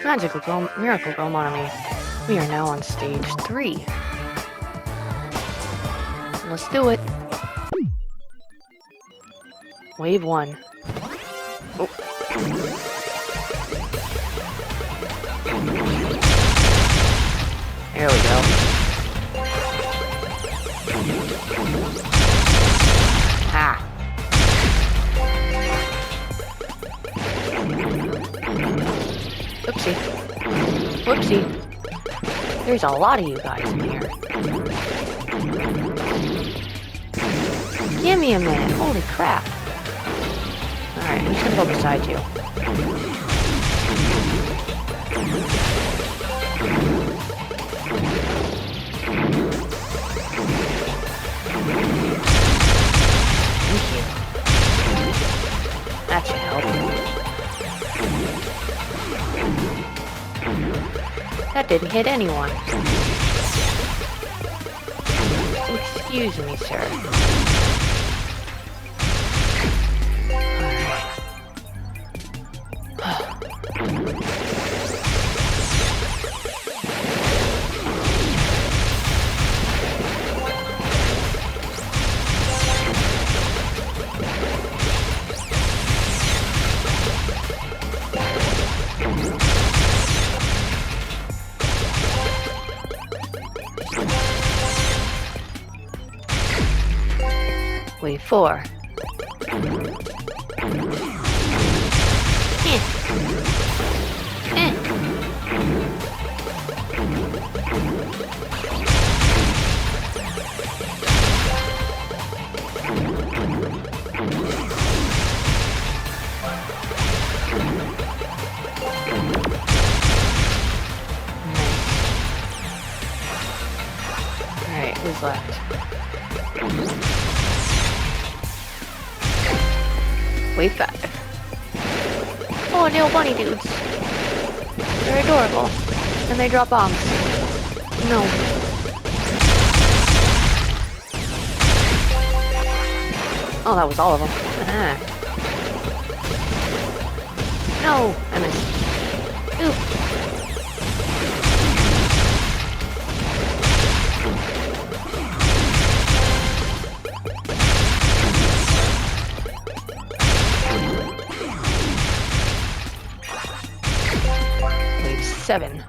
Miracle Go Monami. We are now on stage 3. Let's do it. Wave 1. Oh. There we go. Ha! Oopsie. Whoopsie. There's a lot of you guys in here. Give me a minute. Holy crap. Alright, I'm just gonna go beside you. Thank you. That should help. That didn't hit anyone. Excuse me, sir. Wave 4. Alright, who's left? Wave 5. Oh, little bunny dudes. They're adorable. And they drop bombs. No. Oh, that was all of them. No, I missed. Oop. Wave 7.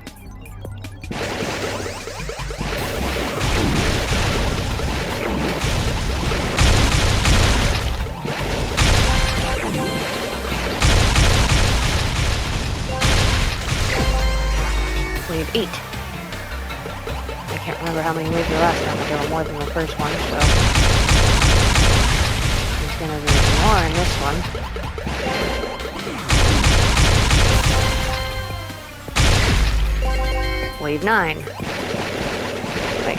Wave 8. I can't remember how many waves were last time, but there were more than the first one, so there's gonna be more in this one. Wave 9. Wait.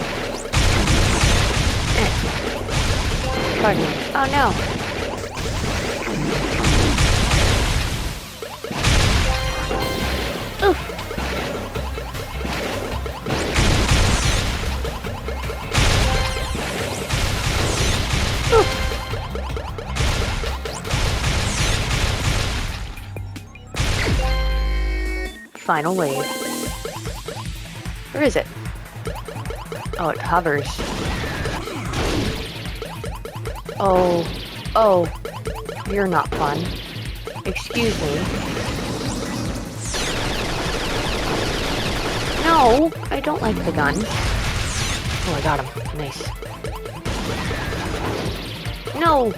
Pardon me. Oh no. Oof. Oof. Final wave. Where is it? Oh, it hovers. Oh, you're not fun. Excuse me. No, I don't like the gun. Oh, I got him. Nice. No!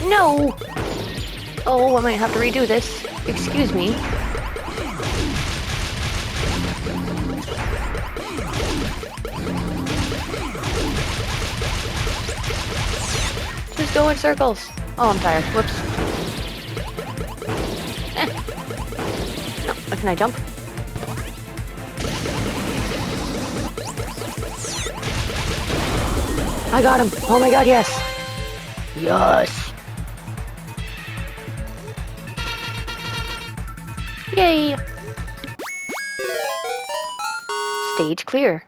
No! Oh, I might have to redo this. Excuse me. Just go in circles. Oh, I'm tired. Whoops. No, can I jump? I got him. Oh my god, yes. Yes. Yay. Stage clear.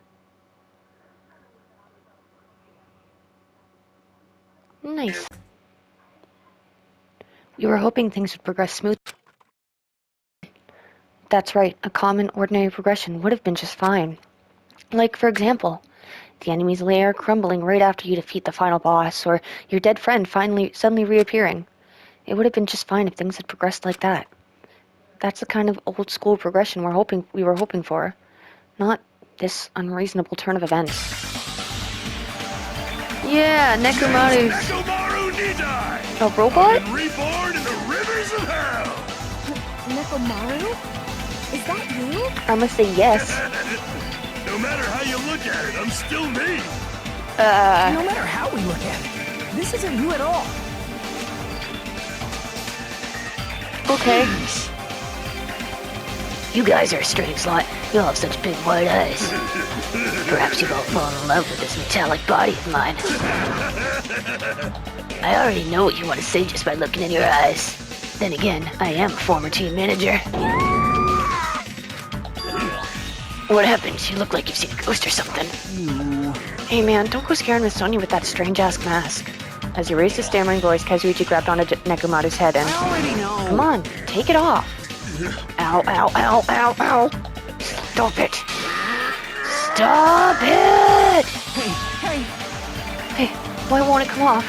Nice. We were hoping things would progress smoothly, That's right, a common, ordinary progression would have been just fine. Like, for example, the enemy's lair crumbling right after you defeat the final boss, or your dead friend finally suddenly reappearing. It would have been just fine if things had progressed like that. That's the kind of old-school progression we were hoping for, not this unreasonable turn of events. Yeah, Nekomaru's Nekomaru Nidai! a robot? And reborn in the rivers of hell! Nekomaru? Is that you? I must say yes. No matter how you look at it, I'm still me! No matter how we look at it, this isn't you at all. Okay. You guys are a strange lot. You all have such big white eyes. Perhaps you've all fallen in love with this metallic body of mine. I already know what you want to say just by looking in your eyes. Then again, I am a former team manager. What happened? You look like you've seen a ghost or something. Hey man, don't go scaring Miss Sonia with that strange-ass mask. As he raised his stammering voice, Kazuichi grabbed onto Nekomaru's head and... I already know. Come on, take it off. Ow, ow, ow, ow, ow. Stop it. Stop it! Hey. Hey, why won't it come off?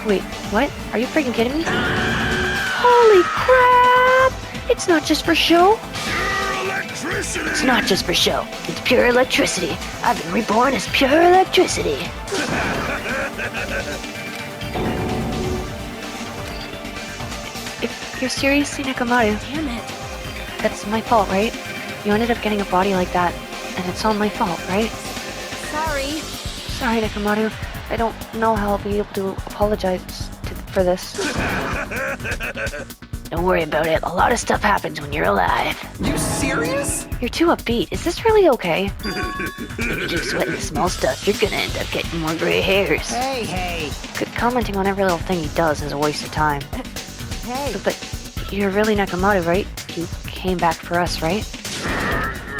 Wait, what? Are you freaking kidding me? Holy crap! It's not just for show? Pure electricity! It's not just for show. It's pure electricity. I've been reborn as pure electricity. If you're seriously Nekomaru, Damn it. that's my fault, right? You ended up getting a body like that, and it's all my fault, right? Sorry. Sorry, Nekomaru. I don't know how I'll be able to apologize for this. Don't worry about it. A lot of stuff happens when you're alive. You serious? You're too upbeat. Is this really okay? If you keep sweating the small stuff, you're gonna end up getting more gray hairs. Hey. Commenting on every little thing he does is a waste of time. Hey. But you're really Nekomaru, right? You came back for us, right?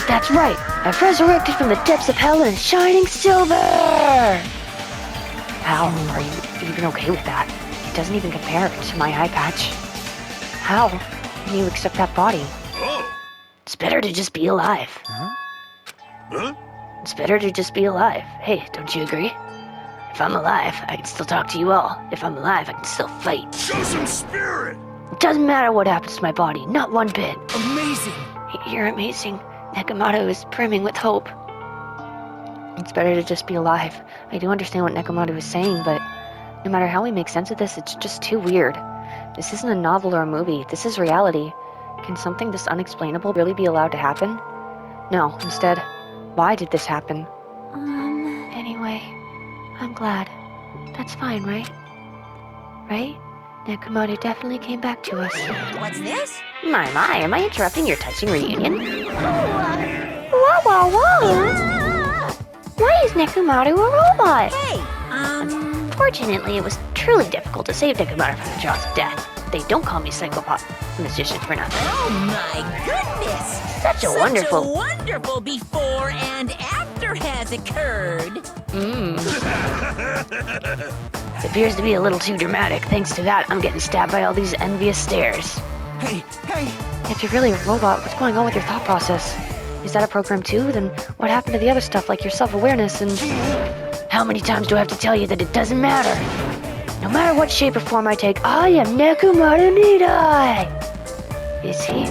That's right! I've resurrected from the depths of hell in shining silver! How are you even okay with that? It doesn't even compare to my eye patch. How can you accept that body? Oh! It's better to just be alive. Huh? It's better to just be alive. Hey, don't you agree? If I'm alive, I can still talk to you all. If I'm alive, I can still fight. Show some spirit! It doesn't matter what happens to my body, not one bit. Amazing. You're amazing. Nekomaru is brimming with hope. It's better to just be alive. I do understand what Nekomaru is saying, but no matter how we make sense of this, it's just too weird. This isn't a novel or a movie. This is reality. Can something this unexplainable really be allowed to happen? No, instead, why did this happen? Anyway, I'm glad. That's fine, right? Right? Nekomaru definitely came back to us. What's this? My, am I interrupting your touching reunion? Whoa, whoa, whoa! Why is Nekomaru a robot? Hey. Fortunately, it was truly difficult to save Nekomaru from the jaws of death. They don't call me psychopath musician for nothing. Oh my goodness! Such a wonderful... Such a wonderful before and after has occurred. It appears to be a little too dramatic. Thanks to that, I'm getting stabbed by all these envious stares. Hey. If you're really a robot, what's going on with your thought process? Is that a program too? Then what happened to the other stuff like your self-awareness and... How many times do I have to tell you that it doesn't matter? No matter what shape or form I take, I am Nekomaru Nidai! Is he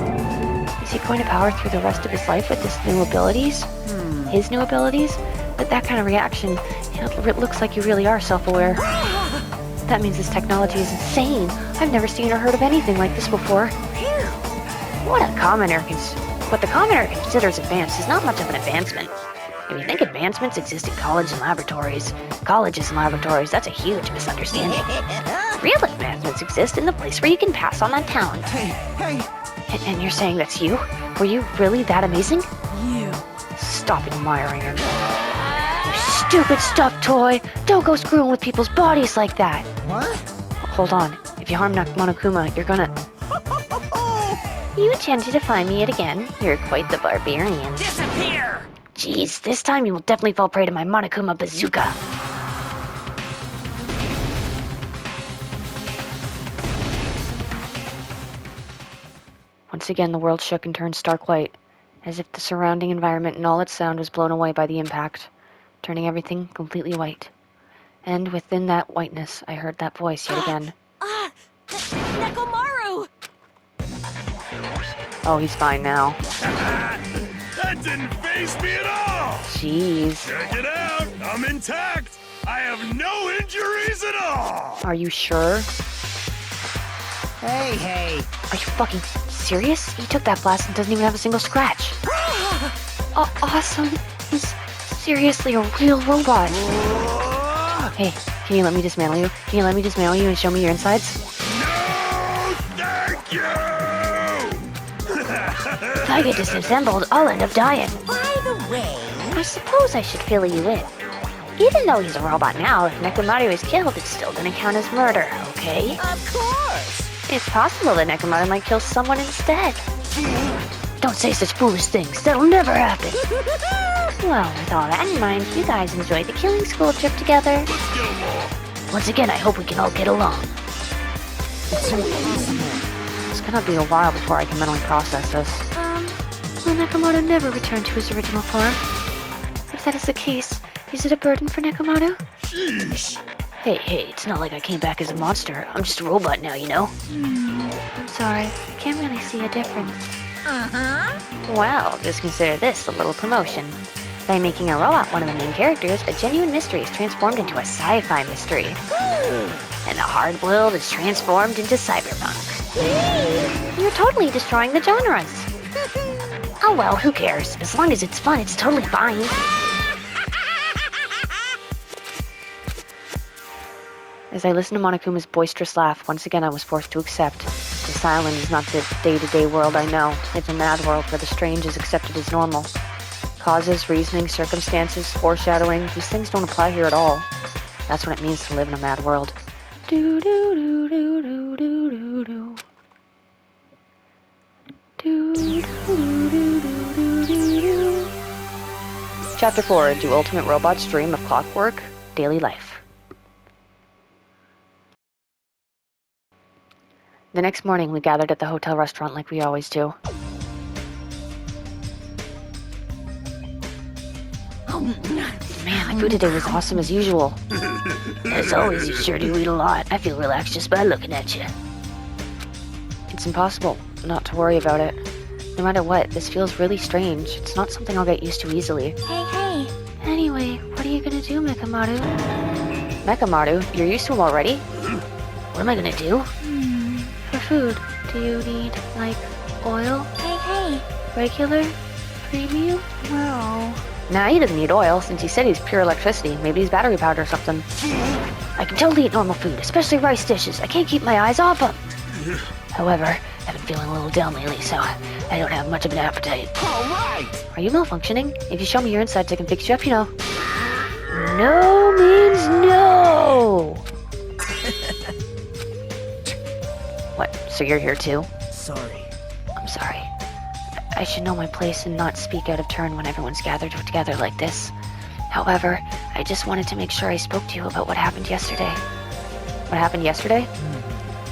going to power through the rest of his life with his new abilities? His new abilities? But that kind of reaction, it looks like you really are self-aware. That means this technology is insane. I've never seen or heard of anything like this before. What the commoner considers advanced is not much of an advancement. If you think advancements exist in colleges and laboratories, that's a huge misunderstanding. Real advancements exist in the place where you can pass on that talent. Hey. And you're saying that's you? Were you really that amazing? You. Stop admiring him. You stupid stuffed toy! Don't go screwing with people's bodies like that! What? Hold on. If you harm Monokuma, you're gonna... You attempted to find me yet again. You're quite the barbarian. Disappear! Jeez, this time you will definitely fall prey to my Monokuma bazooka. Once again, the world shook and turned stark white, as if the surrounding environment and all its sound was blown away by the impact, turning everything completely white. And within that whiteness, I heard that voice yet again. Nekomaru! Oh, he's fine now. That didn't faze me at all! Jeez. Check it out! I'm intact! I have no injuries at all! Are you sure? Hey. Are you fucking serious? He took that blast and doesn't even have a single scratch. Awesome. He's seriously a real robot. Hey, can you let me dismantle you? Can you let me dismantle you and show me your insides? No, thank you! If I get disassembled, I'll end up dying. By the way, I suppose I should fill you in. Even though he's a robot now, if Nekomaru is killed, it's still gonna count as murder, okay? of course. It's possible that Nekomaru might kill someone instead. Don't say such foolish things. That'll never happen. Well, with all that in mind, you guys enjoyed the killing school trip together. Let's get along. Once again, I hope we can all get along. It's gonna be a while before I can mentally process this. Will Nekomaru never return to his original form? If that is the case, is it a burden for Nekomaru? Sheesh. Hey, it's not like I came back as a monster. I'm just a robot now, you know? I'm sorry, I can't really see a difference. Well, just consider this a little promotion. By making a robot one of the main characters, a genuine mystery is transformed into a sci-fi mystery. And a hard-boiled is transformed into cyberpunk. You're totally destroying the genres. Oh well, who cares? As long as it's fun, it's totally fine. As I listened to Monokuma's boisterous laugh, once again I was forced to accept. This island is not the day-to-day world I know. It's a mad world where the strange is accepted as normal. Causes, reasoning, circumstances, foreshadowing, these things don't apply here at all. That's what it means to live in a mad world. Do do do do do do do do. Do do do do do do do. Chapter 4, Do Ultimate Robots Dream of Clockwork? Daily Life. The next morning, we gathered at the hotel restaurant like we always do. Man, the food today was awesome as usual. As always, you sure do eat a lot. I feel relaxed just by looking at you. It's impossible not to worry about it. No matter what, this feels really strange. It's not something I'll get used to easily. Hey. Anyway, what are you gonna do, Mekamaru? Mekamaru, you're used to him already? What am I gonna do? For food, do you need, like, oil? Hey. Regular? Premium? No. Nah, he doesn't need oil, since he said he's pure electricity. Maybe he's battery powered or something. I can totally eat normal food, especially rice dishes. I can't keep my eyes off them. However, I've been feeling a little down lately, so I don't have much of an appetite. All right. Are you malfunctioning? If you show me your insides, I can fix you up, you know. No means no! What, so you're here too? Sorry. I'm sorry. I should know my place and not speak out of turn when everyone's gathered together like this. However, I just wanted to make sure I spoke to you about what happened yesterday. What happened yesterday?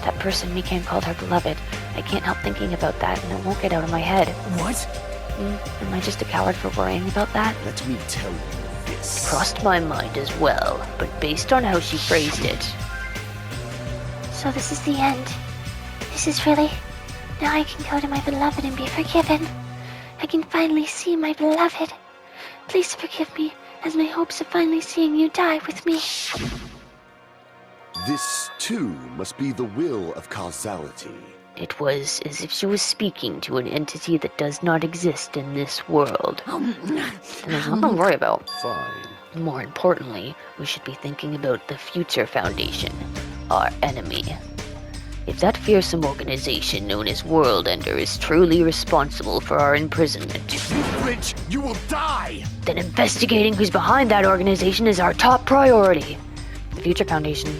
That person Mikan called her beloved. I can't help thinking about that, and it won't get out of my head. What? Am I just a coward for worrying about that? Let me tell you this. Crossed my mind as well, but based on how she phrased it. So this is the end. This is really... Now I can go to my beloved and be forgiven. I can finally see my beloved. Please forgive me, as my hopes of finally seeing you die with me. This, too, must be the will of causality. It was as if she was speaking to an entity that does not exist in this world. And there's nothing to worry about. Fine. More importantly, we should be thinking about the Future Foundation, our enemy. If that fearsome organization known as World Ender is truly responsible for our imprisonment, Flinch, you will die! then investigating who's behind that organization is our top priority. The Future Foundation.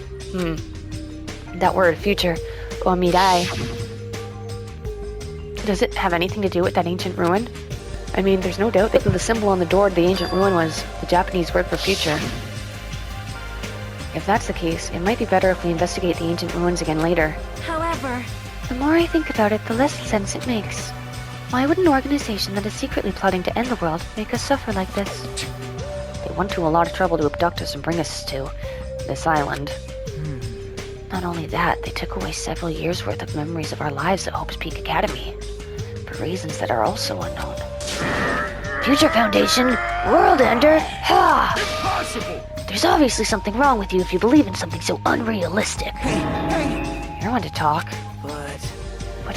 That word, future, or mirai. Does it have anything to do with that ancient ruin? I mean, there's no doubt that the symbol on the door to the ancient ruin was the Japanese word for future. If that's the case, it might be better if we investigate the ancient ruins again later. However, The more I think about it, the less sense it makes. Why would an organization that is secretly plotting to end the world make us suffer like this? They went to a lot of trouble to abduct us and bring us to this island. Not only that, they took away several years' worth of memories of our lives at Hope's Peak Academy, for reasons that are also unknown. Future Foundation, World Ender, ha! Impossible! There's obviously something wrong with you if you believe in something so unrealistic. Hey! You're one to talk. But... What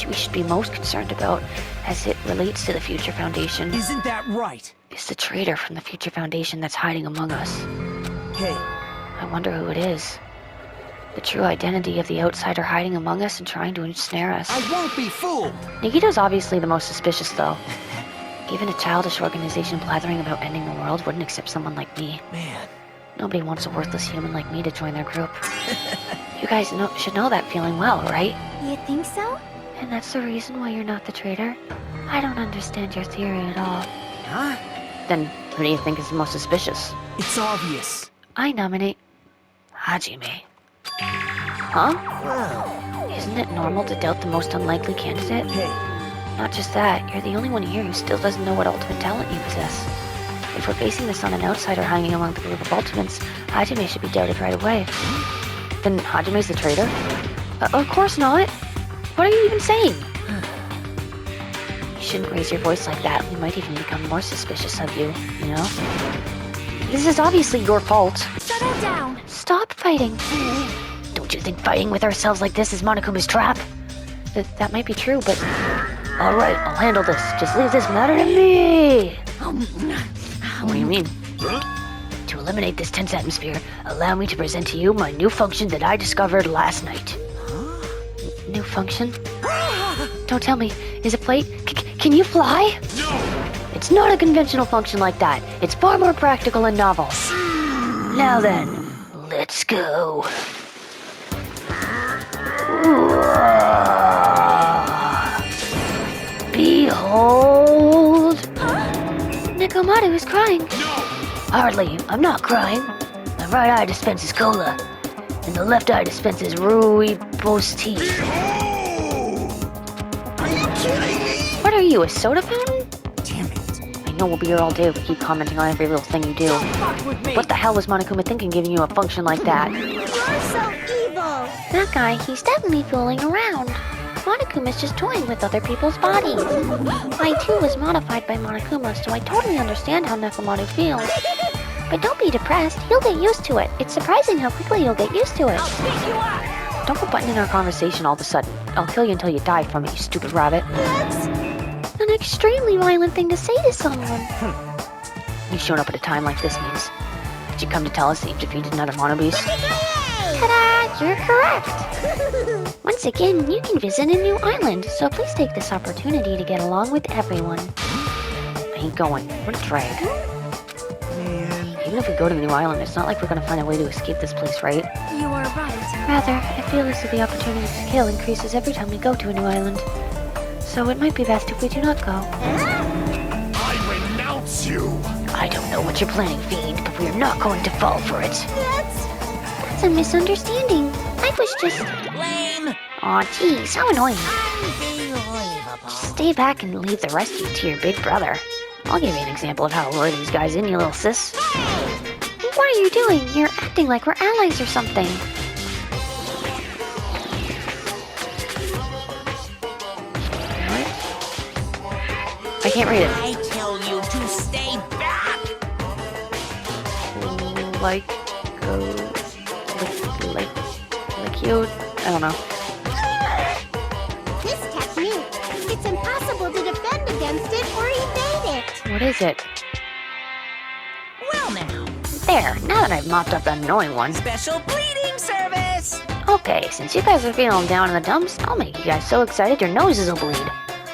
we should be most concerned about as it relates to the Future Foundation Isn't that right? is the traitor from the Future Foundation that's hiding among us. Hey, I wonder who it is. The true identity of the outsider hiding among us and trying to ensnare us. I won't be fooled! Nikito's obviously the most suspicious, though. Even a childish organization blathering about ending the world wouldn't accept someone like me. Man. Nobody wants a worthless human like me to join their group. You guys should know that feeling well, right? You think so? And that's the reason why you're not the traitor? I don't understand your theory at all. Huh? Then who do you think is the most suspicious? It's obvious. I nominate Hajime. Huh? Wow. Isn't it normal to doubt the most unlikely candidate? Hey, Not just that, you're the only one here who still doesn't know what ultimate talent you possess. If we're basing this on an outsider hanging among the group of ultimates, Hajime should be doubted right away. Then Hajime's the traitor? Of course not! What are you even saying? You shouldn't raise your voice like that. We might even become more suspicious of you, you know? This is obviously your fault. Settle down. Stop fighting. Don't you think fighting with ourselves like this is Monokuma's trap? That might be true, but... Alright, I'll handle this. Just leave this matter to me! What do you mean? To eliminate this tense atmosphere, allow me to present to you my new function that I discovered last night. New function? Don't tell me. Is it plate? Can you fly? No! It's not a conventional function like that. It's far more practical and novel. Now then, let's go. Behold! Nekomaru is crying. No! Hardly. I'm not crying. My right eye dispenses cola, and the left eye dispenses rooibos tea. Behold! are you kidding me? What are you, a soda fountain? Damn it. I know we'll be here all day if we keep commenting on every little thing you do. Fuck with me. What the hell was Monokuma thinking giving you a function like that? You're so evil. That guy, he's definitely fooling around. Monokuma's just toying with other people's bodies. I too was modified by Monokuma, so I totally understand how Nekomaru feels. But don't be depressed, you'll get used to it. It's surprising how quickly you'll get used to it. Pick you up! Don't go butting in our conversation all of a sudden. I'll kill you until you die from it, you stupid rabbit. That's An extremely violent thing to say to someone. You showing up at a time like this means did you come to tell us that you've defeated another mono beast? Ta-da! You're correct! Once again, you can visit a new island, so please take this opportunity to get along with everyone. I ain't going. What a drag. Man. Even if we go to the new island, it's not like we're gonna find a way to escape this place, right? you are right. Rather, I feel as though the opportunity to kill increases every time we go to a new island. So it might be best if we do not go. I renounce you! I don't know what you're planning, Fiend, but we're not going to fall for it. That's a misunderstanding. I was just... Lame! Aw, geez, how annoying. Unbelievable. Stay back and leave the rest of you to your big brother. I'll give you an example of how to lure these guys in, you little sis. What are you doing? You're acting like we're allies or something. What? I can't read it. I tell you to stay back! Like you, I don't know. This technique, it's impossible to defend against it or evade it. What is it? Well now, There, now that I've mopped up that annoying one. special bleeding service! Okay, since you guys are feeling down in the dumps, I'll make you guys so excited your noses will bleed.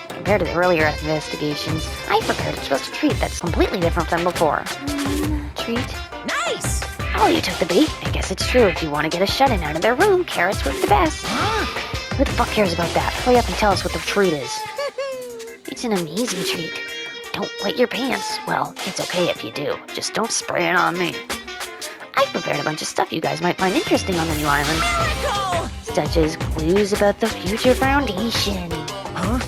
Compared to the earlier investigations, I prepared a special treat that's completely different than before. Treat? Nice! Oh, you took the bait? I guess it's true. If you want to get a shut-in out of their room, carrots work the best. Who the fuck cares about that? Hurry up and tell us what the treat is. It's an amazing treat. Don't wet your pants. Well, it's okay if you do. Just don't spray it on me. I prepared a bunch of stuff you guys might find interesting on the new island. Miracle! such as clues about the future foundation. Huh?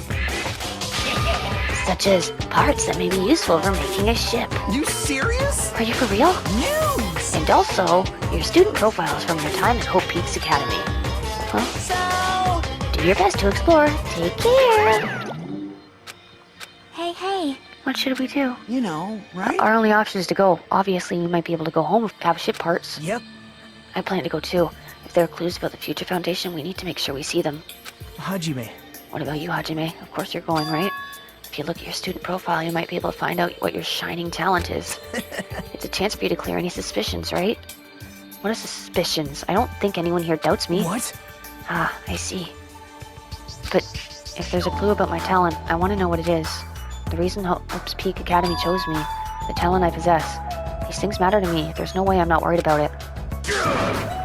Such as parts that may be useful for making a ship. You serious? Are you for real? News! And also, your student profiles from your time at Hope Peaks Academy. Huh? So, Do your best to explore. Take care! hey. What should we do? You know, right? Our only option is to go. Obviously, we might be able to go home if we have ship parts. Yep. I plan to go too. If there are clues about the future foundation, we need to make sure we see them. Hajime. What about you, Hajime? Of course you're going, right? If you look at your student profile, you might be able to find out what your shining talent is. It's a chance for you to clear any suspicions, right? What are suspicions? I don't think anyone here doubts me. What? Ah, I see. But if there's a clue about my talent, I want to know what it is. The reason Hope's Peak Academy chose me, the talent I possess. These things matter to me. There's no way I'm not worried about it.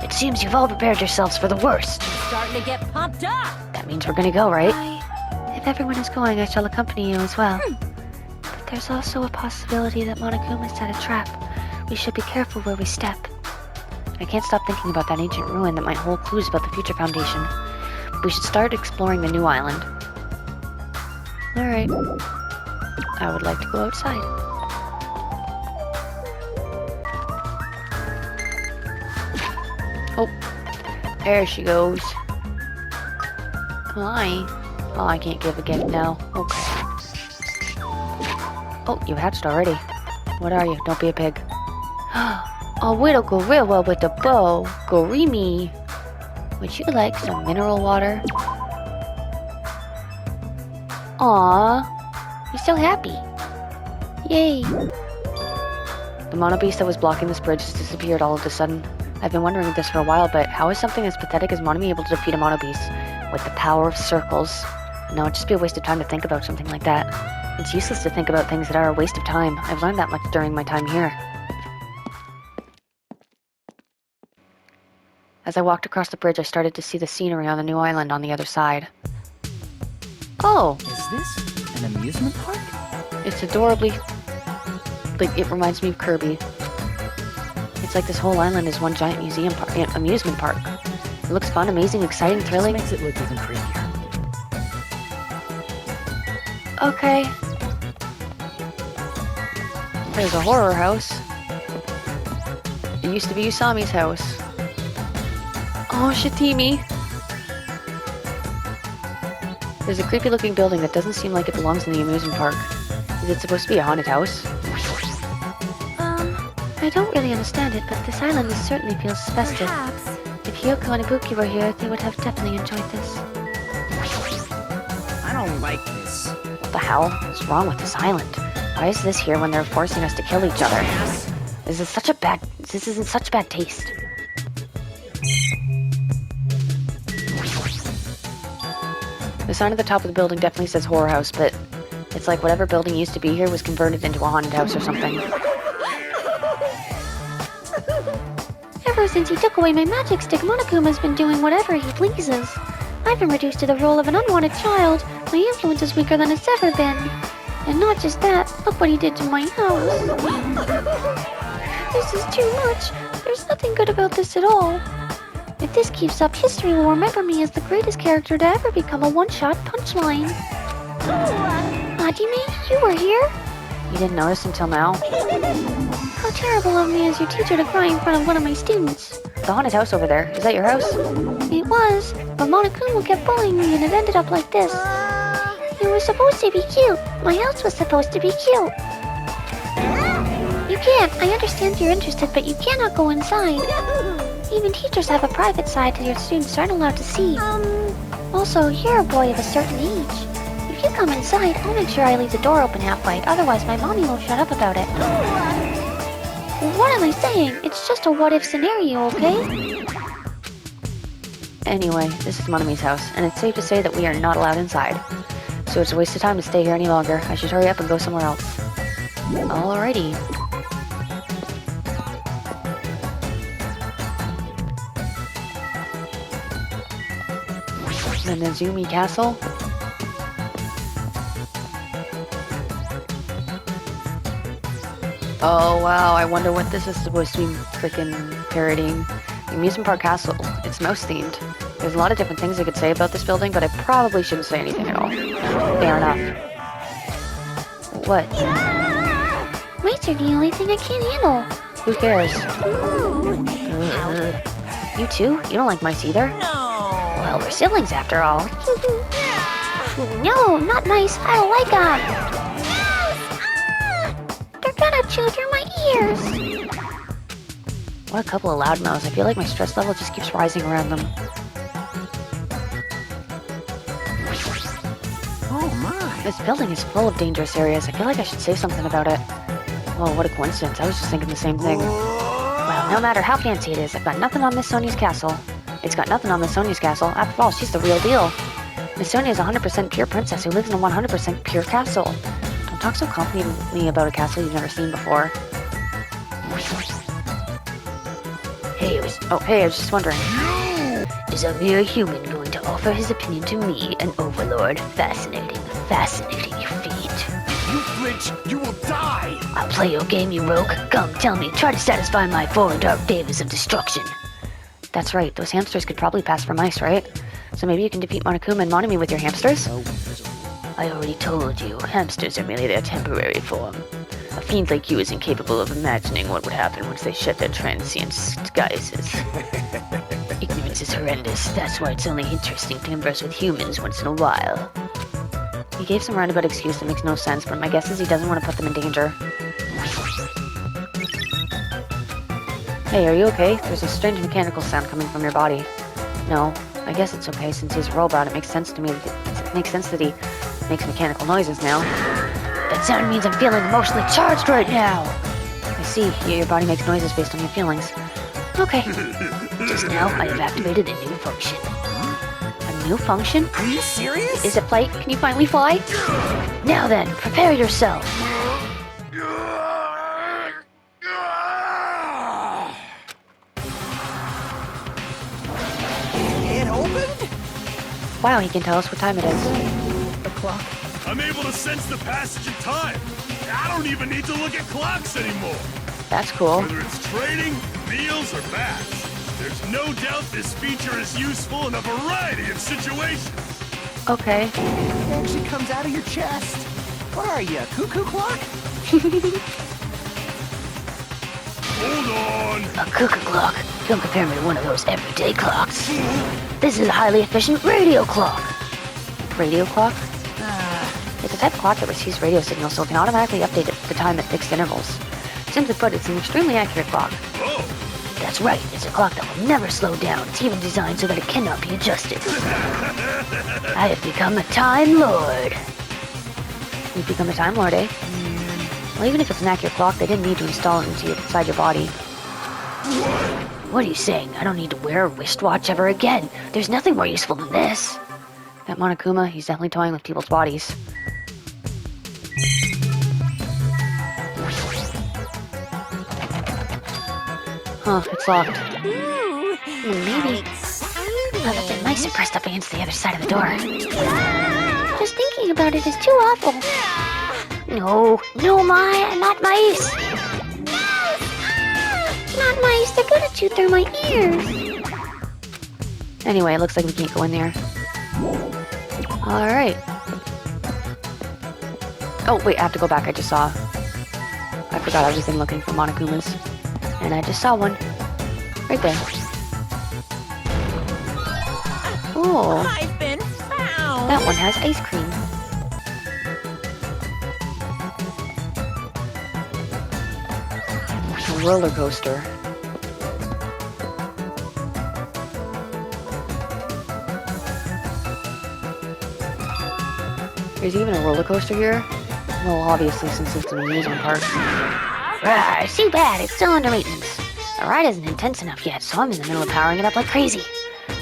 It seems you've all prepared yourselves for the worst. Starting to get pumped up. That means we're gonna go, right? If everyone is going, I shall accompany you as well. But there's also a possibility that Monokuma set a trap. We should be careful where we step. I can't stop thinking about that ancient ruin that might hold clues about the future foundation. We should start exploring the new island. Alright. I would like to go outside. Oh, there she goes. Hi. Oh, I can't give a gift now. Okay. Oh, you hatched already. What are you? Don't be a pig. A little gorilla with a bow. Gorimi. Would you like some mineral water? Aww. You're so happy. Yay. The mono beast that was blocking this bridge has disappeared all of a sudden. I've been wondering this for a while, but how is something as pathetic as Monomi able to defeat a mono beast with the power of circles? No, it'd just be a waste of time to think about something like that. It's useless to think about things that are a waste of time. I've learned that much during my time here. As I walked across the bridge, I started to see the scenery on the new island on the other side. Oh! Is this an amusement park? It's adorably... like, it reminds me of Kirby. It's like this whole island is one giant amusement park. It looks fun, amazing, exciting, thrilling. This makes it look even creepier. Okay. There's a horror house. It used to be Usami's house. Oh, Shatimi. There's a creepy looking building that doesn't seem like it belongs in the amusement park. Is it supposed to be a haunted house? I don't really understand it, but this island certainly feels festive. Perhaps. If Hyoko and Ibuki were here, they would have definitely enjoyed this. I don't like this. What the hell is wrong with this island? Why is this here when they're forcing us to kill each other? This isn't such bad taste. The sign at the top of the building definitely says horror house, but it's like whatever building used to be here was converted into a haunted house or something. Ever since he took away my magic stick, Monokuma's been doing whatever he pleases. I've been reduced to the role of an unwanted child. My influence is weaker than it's ever been. And not just that, look what he did to my house. This is too much. There's nothing good about this at all. If this keeps up, history will remember me as the greatest character to ever become a one-shot punchline. Hajime, you were here? You didn't notice until now? How terrible of me as your teacher to cry in front of one of my students. The haunted house over there, is that your house? It was, but Monokuma kept bullying me and it ended up like this. It was supposed to be cute. My house was supposed to be cute. You can't. I understand you're interested, but you cannot go inside. Even teachers have a private side that your students aren't allowed to see. Also, you're a boy of a certain age. If you come inside, I'll make sure I leave the door open halfway, otherwise my mommy won't shut up about it. What am I saying? It's just a what-if scenario, okay? Anyway, this is Monomi's house, and it's safe to say that we are not allowed inside. So it's a waste of time to stay here any longer. I should hurry up and go somewhere else. Alrighty. The Nezumi Castle? Oh wow, I wonder what this is supposed to be freaking parodying. The amusement park castle, it's mouse themed. There's a lot of different things I could say about this building, but I probably shouldn't say anything at all. Fair enough. What? Mice are the only thing I can't handle. Who cares? You too? You don't like mice either? No. Well, we're siblings after all. No, not mice. I don't like them. They're gonna chew through my ears. What a couple of loudmouths. I feel like my stress level just keeps rising around them. Oh my. This building is full of dangerous areas. I feel like I should say something about it. Whoa, what a coincidence. I was just thinking the same thing. Well, no matter how fancy it is, I've got nothing on Miss Sonia's castle. It's got nothing on Miss Sonia's castle. After all, she's the real deal. Miss Sonia is a 100% pure princess who lives in a 100% pure castle. Don't talk so confidently about a castle you've never seen before. Hey, I was just wondering. Is a mere human going to offer his opinion to me, an overlord? Fascinating, fascinating, you fiend. If you flinch, you will die! I'll play your game, you rogue. Come, tell me, try to satisfy my four dark favors of destruction. That's right, those hamsters could probably pass for mice, right? So maybe you can defeat Monokuma and Monami with your hamsters? I already told you, hamsters are merely their temporary form. A fiend like you is incapable of imagining what would happen once they shed their transient disguises. Ignorance is horrendous, that's why it's only interesting to converse with humans once in a while. He gave some roundabout excuse that makes no sense, but my guess is he doesn't want to put them in danger. Hey, are you okay? There's a strange mechanical sound coming from your body. No, I guess it's okay since he's a robot. It makes sense to me. It makes sense that he makes mechanical noises now. That sound means I'm feeling emotionally charged right now. I see. Your body makes noises based on your feelings. Okay. Just now, I have activated a new function. A new function? Are you serious? Is it flight? Can you finally fly? Now then, prepare yourself. It opened? Wow, he can tell us what time it is. The clock. I'm able to sense the passage of time. I don't even need to look at clocks anymore. That's cool. Whether it's trading, meals, or baths, there's no doubt this feature is useful in a variety of situations. Okay. It actually comes out of your chest. What are you, a cuckoo clock? Hold on. A cuckoo clock. Don't compare me to one of those everyday clocks. This is a highly efficient radio clock. Radio clock? It's a type of clock that receives radio signals so it can automatically update the time at fixed intervals. Simply put, it's an extremely accurate clock. Oh, That's right, it's a clock that will never slow down. It's even designed so that it cannot be adjusted. I have become a Time Lord. You've become a Time Lord, eh? Well, even if it's an accurate clock, they didn't need to install it inside your body. What are you saying? I don't need to wear a wristwatch ever again. There's nothing more useful than this. That Monokuma, he's definitely toying with people's bodies. Huh, it's locked. Maybe. But the mice are pressed up against the other side of the door. Just thinking about it is too awful. No, not mice. Not mice, they're gonna chew through my ears. Anyway, it looks like we can't go in there. Alright. Oh, wait, I have to go back. I just saw... I forgot I was in looking for Monokumas. And I just saw one. Right there. Oh, I've been found. that one has ice cream. A roller coaster. There's even a roller coaster here? Well, obviously, since it's an amusement park. Rah, too bad, it's still under maintenance. The ride isn't intense enough yet, so I'm in the middle of powering it up like crazy.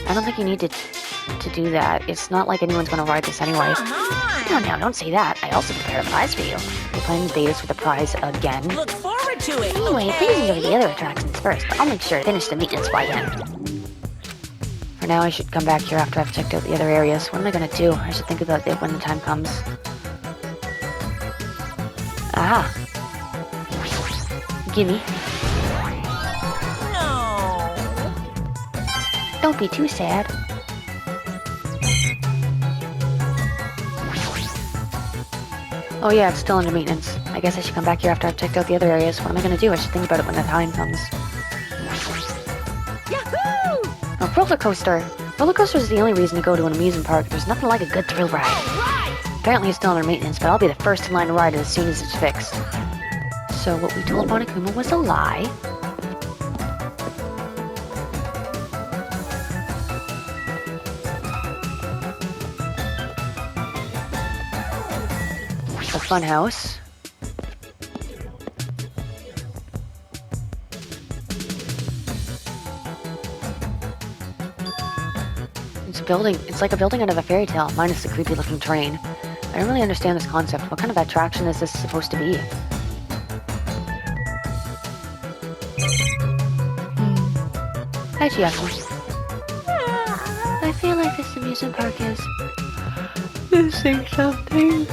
I don't think you need to do that. It's not like anyone's gonna ride this anyway. Come on. No, don't say that. I also prepared a prize for you. You're playing betas for the prize again. Look forward to it. Anyway, okay? please enjoy the other attractions first, but I'll make sure to finish the maintenance by then. For now, I should come back here after I've checked out the other areas. What am I gonna do? I should think about it when the time comes. Aha! Gimme. No. Don't be too sad. Oh yeah, it's still under maintenance. I guess I should come back here after I've checked out the other areas. What am I gonna do? I should think about it when the time comes. Yahoo! A roller coaster! Roller coaster is the only reason to go to an amusement park. There's nothing like a good thrill ride. Right! Apparently it's still under maintenance, but I'll be the first in line to ride it as soon as it's fixed. So what we told Monokuma was a lie. The funhouse. It's a building. It's like a building out of a fairy tale, minus the creepy looking train. I don't really understand this concept. What kind of attraction is this supposed to be? Hi, Chiaki. I feel like this amusement park is missing something.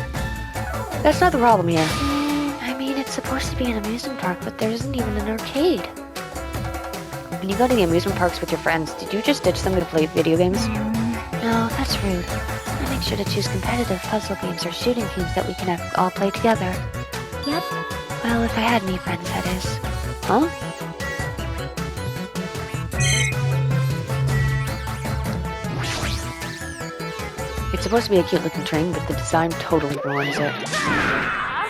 That's not the problem here. I mean, it's supposed to be an amusement park, but there isn't even an arcade. When you go to the amusement parks with your friends, did you just ditch them to play video games? No, that's rude. I make sure to choose competitive puzzle games or shooting games that we can all play together. Yep. Well, if I had any friends, that is. Huh? It's supposed to be a cute looking train, but the design totally ruins it.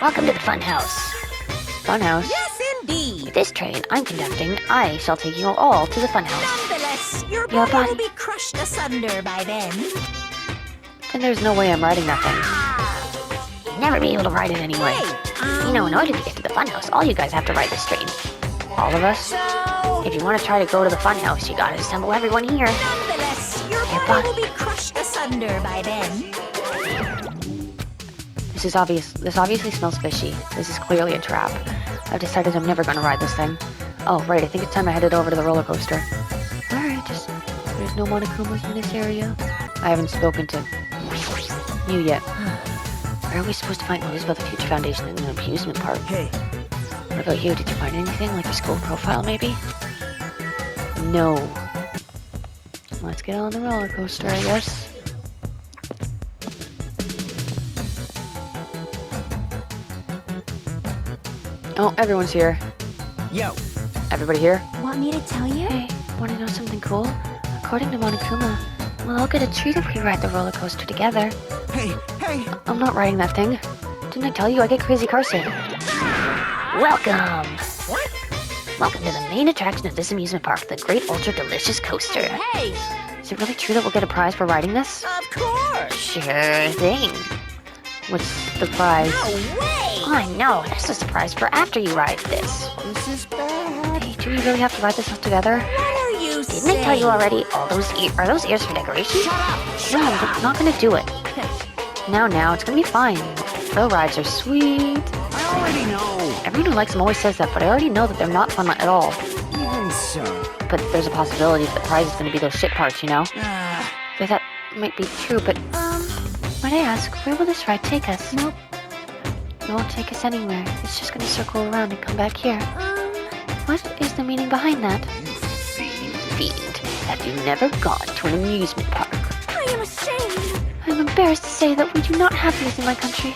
Welcome to the funhouse. Funhouse? Yes, indeed. With this train I'm conducting, I shall take you all to the funhouse. Nonetheless, your Your body body- will be crushed asunder by then. Then there's no way I'm riding that thing. You'll never be able to ride it anyway. Hey, You know, in order to get to the funhouse, all you guys have to ride this train. All of us? so... If you want to try to go to the funhouse, you gotta assemble everyone here. Nonetheless, your Your body body- will be crushed asunder by then. This is obvious. This obviously smells fishy. This is clearly a trap. I've decided I'm never gonna ride this thing. Oh, right, I think it's time I headed over to the roller coaster. Alright, there's no Monokumas in this area. I haven't spoken to you yet. Where are we supposed to find news about the Future Foundation in an amusement park? Hey, What about you? Did you find anything? Like your school profile, maybe? No. Let's get on the roller coaster, I guess. Oh, everyone's here. yo, Everybody here? Want me to tell you? Hey, want to know something cool? According to Monokuma, we'll all get a treat if we ride the roller coaster together. hey, I'm not riding that thing. Didn't I tell you I get crazy car sick? Welcome! What? Welcome to the main attraction of this amusement park, the Great Ultra Delicious Coaster. Hey, Is it really true that we'll get a prize for riding this? of course. Sure thing. What's the prize? No way. I know, that's a surprise for after you ride this. this is bad. Hey, do we really have to ride this stuff together? What are you Didn't saying? I tell you already? All those are those ears for decoration? Shut up. No, I'm not gonna do it. Now, it's gonna be fine. Thrill rides are sweet. I already know. Everyone who likes them always says that, but I already know that they're not fun at all. Even so. But there's a possibility that the prize is gonna be those shit parts, you know? So that might be true, but, might I ask, where will this ride take us? Nope. It won't take us anywhere. It's just gonna circle around and come back here. What is the meaning behind that? Fiend, have you never gone to an amusement park? I am ashamed. I'm embarrassed to say that we do not have these in my country.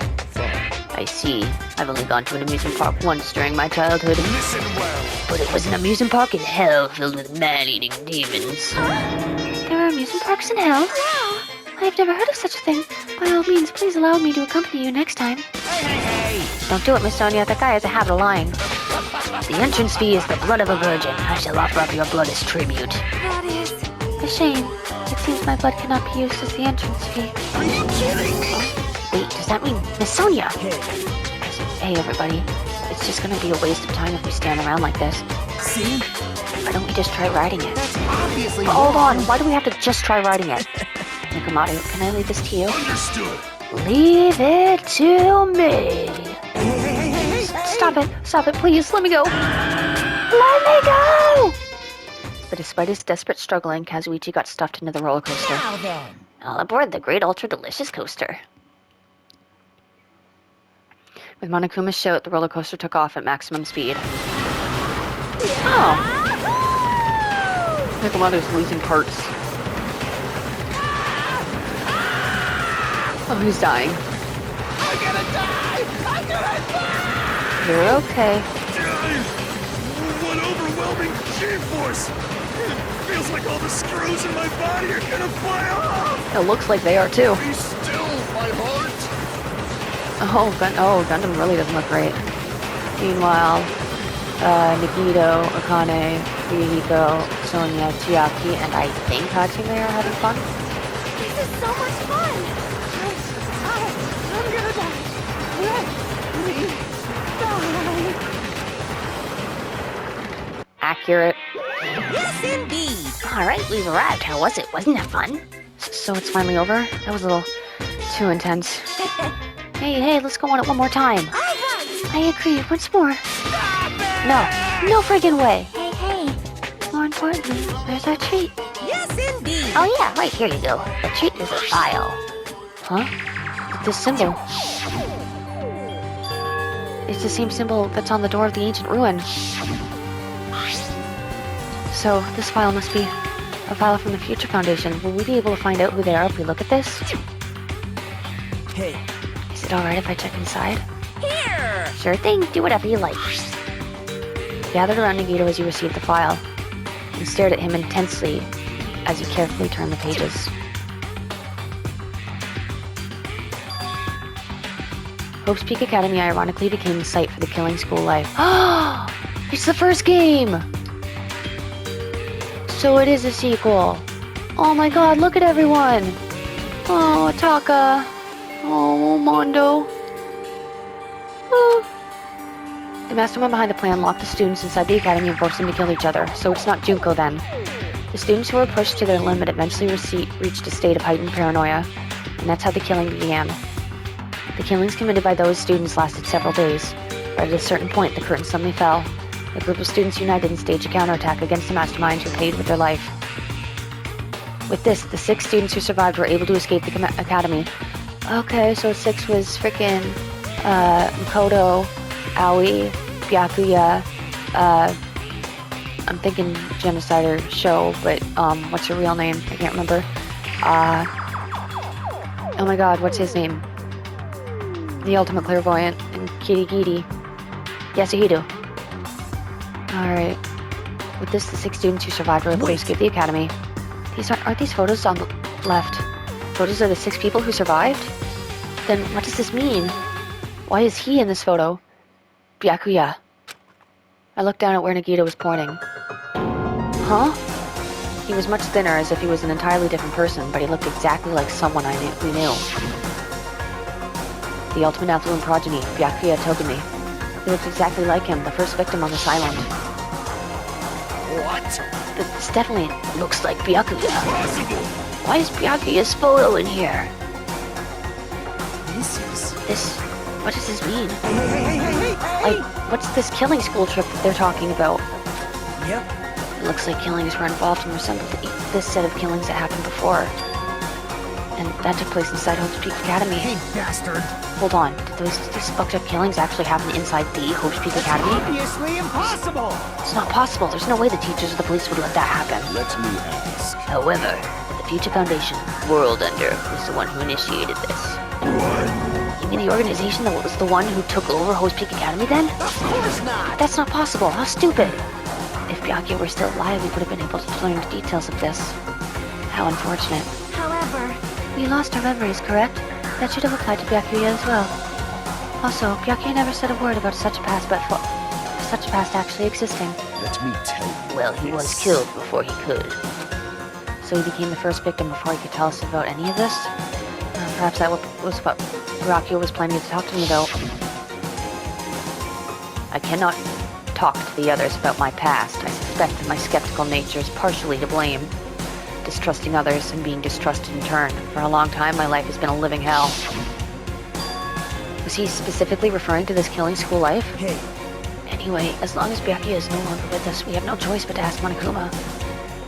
I see. I've only gone to an amusement park once during my childhood. Listen well. But it was an amusement park in hell filled with man-eating demons. There are amusement parks in hell? I have never heard of such a thing. By all means, please allow me to accompany you next time. Don't do it, Miss Sonia. That guy has a habit of lying. The entrance fee is the blood of a virgin. I shall offer up your blood as tribute. That is... A shame. It seems my blood cannot be used as the entrance fee. Wait, does that mean Miss Sonia? Hey, everybody. It's just gonna be a waste of time if we stand around like this. See? Why don't we just try riding it? That's obviously Hold wrong. on. Why do we have to just try riding it? Nakamoto, can I leave this to you? Understood. Leave it to me. Hey. Stop it, please, let me go. Let me go! But despite his desperate struggling, Kazuichi got stuffed into the roller coaster. Now then. All aboard the Great Ultra Delicious Coaster. With Monokuma's shout, the roller coaster took off at maximum speed. Oh! Nakamoto's losing parts. Oh, he's dying. I'm gonna die! You're okay. What overwhelming G-force! It feels like all the screws in my body are gonna fly off! It looks like they are too. Be still, my heart! Gundam really doesn't look great. Meanwhile, Nagito, Akane, Ryuhiko, Sonya, Chiaki, and I think Hatsune are having fun. This is so much fun! I'm gonna die. Let me die. Accurate. Yes, indeed. Alright, we've arrived. How was it? Wasn't that fun? So it's finally over? That was a little too intense. Hey, let's go on it one more time. I agree, once more. No friggin' way. Hey. More importantly, there's our treat. Yes, indeed. Oh yeah, right, here you go. The treat is a file. Huh? This symbol. It's the same symbol that's on the door of the ancient ruin. So, this file must be a file from the Future Foundation. Will we be able to find out who they are if we look at this? Hey, Is it alright if I check inside? Here. Sure thing, do whatever you like. Gathered around Nagito as you received the file, and stared at him intensely as you carefully turned the pages. Hope's Peak Academy ironically became the site for the Killing School life. It's the first game! So it is a sequel. Oh my god, look at everyone! Oh, Taka. Oh, Mondo. Oh. The mastermind behind the plan locked the students inside the academy and forced them to kill each other, so it's not Junko then. The students who were pushed to their limit eventually reached a state of heightened paranoia, and that's how the killing began. The killings committed by those students lasted several days, but at a certain point the curtain suddenly fell. A group of students united and staged a counterattack against the masterminds who paid with their life. With this, the 6 students who survived were able to escape the academy. Okay, so 6 was frickin' Makoto, Aoi, Byakuya, I'm thinking Genocider Show, but what's her real name? I can't remember. Oh my god, what's his name? The Ultimate Clairvoyant and Kirigiri. Yasuhito. Alright. With this, the 6 students who survived were able to escape the academy. Aren't these photos on the left? Photos of the 6 people who survived? Then what does this mean? Why is he in this photo? Byakuya. I looked down at where Nagito was pointing. Huh? He was much thinner, as if he was an entirely different person, but he looked exactly like someone we knew. The ultimate affluent progeny, Byakuya Togumi. He looked exactly like him, the first victim on this island. What? This definitely looks like Byakuya. Impossible! Why is Byakuya's photo in here? this. What does this mean? Hey! Like, what's this killing school trip that they're talking about? Yep. It looks like killings were involved and resembled this set of killings that happened before. And that took place inside Hope's Peak Academy. Hey, bastard. Hold on, did these fucked up killings actually happen inside the Hope's Peak Academy? Obviously impossible. It's not possible. There's no way the teachers or the police would let that happen. Let me ask. However, the Future Foundation, World Ender, was the one who initiated this. What? You mean the organization that was the one who took over Hope's Peak Academy then? Of course not. That's not possible. How stupid. If Byakuya were still alive, we would have been able to learn the details of this. How unfortunate. However, We lost our memories, correct? That should have applied to Byakuya as well. Also, Byakuya never said a word about such a past, such a past actually existing. Let me tell you. Well, he was killed before he could. So he became the first victim before he could tell us about any of this? Perhaps that was what Byakuya was planning to talk to me about. I cannot talk to the others about my past. I suspect that my skeptical nature is partially to blame. Distrusting others and being distrusted in turn. For a long time, my life has been a living hell. Was he specifically referring to this killing school life? Hey, Anyway, as long as Byakuya is no longer with us, we have no choice but to ask Monokuma.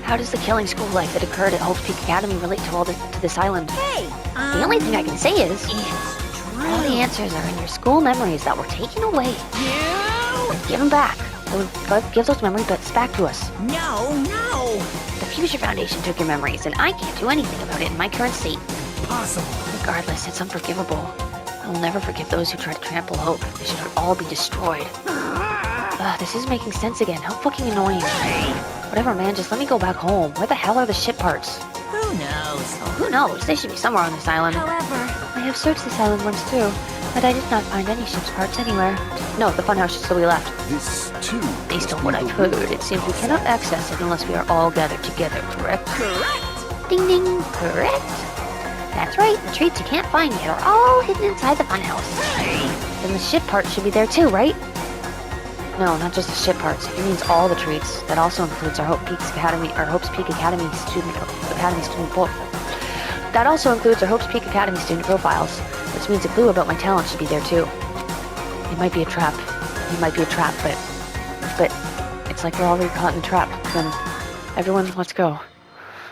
How does the killing school life that occurred at Hope's Peak Academy relate to this island? Hey, The only thing I can say is, it's true. all the answers are in your school memories that were taken away. You? Give them back. Give those memory bits back to us. No. The Future Foundation took your memories, and I can't do anything about it in my current state. possible. Regardless, it's unforgivable. I will never forgive those who try to trample hope. They should all be destroyed. This is making sense again. How fucking annoying. Whatever, man, just let me go back home. Where the hell are the ship parts? Who knows? Who knows? They should be somewhere on this island. However, I have searched this island once too, but I did not find any ship's parts anywhere. No, the funhouse should still be left. This, too, Based must on be what the I've heard, will it seems we cannot access it unless we are all gathered together, correct? Correct! Ding ding, correct. That's right, the treats you can't find yet are all hidden inside the funhouse. Then the ship parts should be there too, right? No, not just the ship parts. It means all the treats. That also includes our Hope's Peak Academy student That also includes our Hope's Peak Academy student profiles, which means a clue about my talent should be there too. It might be a trap. It might be a trap, but it's like we're already caught in the trap. Then everyone, let's go.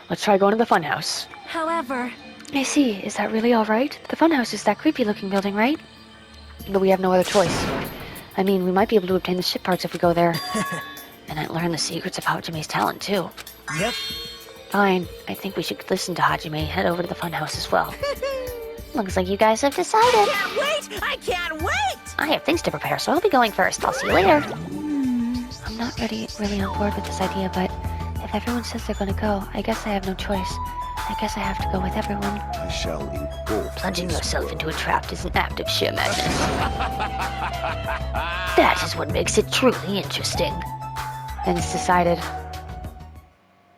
Let's try going to the funhouse. However, I see. Is that really all right? The funhouse is that creepy-looking building, right? But we have no other choice. I mean, we might be able to obtain the ship parts if we go there. And I learn the secrets of Hajime's talent, too. Yep. Fine. I think we should listen to Hajime and head over to the funhouse as well. Looks like you guys have decided. Can't wait! I can't wait! I have things to prepare, so I'll be going first. I'll see you later. I'm not really on board with this idea, but if everyone says they're gonna go, I guess I have no choice. I guess I have to go with everyone. I shall import Plunging this yourself will. into a trap is an act of sheer madness. That is what makes it truly interesting. Then it's decided.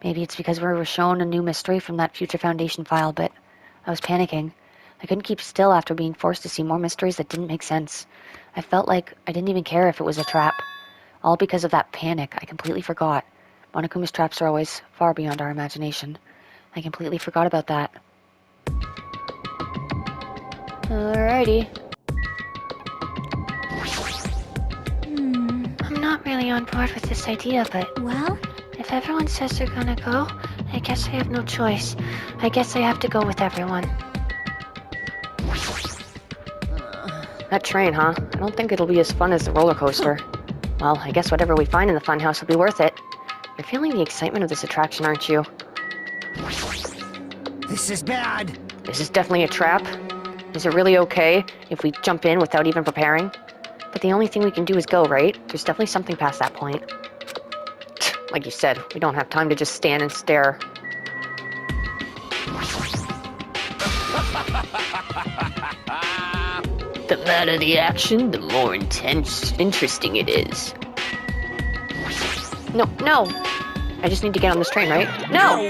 Maybe it's because we were shown a new mystery from that Future Foundation file, but I was panicking. I couldn't keep still after being forced to see more mysteries that didn't make sense. I felt like I didn't even care if it was a trap. All because of that panic. I completely forgot. Monokuma's traps are always far beyond our imagination. I completely forgot about that. Alrighty. I'm not really on board with this idea, but well, if everyone says they're gonna go, I guess I have no choice. I guess I have to go with everyone. That train, huh? I don't think it'll be as fun as the roller coaster. Well, I guess whatever we find in the funhouse will be worth it. You're feeling the excitement of this attraction, aren't you? This is bad. This is definitely a trap. Is it really okay if we jump in without even preparing? But the only thing we can do is go, right? There's definitely something past that point. Like you said, we don't have time to just stand and stare. The madder the action, the more interesting it is. No. I just need to get on this train, right? No!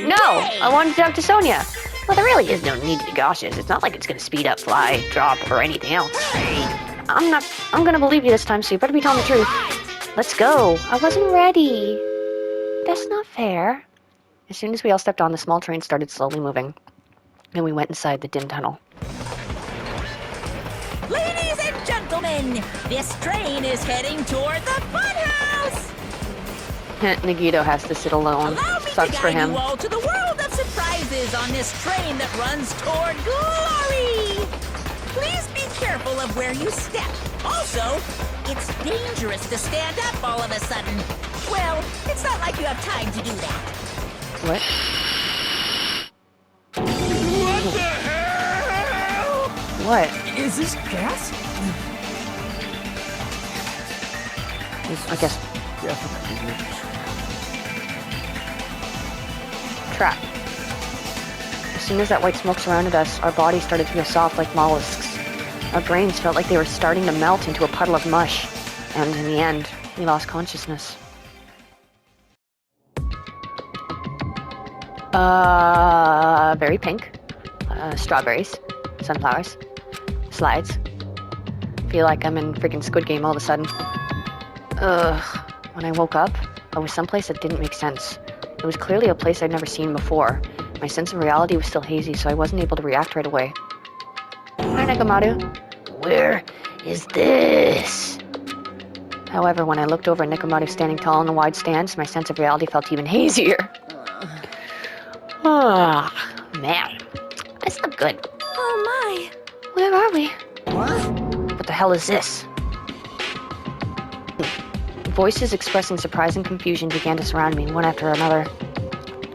I wanted to talk to Sonia. Well, there really is no need to be cautious. It's not like it's gonna speed up, fly, drop, or anything else. I'm gonna believe you this time, so you better be telling the truth. Let's go. I wasn't ready. That's not fair. As soon as we all stepped on, the small train started slowly moving, and we went inside the dim tunnel. Ladies and gentlemen, this train is heading toward the funhouse! Nagito has to sit alone. Allow me Sucks to for guide him. you all to the world of surprises on this train that runs toward glory! Please be careful of where you step. Also, it's dangerous to stand up all of a sudden. Well, it's not like you have time to do that. What? What the hell? What? Is this gas? I guess Definitely works. trap. As soon as that white smoke surrounded us, our bodies started to feel soft like mollusks. Our brains felt like they were starting to melt into a puddle of mush. And in the end, we lost consciousness. Very pink. Strawberries. Sunflowers. Slides. Feel like I'm in freaking Squid Game all of a sudden. When I woke up, I was someplace that didn't make sense. It was clearly a place I'd never seen before. My sense of reality was still hazy, so I wasn't able to react right away. Hi, Nekomaru. Where is this? However, when I looked over at Nekomaru standing tall in the wide stance, my sense of reality felt even hazier. Man. That's not good. oh my. Where are we? What? What the hell is this? Voices expressing surprise and confusion began to surround me, one after another.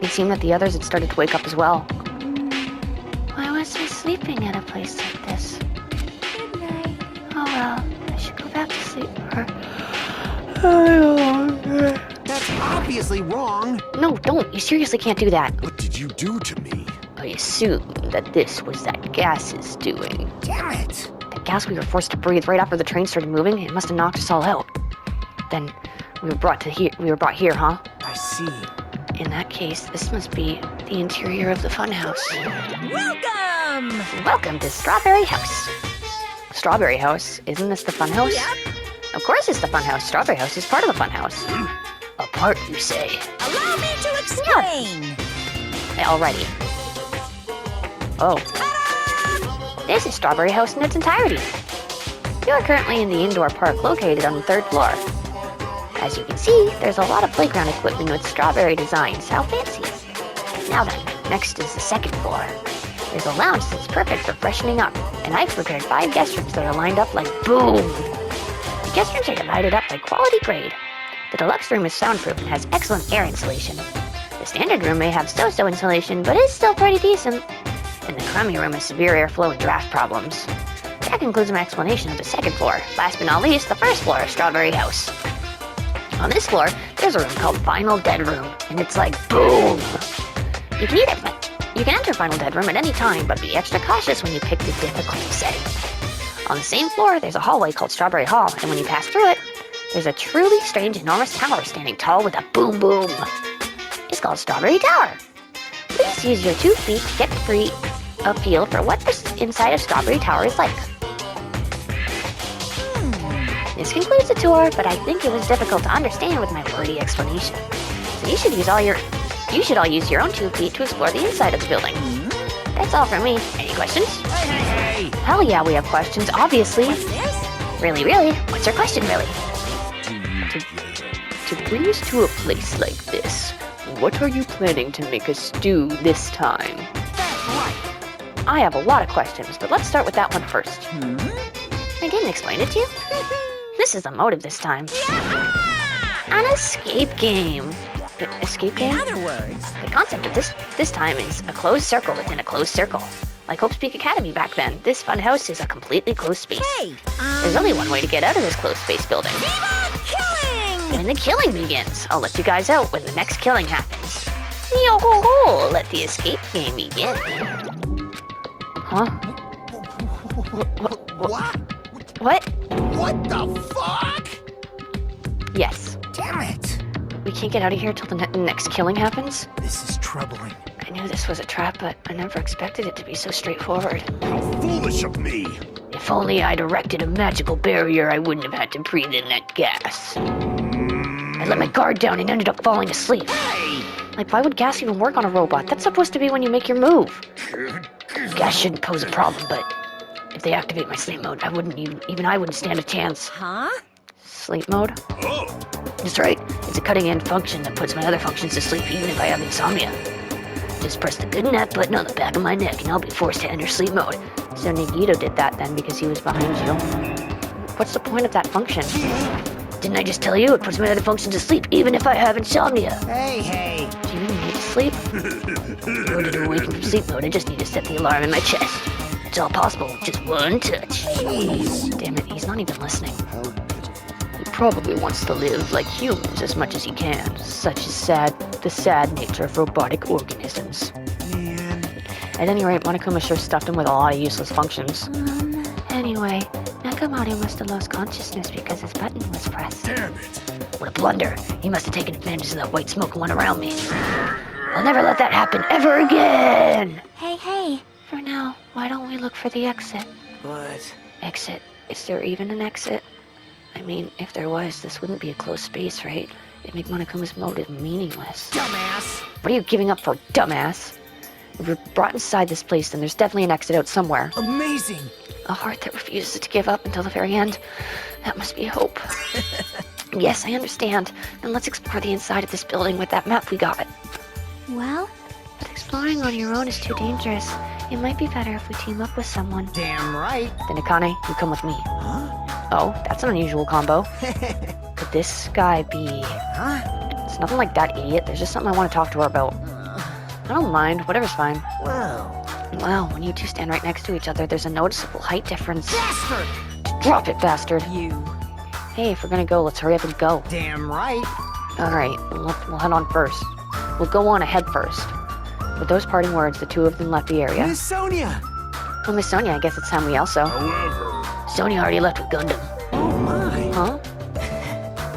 It seemed that the others had started to wake up as well. Why was I sleeping at a place like this? Good Well, I should go back to sleep or... I don't know. That's obviously wrong. No, don't. You seriously can't do that. What did you do to me? I assume that this was that gas's doing. Damn it. The gas we were forced to breathe right after the train started moving, it must have knocked us all out. Then we were brought here, huh? I see. In that case, this must be the interior of the funhouse. Welcome! Welcome to Strawberry House. Strawberry House? Isn't this the funhouse? Yep. Of course it's the funhouse. Strawberry House is part of the funhouse. A part, you say? Allow me to explain. Alrighty. Oh. This is Strawberry House in its entirety. You are currently in the indoor park located on the 3rd floor. As you can see, there's a lot of playground equipment with strawberry designs. How fancy. Now then, next is the 2nd floor. There's a lounge that's perfect for freshening up, and I've prepared 5 guest rooms that are lined up like boom. The guest rooms are divided up by quality grade. The deluxe room is soundproof and has excellent air insulation. The standard room may have so-so insulation, but is still pretty decent. And the crummy room has severe airflow and draft problems. That concludes my explanation of the 2nd floor. Last but not least, the 1st floor of Strawberry House. On this floor, there's a room called Final Dead Room, and it's like boom! You can enter Final Dead Room at any time, but be extra cautious when you pick the difficulty setting. On the same floor, there's a hallway called Strawberry Hall, and when you pass through it, there's a truly strange, enormous tower standing tall with a boom boom. It's called Strawberry Tower. Please use your 2 feet to get free a feel for what the inside of Strawberry Tower is like. This concludes the tour, but I think it was difficult to understand with my wordy explanation. So you should all use your own 2 feet to explore the inside of the building. That's all from me. Any questions? Hey. Hell yeah, we have questions, obviously. What's this? Really, really? What's your question, really? To bring us to a place like this, what are you planning to make us do this time? That's right. I have a lot of questions, but let's start with that one first. I didn't explain it to you. This is the motive this time. An escape game. Escape game? In other words, The concept of this time is a closed circle within a closed circle. Like Hope's Peak Academy back then, this fun house is a completely closed space. hey, There's only one way to get out of this closed space building. killing! When the killing begins, I'll let you guys out when the next killing happens. Yo ho ho! Let the escape game begin. Huh? What? What? What the fuck? Yes. Damn it. We can't get out of here till the next killing happens? This is troubling. I knew this was a trap, but I never expected it to be so straightforward. How foolish of me! If only I'd erected a magical barrier, I wouldn't have had to breathe in that gas. I let my guard down and ended up falling asleep. Like, why would gas even work on a robot? That's supposed to be when you make your move. Gas shouldn't pose a problem, but if they activate my sleep mode, I wouldn't stand a chance. Huh? Sleep mode? Oh! That's right. It's a cutting-edge function that puts my other functions to sleep even if I have insomnia. Just press the good nap button on the back of my neck and I'll be forced to enter sleep mode. So Nagito did that then because he was behind you. What's the point of that function? Didn't I just tell you it puts my other functions to sleep even if I have insomnia? Hey. Do you need to sleep? In order to awaken from sleep mode, I just need to set the alarm in my chest. It's all possible with just one touch. Damn it, he's not even listening. How pitiful. He probably wants to live like humans as much as he can. Such is the sad nature of robotic organisms. Man. At any rate, Monokuma sure stuffed him with a lot of useless functions. Anyway, Nakamaru must have lost consciousness because his button was pressed. Damn it! What a blunder. He must have taken advantage of that white smoke going around me. I'll never let that happen ever again! Hey, for now, why don't we look for the exit? But Exit? Is there even an exit? I mean, if there was, this wouldn't be a closed space, right? It'd make Monokuma's motive meaningless. dumbass. What are you giving up for, dumbass? If we're brought inside this place, then there's definitely an exit out somewhere. Amazing. A heart that refuses to give up until the very end. That must be hope. Yes, I understand. Then let's explore the inside of this building with that map we got. Well, but exploring on your own is too dangerous. It might be better if we team up with someone. Damn right. Then Akane, you come with me. Huh? Oh, that's an unusual combo. Could this guy be... Huh? It's nothing like that, idiot. There's just something I want to talk to her about. I don't mind. Whatever's fine. Whoa. Well, when you two stand right next to each other, there's a noticeable height difference. Bastard! Drop it, bastard. You. Hey, if we're gonna go, let's hurry up and go. Damn right. Alright, we'll head on first. We'll go on ahead first. With those parting words, the two of them left the area. Miss Sonia. Oh, Miss Sonia, I guess it's time we also. However, Sonia already left with Gundam. Oh my. Huh?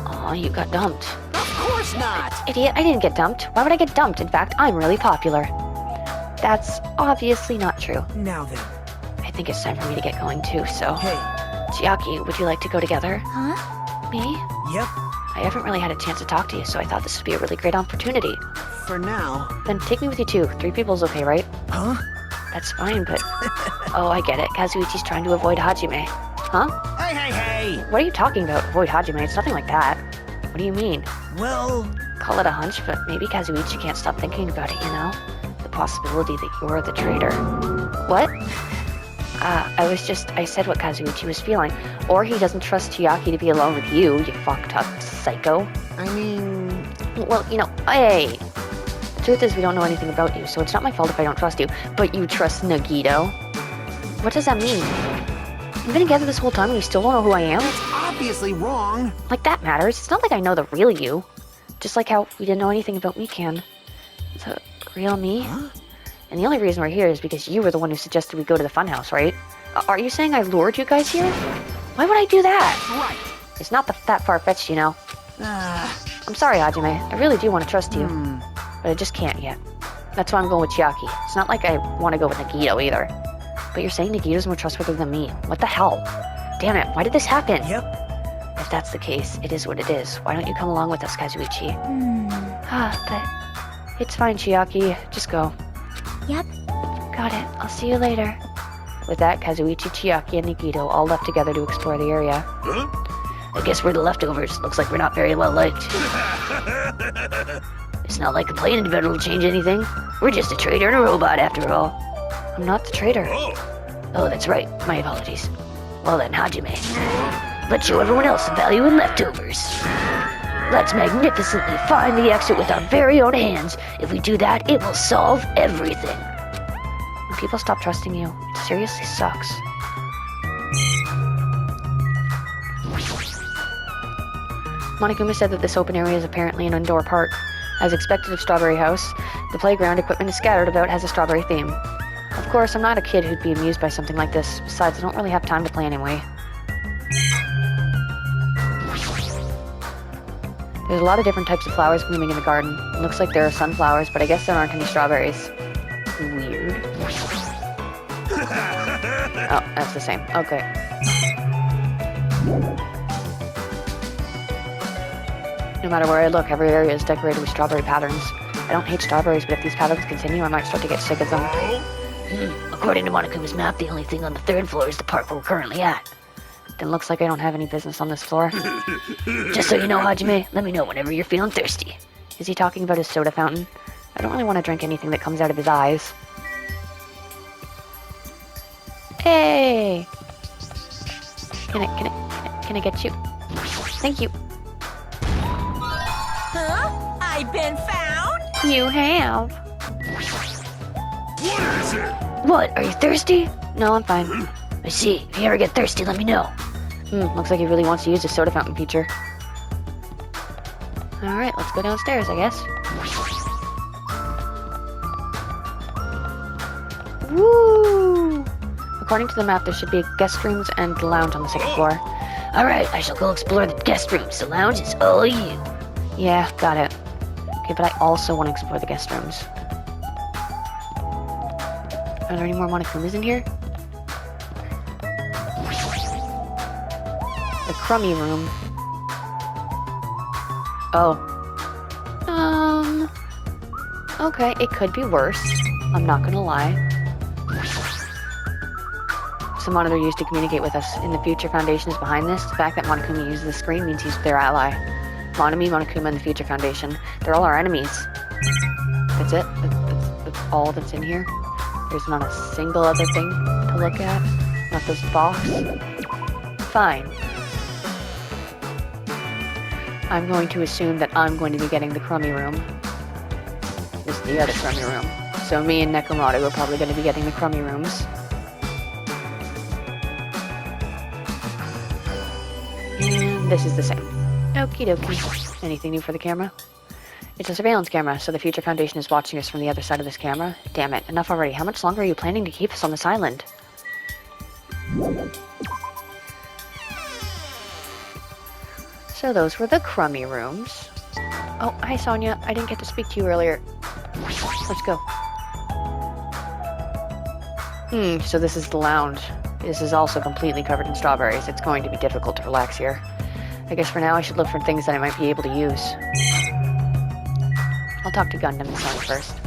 Aw, you got dumped. Of course not. Idiot, I didn't get dumped. Why would I get dumped? In fact, I'm really popular. That's obviously not true. Now then. I think it's time for me to get going too, so... Hey. Chiaki, would you like to go together? Huh? Me? Yep. I haven't really had a chance to talk to you, so I thought this would be a really great opportunity. For now. Then take me with you too. 3 people's okay, right? Huh? That's fine, but... Oh, I get it. Kazuichi's trying to avoid Hajime. Huh? Hey, hey, hey. What are you talking about? Avoid Hajime? It's nothing like that. What do you mean? Well, Call it a hunch, but maybe Kazuichi can't stop thinking about it, you know? The possibility that you're the traitor. What? I said what Kazuichi was feeling. Or he doesn't trust Chiaki to be alone with you, you fucked up psycho. I mean... Well, you know, hey! The truth is we don't know anything about you, so it's not my fault if I don't trust you. But you trust Nagito? What does that mean? We've been together this whole time and you still don't know who I am? It's obviously wrong. Like that matters. It's not like I know the real you. Just like how we didn't know anything about Weekend. The real me? Huh? And the only reason we're here is because you were the one who suggested we go to the funhouse, right? Are you saying I lured you guys here? Why would I do that? Right. It's not that far-fetched, you know. I'm sorry, Hajime. I really do want to trust you. But I just can't yet. That's why I'm going with Chiaki. It's not like I want to go with Nagito either. But you're saying Nagito's more trustworthy than me. What the hell? Damn it, why did this happen? Yep. If that's the case, it is what it is. Why don't you come along with us, Kazuichi? But... It's fine, Chiaki. Just go. Yep. Got it. I'll see you later. With that, Kazuichi, Chiaki, and Nagito all left together to explore the area. huh? I guess we're the leftovers. Looks like we're not very well liked. It's not like the plane inventor will change anything. We're just a traitor and a robot after all. I'm not the traitor. Oh, Oh, that's right. My apologies. Well then, Hajime. Let's show everyone else the value in leftovers. Let's magnificently find the exit with our very own hands. If we do that, it will solve everything. When people stop trusting you, it seriously sucks. Monokuma said that this open area is apparently an indoor park. As expected of Strawberry House, the playground equipment is scattered about has a strawberry theme. Of course, I'm not a kid who'd be amused by something like this. Besides, I don't really have time to play anyway. There's a lot of different types of flowers blooming in the garden. It looks like there are sunflowers, but I guess there aren't any strawberries. Weird. Oh, that's the same. Okay. No matter where I look, every area is decorated with strawberry patterns. I don't hate strawberries, but if these patterns continue, I might start to get sick of them. According to Monokuma's map, the only thing on the 3rd floor is the park we're currently at. Then looks like I don't have any business on this floor. Just so you know, Hajime, let me know whenever you're feeling thirsty. Is he talking about his soda fountain? I don't really want to drink anything that comes out of his eyes. Hey! Can I get you? Thank you. Huh? I've been found? You have. what is it? What, are you thirsty? No, I'm fine. I see. If you ever get thirsty, let me know. Looks like he really wants to use the soda fountain feature. Alright, let's go downstairs, I guess. Woo! According to the map, there should be guest rooms and lounge on the 2nd floor. Alright, I shall go explore the guest rooms. The lounge is all you. Yeah, got it. Okay, but I also want to explore the guest rooms. Are there any more Monokumas in here? The crummy room. Oh. Okay, it could be worse. I'm not gonna lie. It's the monitor used to communicate with us. In the future, Foundation is behind this. The fact that Monokuma uses the screen means he's their ally. Monami, Monokuma, and the Future Foundation. They're all our enemies. That's it? That's all that's in here? There's not a single other thing to look at? Not this box? Fine. I'm going to assume that I'm going to be getting the crummy room. This is the other crummy room. So me and Nekomaru are probably going to be getting the crummy rooms. This is the same. Okie dokie. Anything new for the camera? It's a surveillance camera, so the Future Foundation is watching us from the other side of this camera. Damn it, enough already. How much longer are you planning to keep us on this island? So those were the crummy rooms. Oh, hi Sonia. I didn't get to speak to you earlier. Let's go. So this is the lounge. This is also completely covered in strawberries. It's going to be difficult to relax here. I guess for now I should look for things that I might be able to use. I'll talk to Gundam and Sonia first.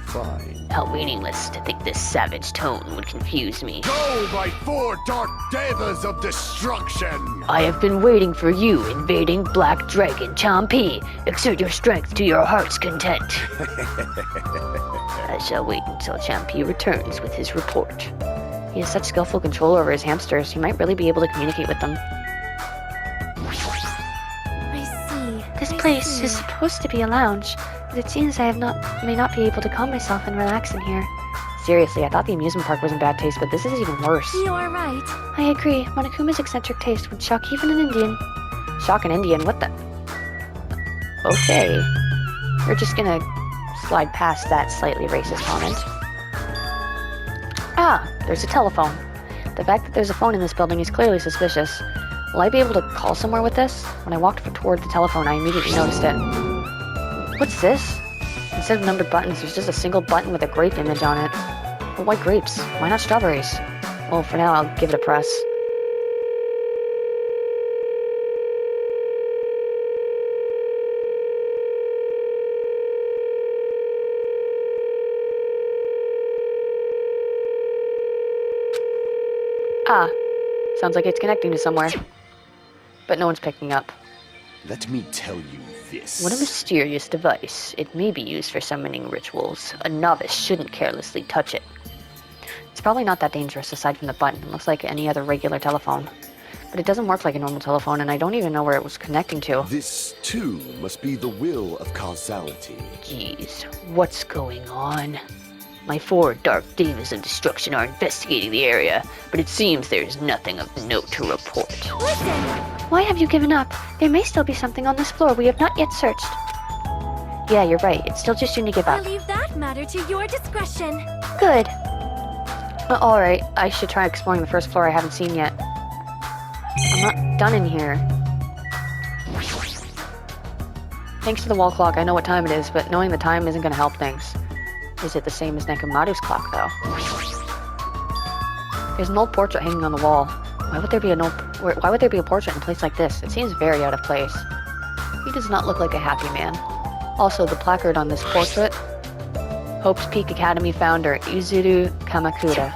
Fine. How meaningless to think this savage tone would confuse me. Go, my 4 dark devas of destruction! I have been waiting for you, invading Black Dragon Champi. Exert your strength to your heart's content. I shall wait until Champi returns with his report. He has such skillful control over his hamsters, he might really be able to communicate with them. I see. This place is supposed to be a lounge, but it seems I may not be able to calm myself and relax in here. Seriously, I thought the amusement park was in bad taste, but this is even worse. You're right. I agree. Monokuma's eccentric taste would shock even an Indian. Shock an Indian? What the? Okay. We're just gonna slide past that slightly racist comment. Ah, there's a telephone. The fact that there's a phone in this building is clearly suspicious. Will I be able to call somewhere with this? When I walked toward the telephone, I immediately noticed it. What's this? Instead of numbered buttons, there's just a single button with a grape image on it. But why grapes? Why not strawberries? Well, for now, I'll give it a press. Ah, sounds like it's connecting to somewhere. But no one's picking up. Let me tell you this. What a mysterious device. It may be used for summoning rituals. A novice shouldn't carelessly touch it. It's probably not that dangerous aside from the button. It looks like any other regular telephone. But it doesn't work like a normal telephone, and I don't even know where it was connecting to. This, too, must be the will of causality. Jeez, what's going on? My 4 dark devas of destruction are investigating the area, but it seems there's nothing of note to report. Listen! Why have you given up? There may still be something on this floor we have not yet searched. Yeah, you're right. It's still too soon to give I up. leave that matter to your discretion. Good. Alright, I should try exploring the first floor I haven't seen yet. I'm not done in here. Thanks to the wall clock, I know what time it is, but knowing the time isn't going to help things. Is it the same as Nekomaru's clock, though? There's an old portrait hanging on the wall. Why would there be a portrait in a place like this? It seems very out of place. He does not look like a happy man. Also, the placard on this portrait, Hope's Peak Academy founder, Izuru Kamakura.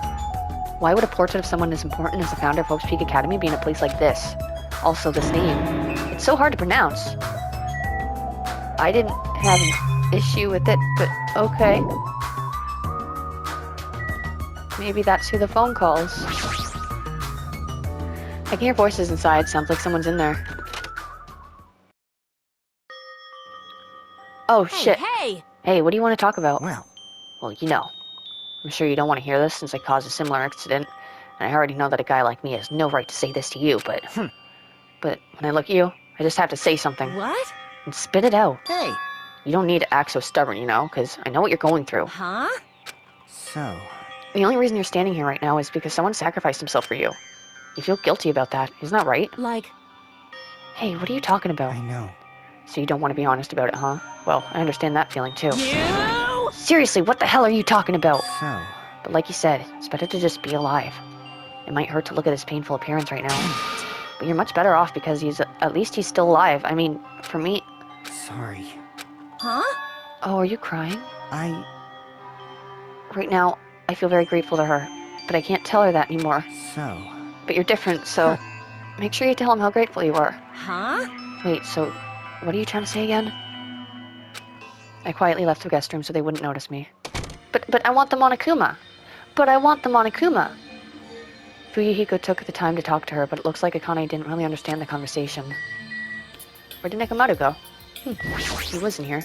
Why would a portrait of someone as important as the founder of Hope's Peak Academy be in a place like this? Also, this name. It's so hard to pronounce. I didn't have an issue with it, but okay. Maybe that's who the phone calls. I can hear voices inside. Sounds like someone's in there. Oh, shit. Hey! Hey, what do you want to talk about? Well, you know. I'm sure you don't want to hear this since I caused a similar accident. And I already know that a guy like me has no right to say this to you, but... But when I look at you, I just have to say something. What? And spit it out. hey. You don't need to act so stubborn, you know, because I know what you're going through. Huh? So, The only reason you're standing here right now is because someone sacrificed himself for you. You feel guilty about that, isn't that right? Like, Hey, what are you talking about? I know. So you don't want to be honest about it, huh? Well, I understand that feeling too. you? Seriously, what the hell are you talking about? So, But like you said, it's better to just be alive. It might hurt to look at his painful appearance right now. But you're much better off because at least he's still alive. I mean, for me... sorry. Huh? Oh, are you crying? I... Right now, I feel very grateful to her. But I can't tell her that anymore. So, But you're different, so... Make sure you tell him how grateful you are. Huh? Wait, so... What are you trying to say again? I quietly left the guest room so they wouldn't notice me. But I want the Monokuma! But I want the Monokuma! Fuyuhiko took the time to talk to her, but it looks like Akane didn't really understand the conversation. Where did Nekomaru go? He wasn't here.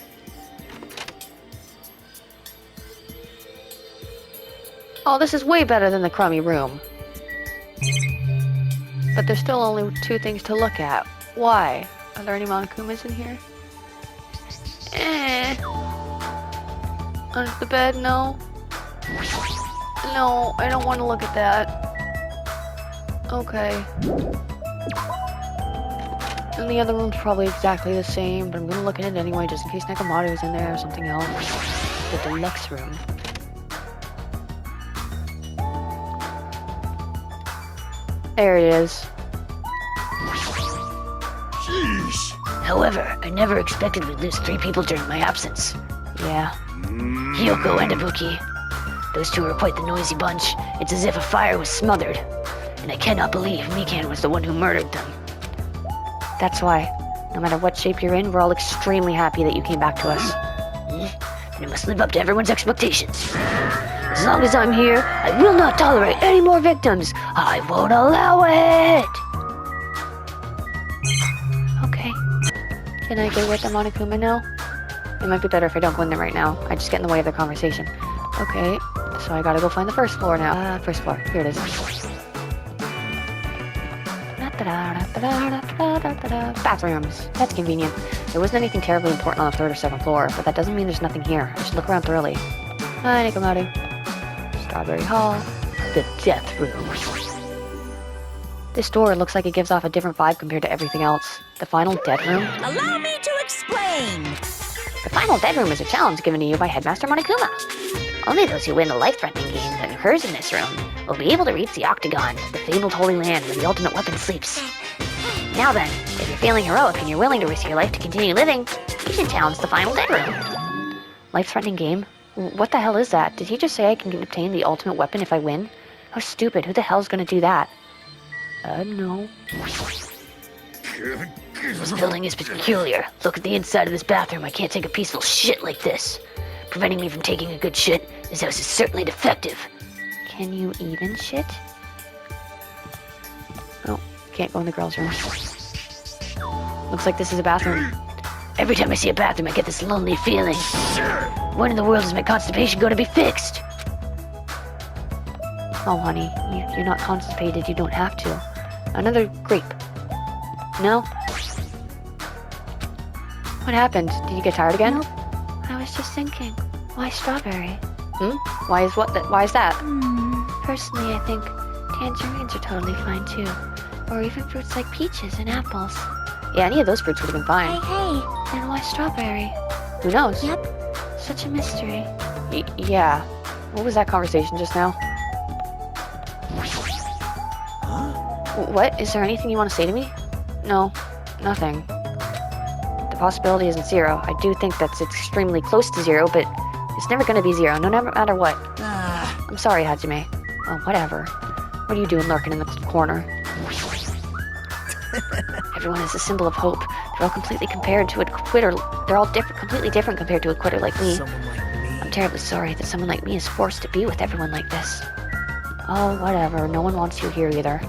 Oh, this is way better than the crummy room. But there's still only 2 things to look at. Why? Are there any Monokumas in here? Under the bed? No. No, I don't want to look at that. Okay. And the other room's probably exactly the same, but I'm gonna look at it anyway just in case Nekomaru's in there or something else. The deluxe room. There it is. Sheesh. However, I never expected we'd lose 3 people during my absence. Yeah. Hyoko and Ibuki. Those 2 are quite the noisy bunch. It's as if a fire was smothered. And I cannot believe Mikan was the one who murdered them. That's why. No matter what shape you're in, we're all extremely happy that you came back to us. And I must live up to everyone's expectations. As long as I'm here, I will not tolerate any more victims. I won't allow it! Okay. Can I go with the Monokuma now? It might be better if I don't go in there right now. I just get in the way of the conversation. Okay, so I gotta go find the first floor now. First floor. Here it is. Bathrooms. That's convenient. There wasn't anything terribly important on the 3rd or 2nd floor, but that doesn't mean there's nothing here. I should look around thoroughly. Hi, Nekomaru. Strawberry Hall. The death room. This door looks like it gives off a different vibe compared to everything else. The final dead room? Allow me to explain. The final dead room is a challenge given to you by Headmaster Monokuma. Only those who win the life-threatening game that occurs in this room will be able to reach the Octagon, the fabled holy land where the ultimate weapon sleeps. Now then, if you're feeling heroic and you're willing to risk your life to continue living, you should challenge the final dead room. Life-threatening game? What the hell is that? Did he just say I can obtain the ultimate weapon if I win? How stupid. Who the hell's gonna do that? No. This building is peculiar. Look at the inside of this bathroom. I can't take a peaceful shit like this. Preventing me from taking a good shit, this house is certainly defective. Can you even shit? Oh, can't go in the girls' room. Looks like this is a bathroom. Every time I see a bathroom, I get this lonely feeling. When in the world is my constipation going to be fixed? Oh, honey, you're not constipated. You don't have to. Another grape. No? What happened? Did you get tired again? Nope. I was just thinking, why strawberry? Why is that? Personally, I think tangerines are totally fine too. Or even fruits like peaches and apples. Yeah, any of those fruits would have been fine. Hey, then why strawberry? Who knows? Yep, such a mystery. Yeah. What was that conversation just now? What? Is there anything you want to say to me? No, nothing. The possibility isn't 0. I do think that's extremely close to 0, but it's never going to be 0, no matter what. I'm sorry, Hajime. Oh, whatever. What are you doing lurking in the corner? Everyone is a symbol of hope. They're all completely compared to a quitter. They're all completely different compared to a quitter like me. I'm terribly sorry that someone like me is forced to be with everyone like this. Oh, whatever. No one wants you here either.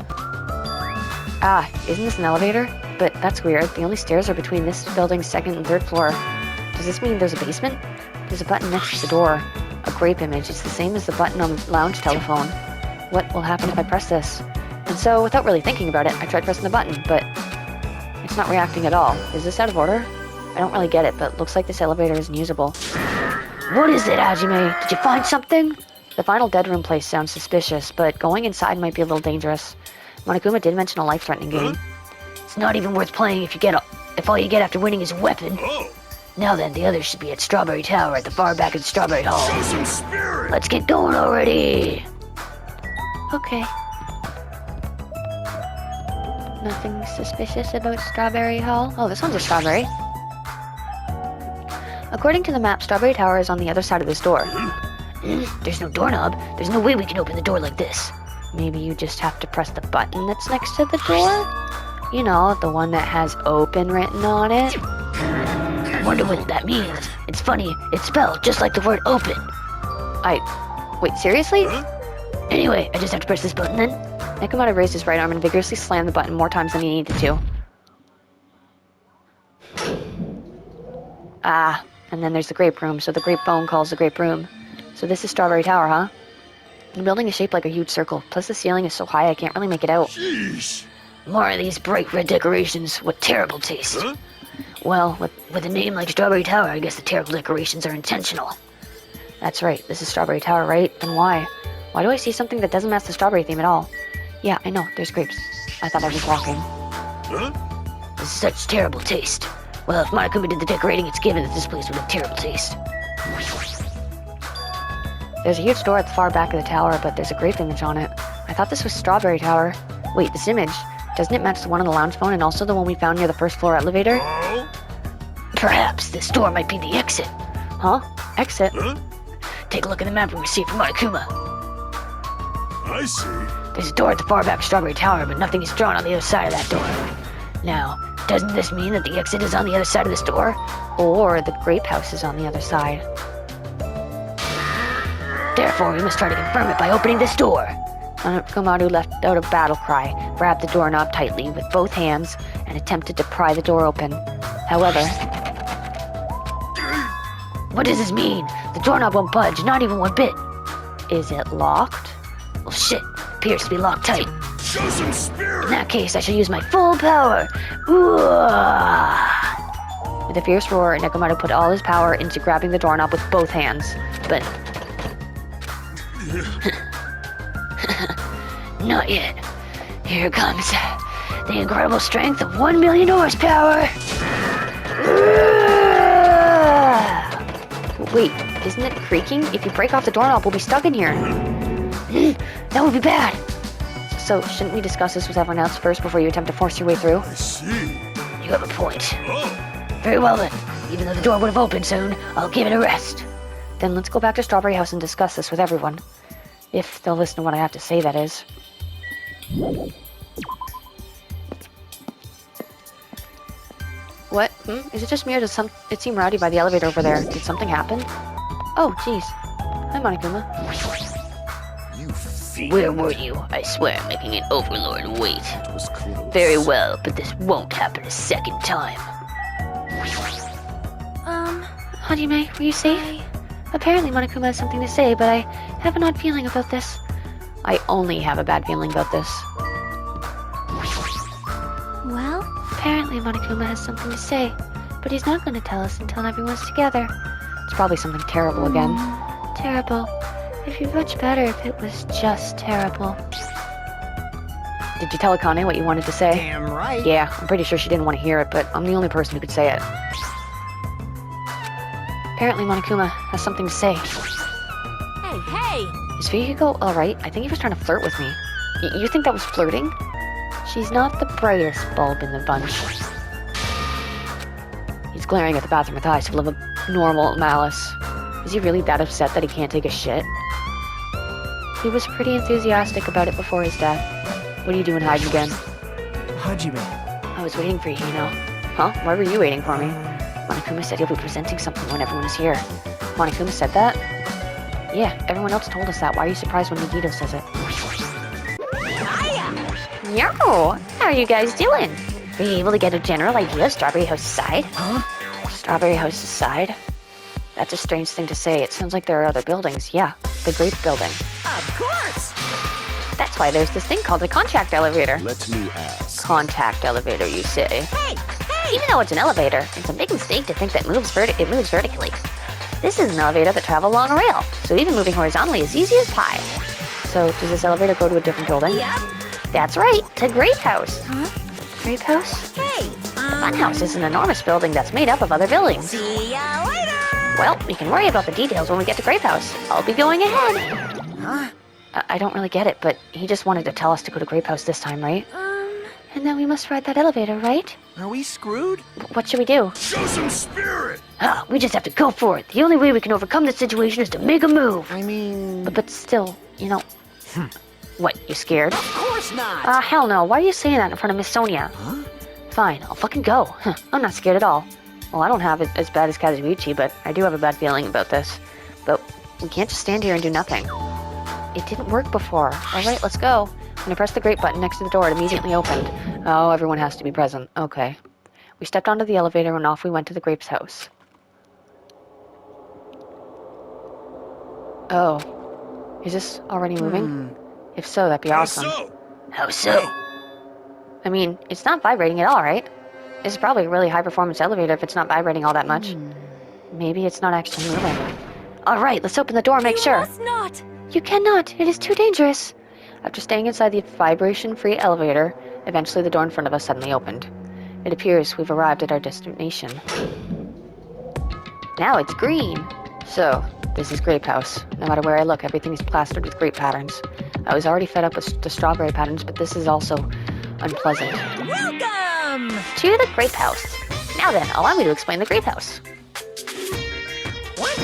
Ah, isn't this an elevator? But that's weird. The only stairs are between this building's 2nd and 3rd floor. Does this mean there's a basement? There's a button next to the door. A grape image. It's the same as the button on the lounge telephone. What will happen if I press this? And so, without really thinking about it, I tried pressing the button, but it's not reacting at all. Is this out of order? I don't really get it, but looks like this elevator isn't usable. What is it, Hajime? Did you find something? The final dead room place sounds suspicious, but going inside might be a little dangerous. Monokuma did mention a life-threatening game. It's not even worth playing if all you get after winning is a weapon. Oh, Now then, the others should be at Strawberry Tower at the far back of the Strawberry Hall. show some spirit! Let's get going already! Okay. Nothing suspicious about Strawberry Hall? Oh, this one's a strawberry. According to the map, Strawberry Tower is on the other side of this door. There's no doorknob. There's no way we can open the door like this. Maybe you just have to press the button that's next to the door? You know, the one that has open written on it? I wonder what that means. It's funny. It's spelled just like the word open. Wait, seriously? Anyway, I just have to press this button then? Nekomaru raised his right arm and vigorously slammed the button more times than he needed to. Ah, and then there's the grape room, so the grape bone calls the grape room. So this is Strawberry Tower, huh? The building is shaped like a huge circle, plus the ceiling is so high I can't really make it out. Sheesh! More of these bright red decorations. What terrible taste. Huh? Well, with a name like Strawberry Tower, I guess the terrible decorations are intentional. That's right. This is Strawberry Tower, right? Then why? Why do I see something that doesn't match the strawberry theme at all? Yeah, I know. There's grapes. I thought I was walking. Huh? This is such terrible taste. Well, if Monokuma did the decorating, it's given that this place would have terrible taste. There's a huge door at the far back of the tower, but there's a grape image on it. I thought this was Strawberry Tower. Wait, this image, doesn't it match the one on the lounge phone and also the one we found near the first floor elevator? Oh? Perhaps this door might be the exit. Huh? Exit? Huh? Take a look at the map we received from Monokuma. I see. There's a door at the far back of Strawberry Tower, but nothing is drawn on the other side of that door. Now, doesn't this mean that the exit is on the other side of this door? Or the grape house is on the other side. Therefore, we must try to confirm it by opening this door. Komaru let out a battle cry, grabbed the doorknob tightly with both hands, and attempted to pry the door open. However... What does this mean? The doorknob won't budge, not even one bit. Is it locked? Well, shit. Appears to be locked tight. Show some spirit! In that case, I shall use my full power. Ooh. With a fierce roar, Nekomaru put all his power into grabbing the doorknob with both hands. But... Not yet. Here comes the incredible strength of 1 million horsepower. Wait, isn't it creaking? If you break off the doorknob, we'll be stuck in here. That would be bad. So, shouldn't we discuss this with everyone else first before you attempt to force your way through? I see. You have a point. Oh, Very well then. Even though the door would have opened soon, I'll give it a rest. Then let's go back to Strawberry House and discuss this with everyone. If they'll listen to what I have to say, that is. What? Is it just me or does it seem rowdy by the elevator over there? Did something happen? Oh, jeez. Hi, Monokuma. You fiend. Where were you? I swear I'm making an overlord wait. It was close. Very well, but this won't happen a second time. Hajime, were you safe? Apparently Monokuma has something to say, but I have an odd feeling about this. I only have a bad feeling about this. Well, apparently Monokuma has something to say, but he's not going to tell us until everyone's together. It's probably something terrible again. Terrible. It'd be much better if it was just terrible. Did you tell Akane what you wanted to say? Damn right. Yeah, I'm pretty sure she didn't want to hear it, but I'm the only person who could say it. Apparently Monokuma has something to say. Hey, hey! Is Fuyuhiko alright? I think he was trying to flirt with me. You think that was flirting? She's not the brightest bulb in the bunch. He's glaring at the bathroom with eyes full of normal malice. Is he really that upset that he can't take a shit? He was pretty enthusiastic about it before his death. What are you doing hiding again? Hajime. I was waiting for you, Huh? Why were you waiting for me? Monokuma said he'll be presenting something when everyone is here. Monokuma said that? Yeah, everyone else told us that. Why are you surprised when Megiddo says it? Yo! How are you guys doing? Were you able to get a general idea of Strawberry House's side? Huh? Strawberry House's side? That's a strange thing to say. It sounds like there are other buildings. Yeah, the Grape Building. Of course! That's why there's this thing called a contact elevator. Let me ask. Contact elevator, you say? Hey! Hey! Even though it's an elevator, it's a big mistake to think that it moves vertically. This is an elevator that travels along a rail, so even moving horizontally is easy as pie. So, does this elevator go to a different building? Yep. That's right, to Grape House. Grape House? Hey! Funhouse is an enormous building that's made up of other buildings. See ya later! Well, we can worry about the details when we get to Grape House. I'll be going ahead. Huh? I don't really get it, but he just wanted to tell us to go to Grape House this time, right? And then we must ride that elevator, right? Are we screwed? What should we do? Show some spirit! We just have to go for it. The only way we can overcome this situation is to make a move. I mean... But still, What, you scared? Of course not! Hell no. Why are you saying that in front of Miss Sonia? Huh? Fine, I'll fucking go. I'm not scared at all. Well, I don't have it as bad as Kazuichi, but I do have a bad feeling about this. But we can't just stand here and do nothing. It didn't work before. Alright, let's go. When I pressed the grate button next to the door, it immediately opened. Oh, everyone has to be present. Okay. We stepped onto the elevator and off we went to the Grape's house. Oh. Is this already moving? If so, that'd be awesome. So, How so? I mean, it's not vibrating at all, right? This is probably a really high-performance elevator if it's not vibrating all that much. Maybe it's not actually moving. All right, let's open the door and make sure. Must not. You cannot. It is too dangerous. After staying inside the vibration-free elevator, eventually the door in front of us suddenly opened. It appears we've arrived at our destination. Now it's green. So, this is Grape House. No matter where I look, everything is plastered with grape patterns. I was already fed up with the strawberry patterns, but this is also unpleasant. Welcome. To the Grape House. Now then, allow me to explain the Grape House. What?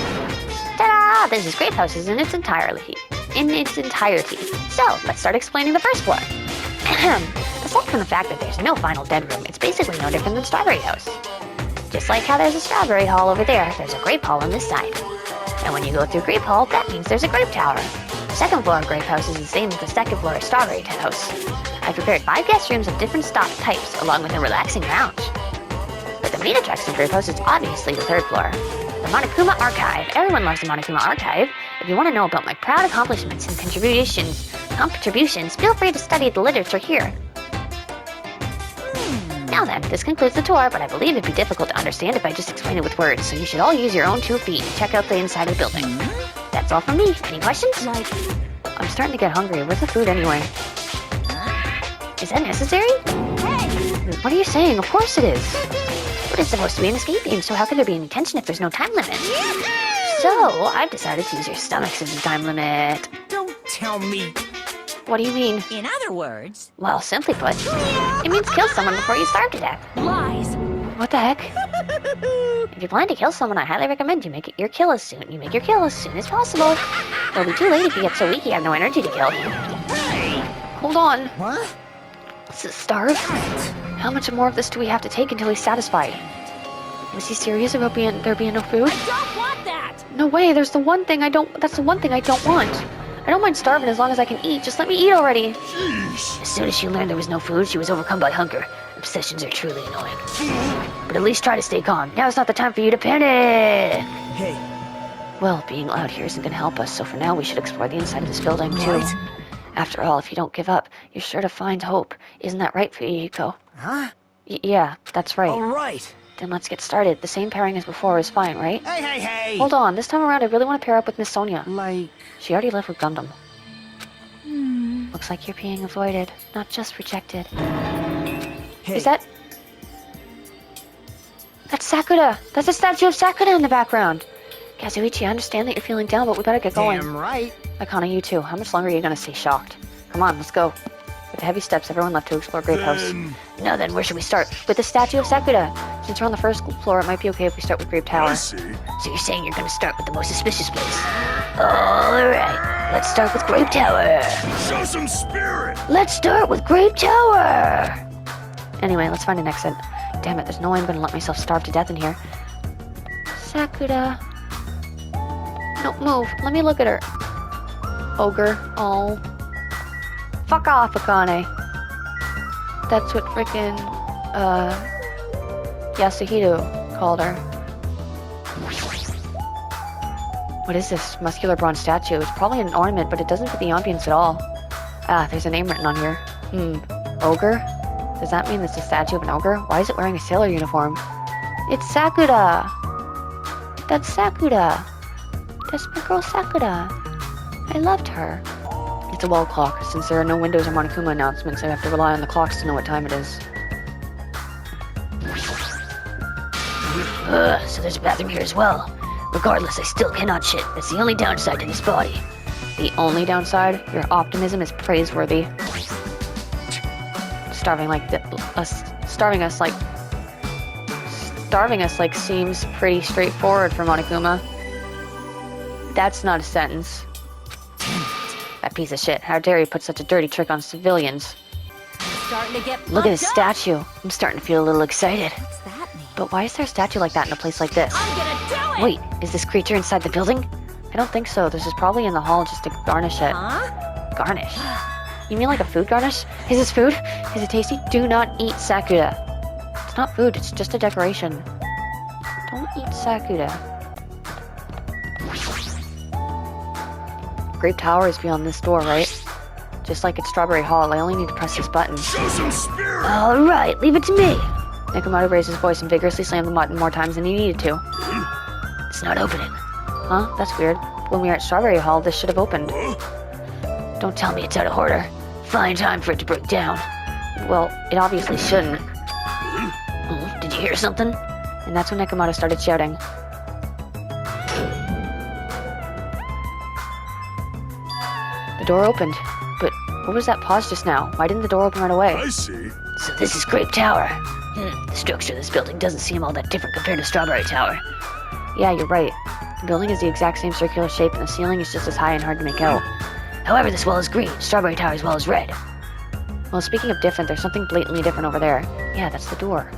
Ta-da! This is Grape House in its entirety. So, let's start explaining the first floor. Aside from the fact that there's no final dead room, it's basically no different than Strawberry House. Just like how there's a Strawberry Hall over there, there's a Grape Hall on this side. And when you go through Grape Hall, that means there's a Grape Tower. The second floor of Grape House is the same as the second floor of Strawberry House. I prepared 5 guest rooms of different types, along with a relaxing lounge. But the main attraction of Grape House is obviously the third floor. The Monokuma Archive. Everyone loves the Monokuma Archive. If you want to know about my proud accomplishments and contributions, feel free to study the literature here. Now then, this concludes the tour, but I believe it'd be difficult to understand if I just explain it with words, so you should all use your own 2 feet and check out the inside of the building. That's all from me. Any questions? I'm starting to get hungry. Where's the food anyway? Is that necessary? Hey. What are you saying? Of course it is. But it's supposed to be an escape game, so how could there be any tension if there's no time limit? So, I've decided to use your stomachs as the time limit. Don't tell me. What do you mean? In other words, Well, simply put, it means kill someone before you starve to death. lies. What the heck? If you plan to kill someone, I highly recommend you make your kill as soon as possible. It'll be too late if you get so weak you have no energy to kill. Hold on. What? Starve? How much more of this do we have to take until he's satisfied? Was he serious about there being no food? Don't want that. No way, that's the one thing I don't want. I don't mind starving as long as I can eat. Just let me eat already. As soon as she learned there was no food, she was overcome by hunger. Obsessions are truly annoying. But at least try to stay calm. Now's not the time for you to panic! Hey, Well, being loud here isn't gonna help us, so for now we should explore the inside of this building too. Right. After all, if you don't give up, you're sure to find hope. Isn't that right for you, Yuko? huh? Yeah, that's right. All right. Then let's get started. The same pairing as before is fine, right? Hey! Hold on, this time around I really want to pair up with Miss Sonia. Like, She already left with Gundam. Looks like you're being avoided, not just rejected. hey. Is that... That's Sakura! That's a statue of Sakura in the background! Kazuichi, I understand that you're feeling down, but we better get going. Damn right. Akana, you too. How much longer are you gonna stay shocked? Come on, let's go. With the heavy steps, everyone left to explore Grape House. Now then, where should we start? With the statue of Sakura! Since we're on the first floor, it might be okay if we start with Grape Tower. see. So you're saying you're gonna start with the most suspicious place? Alright, let's start with Grape Tower. Show some spirit! Let's start with Grape Tower! Anyway, let's find an exit. Damn it, there's no way I'm gonna let myself starve to death in here. Sakura. No, move. Let me look at her. Ogre. Oh. Fuck off, Akane. That's what frickin', Yasuhito called her. What is this? Muscular bronze statue. It's probably an ornament, but it doesn't fit the ambience at all. Ah, there's a name written on here. Ogre? Does that mean it's a statue of an ogre? Why is it wearing a sailor uniform? It's Sakura! That's Sakura! That's my girl Sakura. I loved her. It's a wall clock. Since there are no windows or Monokuma announcements, I have to rely on the clocks to know what time it is. So there's a bathroom here as well. Regardless, I still cannot shit. That's the only downside to this body. The only downside? Your optimism is praiseworthy. Starving us like seems pretty straightforward for Monokuma. That's not a sentence. That piece of shit. How dare you put such a dirty trick on civilians? Starting to get Look at his pumped up. statue. I'm starting to feel a little excited. What's that mean? But why is there a statue like that in a place like this? I'm gonna do it! Wait, is this creature inside the building? I don't think so. This is probably in the hall just to garnish it. Huh? Garnish? You mean like a food garnish? Is this food? Is it tasty? Do not eat Sakura. It's not food, it's just a decoration. Don't eat Sakura. Grape Tower is beyond this door, right? just like at Strawberry Hall. I only need to press this button. Show some spirit! Alright, leave it to me. Nekomaru raised his voice and vigorously slammed the button more times than he needed to. It's not opening. Huh? That's weird. When we were at Strawberry Hall, this should have opened. Don't tell me it's out of order. Fine time for it to break down. Well, it obviously shouldn't. Did you hear something? And that's when Nekomaru started shouting. The door opened. But what was that pause just now? Why didn't the door open right away? I see. So this is Grape Tower. The structure of this building doesn't seem all that different compared to Strawberry Tower. Yeah, you're right. The building is the exact same circular shape and the ceiling is just as high and hard to make out. However, this wall is green, Strawberry Tower's wall is red. Well, speaking of different, there's something blatantly different over there. Yeah, that's the door.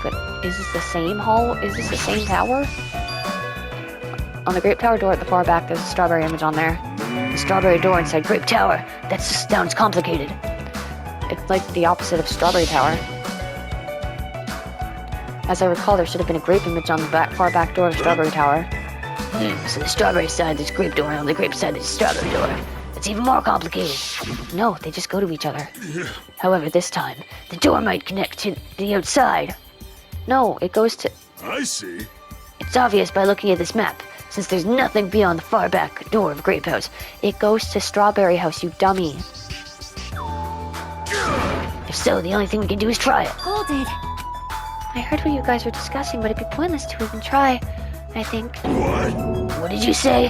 But is this the same hall? Is this the same tower? On the Grape Tower door at the far back, there's a strawberry image on there. The Strawberry door inside Grape Tower. That just sounds complicated. It's like the opposite of Strawberry Tower. As I recall, there should have been a grape image on the far back door of Strawberry Tower. So the Strawberry side, there's Grape door, and on the Grape side, there's Strawberry door. It's even more complicated. No, they just go to each other. However, this time, the door might connect to the outside. No, it goes to... I see. It's obvious by looking at this map, since there's nothing beyond the far back door of Grape House. It goes to Strawberry House, you dummy. If so, the only thing we can do is try it. Hold it. I heard what you guys were discussing, but it'd be pointless to even try, I think. What? What did you say?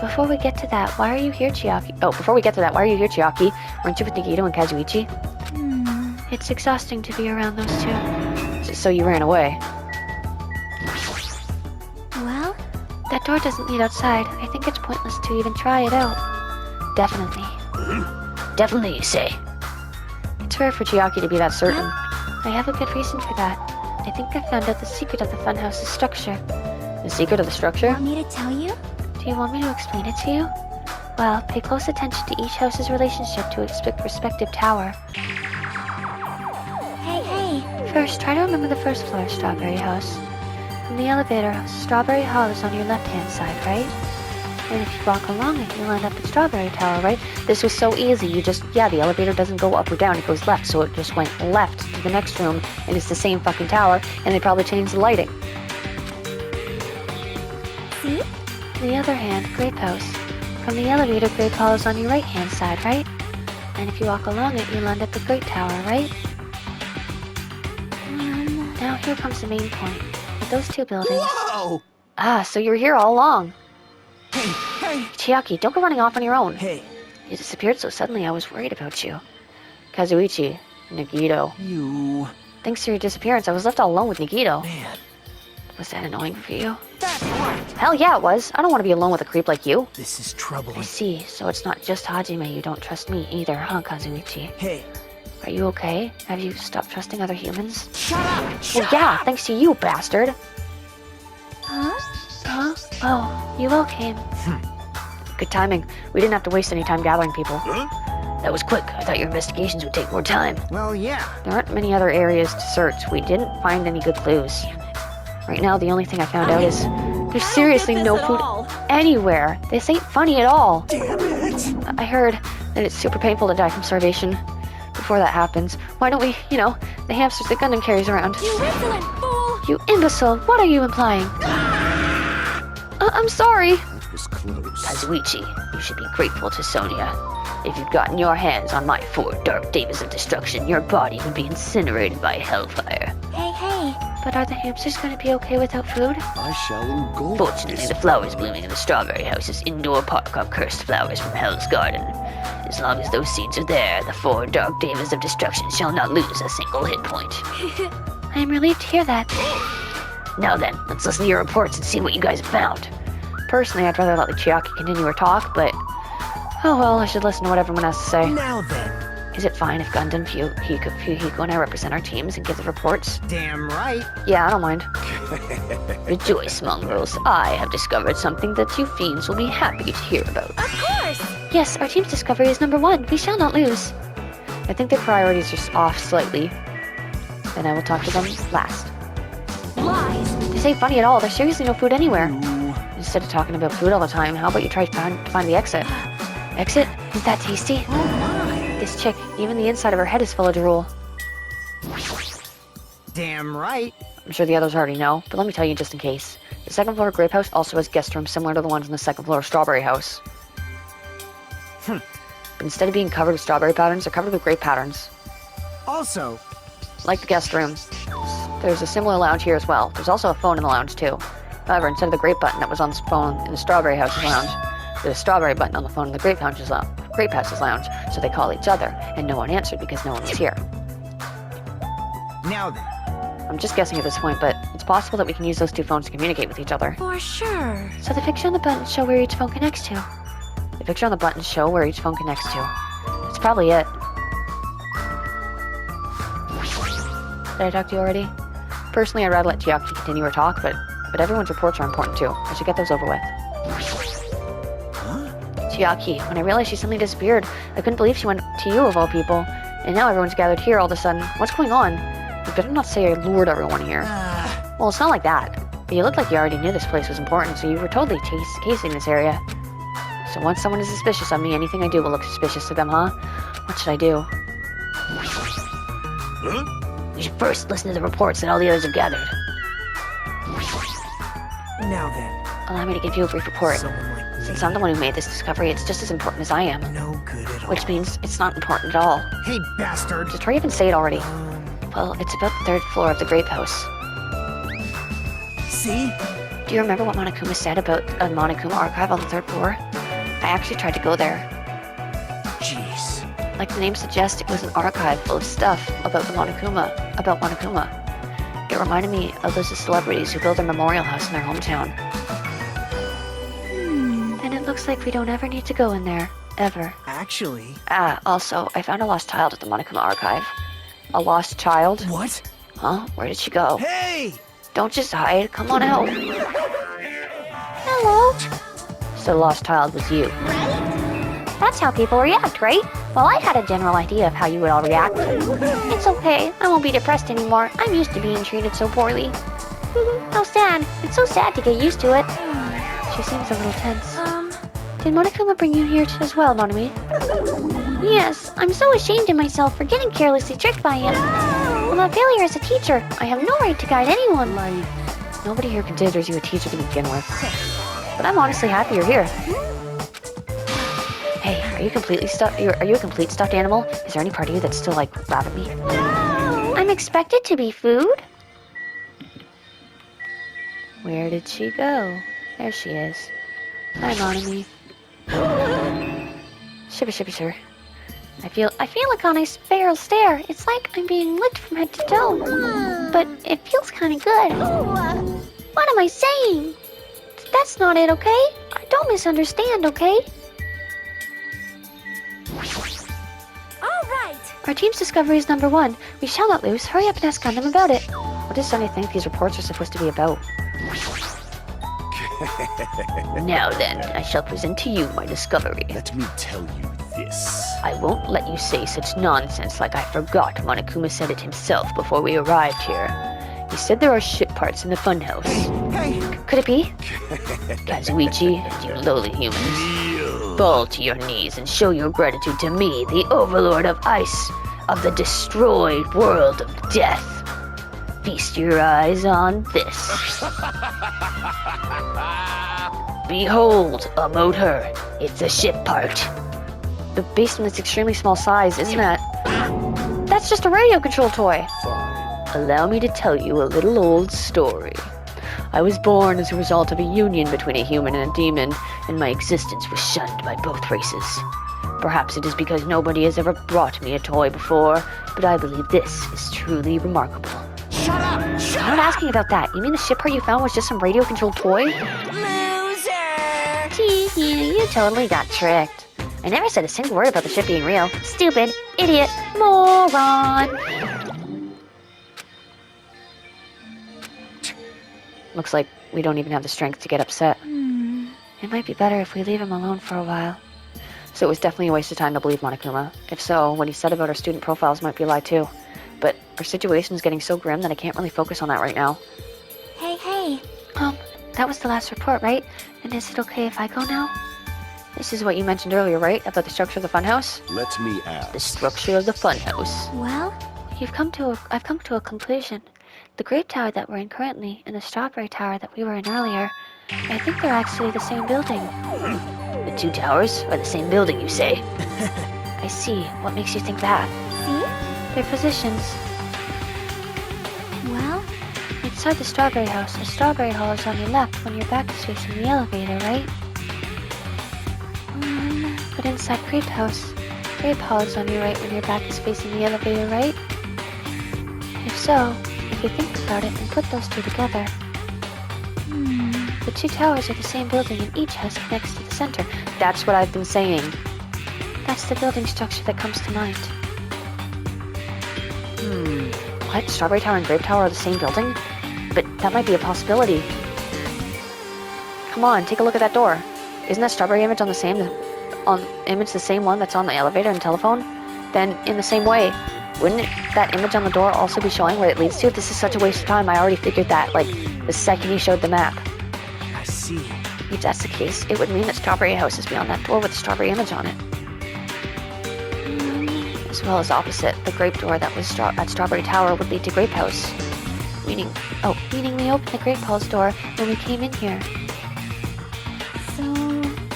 Before we get to that, why are you here, Chiaki? Oh, before we get to that, why are you here, Chiaki? Weren't you with Nagito and Kazuichi? It's exhausting to be around those two. So you ran away. Well, That door doesn't lead outside. I think it's pointless to even try it out. Definitely. Definitely, you say. It's rare for Chiaki to be that certain. I have a good reason for that. I think I found out the secret of the funhouse's structure. The secret of the structure? want me to tell you? Do you want me to explain it to you? Well, pay close attention to each house's relationship to its respective tower. Hey. First, try to remember the first floor of Strawberry House. From the elevator, Strawberry Hall is on your left-hand side, right? And if you walk along it, you'll end up at Strawberry Tower, right? This was so easy. The elevator doesn't go up or down, it goes left, so it just went left to the next room, and it's the same fucking tower, and they probably changed the lighting. See? On the other hand, Grape House. From the elevator, Grape Hall is on your right-hand side, right? And if you walk along it, you'll end up at Great Tower, right? Now here comes the main point. With those two buildings... Whoa! Ah, so you were here all along. Hey! Chiaki, don't go running off on your own. Hey, You disappeared so suddenly, I was worried about you. Kazuichi, Nagito. you... Thanks to your disappearance, I was left all alone with Nagito. Man, Was that annoying for you? that's right! Hell yeah, it was. I don't want to be alone with a creep like you. This is I troubling. see, so it's not just Hajime you don't trust me either, huh, Kazuichi? Hey, Are you okay? Have you stopped trusting other humans? shut up! Well, yeah, thanks to you, bastard. Huh? Huh? Oh, you all came. Good timing. We didn't have to waste any time gathering people. Huh? That was quick. I thought your investigations would take more time. Well, yeah. There aren't many other areas to search. We didn't find any good clues. Right now, the only thing I found out is there's seriously this no at food all. anywhere. This ain't funny at all. Damn it! I heard that it's super painful to die from starvation. Before that happens, why don't we, the hamsters that Gundam carries around? You insolent fool! You imbecile, what are you implying? I'm sorry. That was close. Kazuichi, you should be grateful to Sonia. If you'd gotten your hands on my 4 Dark Davas of Destruction, your body would be incinerated by hellfire. Hey. But are the hamsters gonna be okay without food? I shall engulf Fortunately, this the flowers blooming in the Strawberry House's indoor park are cursed flowers from Hell's Garden. As long as those seeds are there, the 4 Dark Davas of Destruction shall not lose a single hit point. I am relieved to hear that. Now then, let's listen to your reports and see what you guys have found. Personally, I'd rather let the Chiaki continue her talk, but... Oh well, I should listen to what everyone has to say. Now then. Is it fine if Gundam, Fuhiko, and I represent our teams and give the reports? Damn right. Yeah, I don't mind. Rejoice, mongrels. I have discovered something that you fiends will be happy to hear about. Of course! Yes, our team's discovery is number 1. We shall not lose. I think their priorities are off slightly. Then I will talk to them last. Lies! This ain't funny at all. There's seriously no food anywhere. You... Instead of talking about food all the time, how about you try to find the exit? Exit? Isn't that tasty? Oh my. This chick, even the inside of her head is full of drool. Damn right. I'm sure the others already know, but let me tell you just in case. The second floor grape house also has guest rooms similar to the ones in the second floor strawberry house. But instead of being covered with strawberry patterns, they're covered with grape patterns. Also, Like the guest rooms. There's a similar lounge here as well. There's also a phone in the lounge too. However, instead of the grape button that was on the phone in the strawberry house's lounge, there's a strawberry button on the phone in the grape house's lounge. So they call each other, and no one answered because no one was here. now then. I'm just guessing at this point, but it's possible that we can use those two phones to communicate with each other. For sure. So the picture on the button show where each phone connects to. The picture on the button show where each phone connects to. That's probably it. Did I talk to you already? Personally, I'd rather let Chiaki continue her talk, but everyone's reports are important too. I should get those over with. Chiaki, when I realized she suddenly disappeared, I couldn't believe she went to you of all people. And now everyone's gathered here all of a sudden. What's going on? You better not say I lured everyone here. Well, it's not like that. But you look like you already knew this place was important, so you were totally casing this area. So once someone is suspicious of me, anything I do will look suspicious to them, huh? What should I do? You should first listen to the reports that all the others have gathered. Now then. Allow me to give you a brief report. Someone like me. Since I'm the one who made this discovery, it's just as important as I am. No good at all. Which means it's not important at all. Hey, bastard. Just hurry up and say it already. Well, it's about the third floor of the grape house. See? Do you remember what Monokuma said about a Monokuma archive on the third floor? I actually tried to go there. Jeez. Like the name suggests, it was an archive full of stuff about Monokuma. It reminded me of those celebrities who build their memorial house in their hometown. And it looks like we don't ever need to go in there. Ever. Actually. Also, I found a lost child at the Monokuma archive. A lost child? What? Huh? Where did she go? Hey! Don't just hide. Come on out. Hello. So the lost child was you. That's how people react, right? Well, I had a general idea of how you would all react. It's okay. I won't be depressed anymore. I'm used to being treated so poorly. How sad. It's so sad to get used to it. She seems a little tense. Did Monokuma bring you here as well, Monami? Yes, I'm so ashamed of myself for getting carelessly tricked by him. I'm a failure as a teacher. I have no right to guide anyone. Nobody here considers you a teacher to begin with. But I'm honestly happy you're here. Hey, are you completely stuffed? Are you a complete stuffed animal? Is there any part of you that's still like rabbit meat? I'm expected to be food. Where did she go? There she is. Hi, Monami. Shibby shibby sir. I feel like on a spiral stair. It's like I'm being licked from head to toe. But it feels kind of good. What am I saying? That's not it, okay? Don't misunderstand, okay? All right. Our team's discovery is number 1. We shall not lose. Hurry up and ask Gundam about it. What does Sunny think these reports are supposed to be about? Now then, I shall present to you my discovery. Let me tell you this. I won't let you say such nonsense like I forgot Monokuma said it himself before we arrived here. He said there are ship parts in the funhouse. Hey! Could it be? Kazuichi, and you lowly humans, fall to your knees and show your gratitude to me, the Overlord of Ice, of the destroyed world of death. Feast your eyes on this. Behold, a motor. It's a ship part. The basement's extremely small size, isn't that? That's just a radio control toy. Allow me to tell you a little old story. I was born as a result of a union between a human and a demon, and my existence was shunned by both races. Perhaps it is because nobody has ever brought me a toy before, but I believe this is truly remarkable. Shut up! I'm not asking about that. You mean the ship part you found was just some radio-controlled toy? Loser. Gee, you totally got tricked. I never said a single word about the ship being real. Stupid, idiot, moron. Looks like we don't even have the strength to get upset. It might be better if we leave him alone for a while. So it was definitely a waste of time to believe Monokuma. If so, what he said about our student profiles might be a lie too. But our situation is getting so grim that I can't really focus on that right now. Hey. That was the last report, right? And is it okay if I go now? This is what you mentioned earlier, right? About the structure of the funhouse? Let me The ask. structure of the funhouse. Well, I've come to a conclusion. The grape tower that we're in currently and the strawberry tower that we were in earlier, I think they're actually the same building. The two towers are the same building, you say? I see. What makes you think that? See? Their positions. Well, Inside the strawberry house, the strawberry hall is on your left when your back is facing the elevator, right? But inside grape house, grape hall is on your right when your back is facing the elevator, right? If so, if you think about it and put those two together, the two towers are the same building and each house connects to the center. That's what I've been saying. That's the building structure that comes to mind. What? Strawberry Tower and Grape Tower are the same building? But that might be a possibility. Come on, take a look at that door. Isn't that strawberry image the same one that's on the elevator and telephone? Then, in the same way, wouldn't that image on the door also be showing where it leads to? This is such a waste of time. I already figured that, like, the second he showed the map. I see. If that's the case, it would mean that Strawberry House is beyond that door with the strawberry image on it. As well as opposite, the grape door that was at Strawberry Tower would lead to Grape House. Meaning we opened the Grape Hall's door when we came in here. so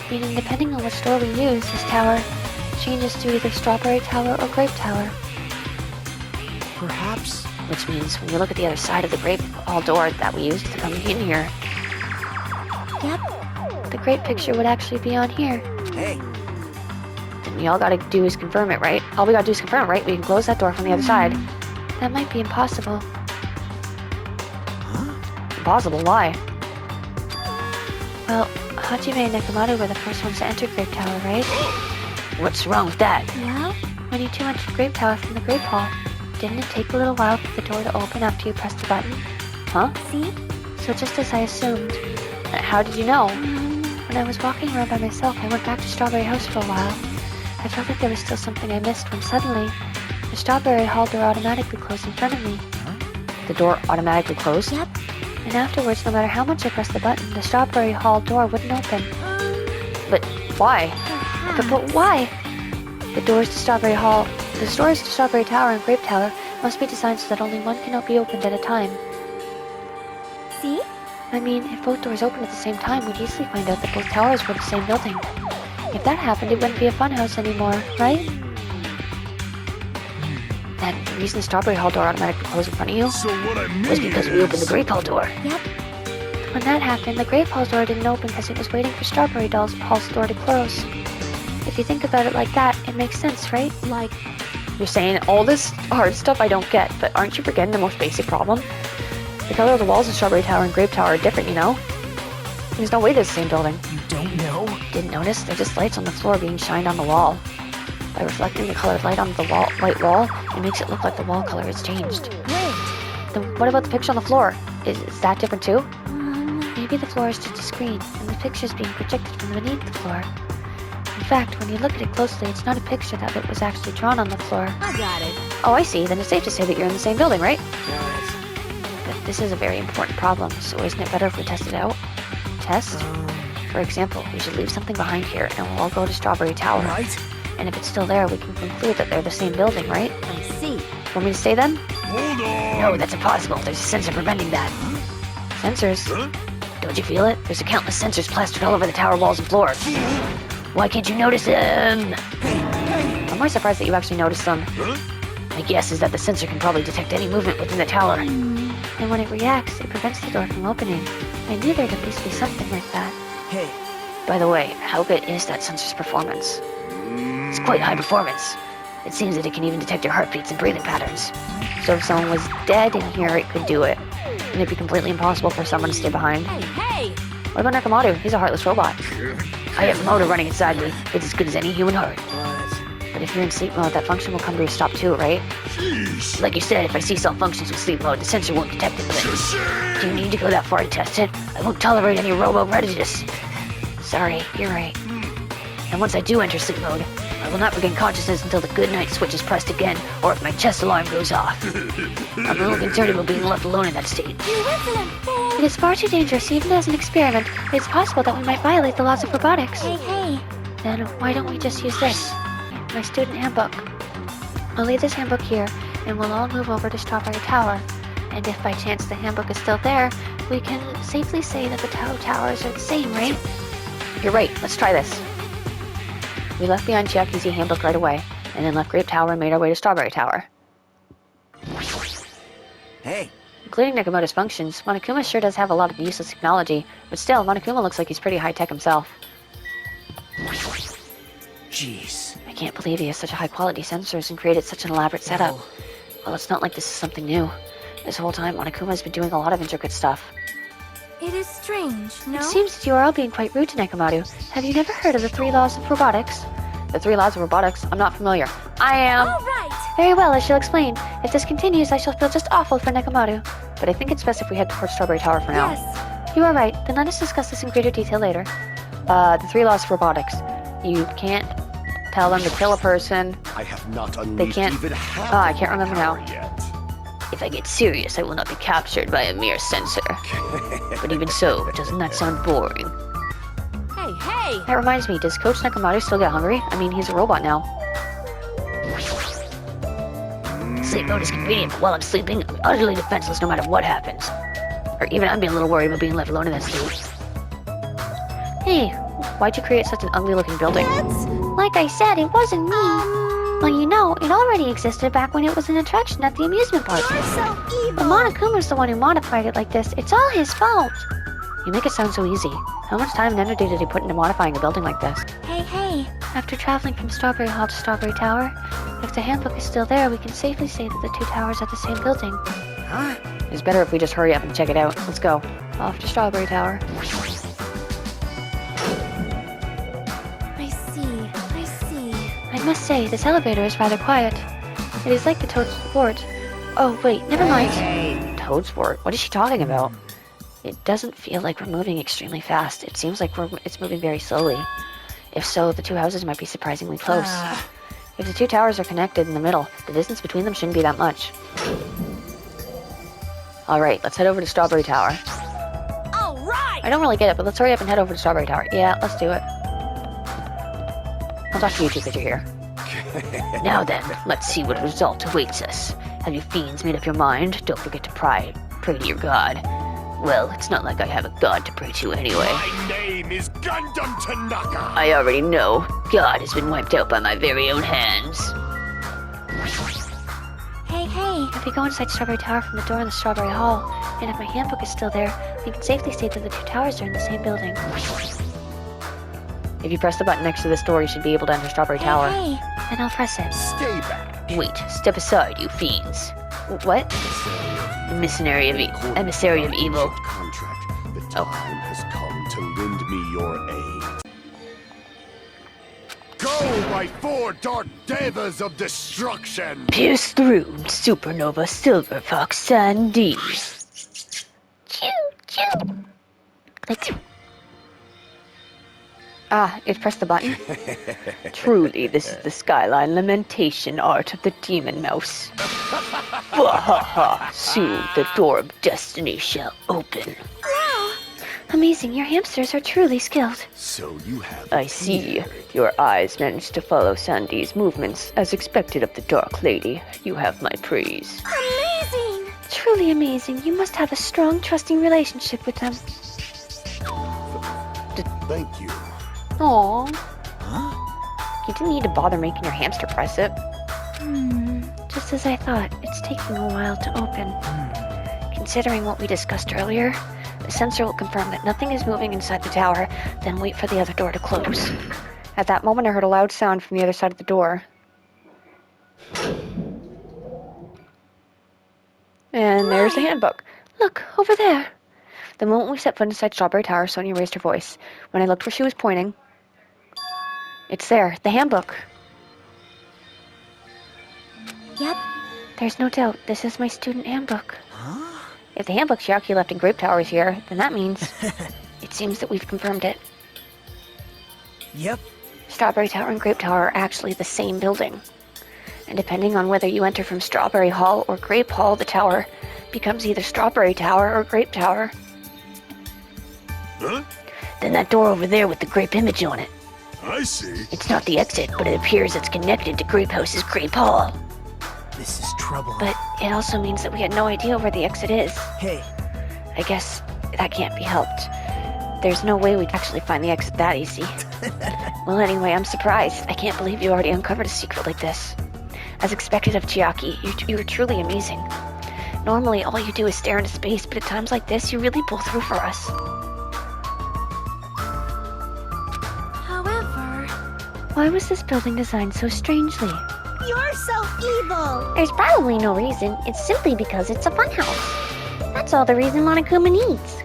Meaning depending on which door we use, this tower changes to either Strawberry Tower or Grape Tower. Perhaps. Which means when you look at the other side of the Grape Hall door that we used to come in here, The grape picture would actually be on here. Hey, then all gotta do is confirm it, right? All we gotta do is confirm it, right? We can close that door from the other side. That might be impossible. Impossible, why? Well, Hajime and Nekomaru were the first ones to enter Grape Tower, right? What's wrong with that? well, When you two entered Grape Tower from the Grape Hall, didn't it take a little while for the door to open after you pressed the button? Huh? see? So just as I assumed, How did you know? when I was walking around by myself, I went back to Strawberry House for a while. I felt like there was still something I missed when suddenly, the Strawberry Hall door automatically closed in front of me. The door automatically closed? Yep. And afterwards, no matter how much I pressed the button, the Strawberry Hall door wouldn't open. But why? But why? The doors to Strawberry Tower and Grape Tower must be designed so that only one cannot be opened at a time. See? I mean, if both doors opened at the same time, we'd easily find out that both towers were the same building. If that happened, it wouldn't be a funhouse anymore, right? Then the reason the Strawberry Hall door automatically closed in front of you So what I mean was because we opened the is- Grape Hall door. When that happened, the Grape Hall's door didn't open because it was waiting for Strawberry Hall's door to close. If you think about it like that, it makes sense, right? Like, You're saying all this hard stuff I don't get, but aren't you forgetting the most basic problem? The color of the walls in Strawberry Tower and Grape Tower are different, you know? There's no way they're the same building. You don't know? Didn't notice? They're just lights on the floor being shined on the wall. By reflecting the colored light on the white wall, it makes it look like the wall color has changed. wait. Then what about the picture on the floor? Is that different too? Maybe the floor is just a screen, and the picture's being projected from beneath the floor. In fact, when you look at it closely, it's not a picture that was actually drawn on the floor. I got it. Oh, I see. Then it's safe to say that you're in the same building, right? Right. But this is a very important problem, so isn't it better if we test it out? Test? For example, we should leave something behind here, and we'll all go to Strawberry Tower. Right? And if it's still there, we can conclude that they're the same building, right? I see. Want me to stay then? Hold on! No, that's impossible. There's a sensor preventing that. Sensors? Huh? Don't you feel it? There's countless sensors plastered all over the tower walls and floor. Why can't you notice them? I'm more surprised that you actually noticed them. Huh? My guess is that the sensor can probably detect any movement within the tower. And when it reacts, it prevents the door from opening. I knew there'd at least be something like that. Hey, By the way, how good is that sensor's performance? It's quite high performance. It seems that it can even detect your heartbeats and breathing patterns. So if someone was dead in here, it could do it. And it'd be completely impossible for someone to stay behind. Hey, hey! What about Nakamoto? He's a heartless robot. I have a motor running inside me. It's as good as any human heart. but But if you're in sleep mode, that function will come to a stop too, right? Jeez! Like you said, if I see cell functions with sleep mode, the sensor won't detect it. But do you need to go that far to test it? I won't tolerate any robo-prejudice. Sorry, you're right. And once I do enter sleep mode, I will not regain consciousness until the good night switch is pressed again, or if my chest alarm goes off. I'm a little concerned about being left alone in that state. You insolent fool! It is far too dangerous, even as an experiment. It's possible that we might violate the laws of robotics. Hey, hey. Then why don't we just use this? My student handbook. I'll leave this handbook here, and we'll all move over to Strawberry Tower. And if by chance the handbook is still there, we can safely say that the towers are the same, right? You're right, let's try this. We left behind Chiaki's handbook right away, and then left Grape Tower and made our way to Strawberry Tower. Hey, Including Nakamoto's functions, Monokuma sure does have a lot of useless technology, but still, Monokuma looks like he's pretty high-tech himself. jeez. I can't believe he has such high-quality sensors and created such an elaborate setup. Well, it's not like this is something new. This whole time, Monokuma's been doing a lot of intricate stuff. It is strange, no? It seems that you are all being quite rude to Nekomaru. Have you never heard of the 3 laws of robotics? The 3 laws of robotics? I'm not familiar. I am! All right! Very well, I shall explain. If this continues, I shall feel just awful for Nekomaru. But I think it's best if we head towards Strawberry Tower for now. Yes. You are right. Then let us discuss this in greater detail later. The 3 laws of robotics. You can't tell them to kill a person. I have not They unleashed can't... even half I of can't my remember now. power yet. If I get serious, I will not be captured by a mere sensor. But even so, doesn't that sound boring? Hey, hey! That reminds me, does Coach Nekomaru still get hungry? I mean, he's a robot now. Sleep mode is convenient, but while I'm sleeping, I'm utterly defenseless no matter what happens. Or even I'd be a little worried about being left alone in that state. Hey, Why'd you create such an ugly-looking building? like I said, it wasn't me. Well, you know, it already existed back when it was an attraction at the amusement park. You're so But evil! Monokuma's the one who modified it like this. It's all his fault. You make it sound so easy. How much time and energy did he put into modifying a building like this? Hey, hey! After traveling from Strawberry Hall to Strawberry Tower, if the handbook is still there, we can safely say that the 2 towers are the same building. Huh? It's better if we just hurry up and check it out. Let's go. Off to Strawberry Tower. I see, I see. I must say, this elevator is rather quiet. It is like the Toad's Fort. Oh, wait, never mind. Toad's Fort? What is she talking about? It doesn't feel like we're moving extremely fast. It seems like it's moving very slowly. If so, the 2 houses might be surprisingly close. If the 2 towers are connected in the middle, the distance between them shouldn't be that much. Alright, let's head over to Strawberry Tower. All right! I don't really get it, but let's hurry up and head over to Strawberry Tower. Yeah, let's do it. I'll talk to you 2 because you're here. Now then, let's see what result awaits us. Have you fiends made up your mind? Don't forget to pray to your god. Well, it's not like I have a god to pray to anyway. My name is Gundam Tanaka! I already know. God has been wiped out by my very own hands. Hey, hey! If we go inside Strawberry Tower from the door in the Strawberry Hall, and if my handbook is still there, we can safely state that the 2 towers are in the same building. If you press the button next to this door, you should be able to enter Strawberry Tower. Hey, Then I'll press it. Stay back! Wait, step aside, you fiends. What? Emissary of evil. Contract. The Oh. time has come to lend me your aid. Go, my 4 dark devas of destruction! Pierce through, Supernova Silver Fox Sandy. Choo, choo. Click. Ah, it pressed the button? Truly, this is the Skyline Lamentation art of the Demon Mouse. Wahaha! Soon the door of destiny shall open. Amazing, your hamsters are truly skilled. So you have. I see. Your eyes managed to follow Sandy's movements. As expected of the Dark Lady, you have my praise. amazing! Truly amazing. You must have a strong, trusting relationship with them. Thank you. Aww. You didn't need to bother making your hamster press it. Just as I thought, it's taking a while to open. Considering what we discussed earlier, the sensor will confirm that nothing is moving inside the tower, then wait for the other door to close. At that moment, I heard a loud sound from the other side of the door. And there's the handbook. Look, over there. The moment we set foot inside Strawberry Tower, Sonia raised her voice. When I looked where she was pointing, it's there, the handbook. Yep. There's no doubt, this is my student handbook. If the handbook Chiaki left in Grape Tower is here, then that means it seems that we've confirmed it. Yep. Strawberry Tower and Grape Tower are actually the same building. And depending on whether you enter from Strawberry Hall or Grape Hall, the tower becomes either Strawberry Tower or Grape Tower. Huh? Then that door over there with the grape image on it. I see. It's not the exit, but it appears it's connected to Grape House's Grape Hall. This is trouble. But it also means that we had no idea where the exit is. Hey, I guess that can't be helped. There's no way we'd actually find the exit that easy. Well, anyway, I'm surprised. I can't believe you already uncovered a secret like this. As expected of Chiaki, you're truly amazing. Normally, all you do is stare into space, but at times like this, you really pull through for us. However, Why was this building designed so strangely? you're so evil. There's probably no reason. It's simply because it's a funhouse. That's all the reason Monokuma needs.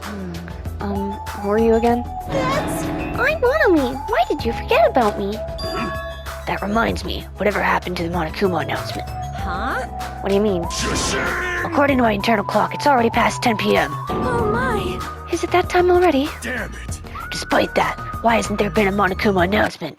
Who are you again? I'm Monomi. Why did you forget about me? That reminds me, whatever happened to the Monokuma announcement? Huh? What do you mean? Shashing! According to my internal clock, it's already past 10 p.m. Oh my. Is it that time already? Damn it. Despite that, why hasn't there been a Monokuma announcement?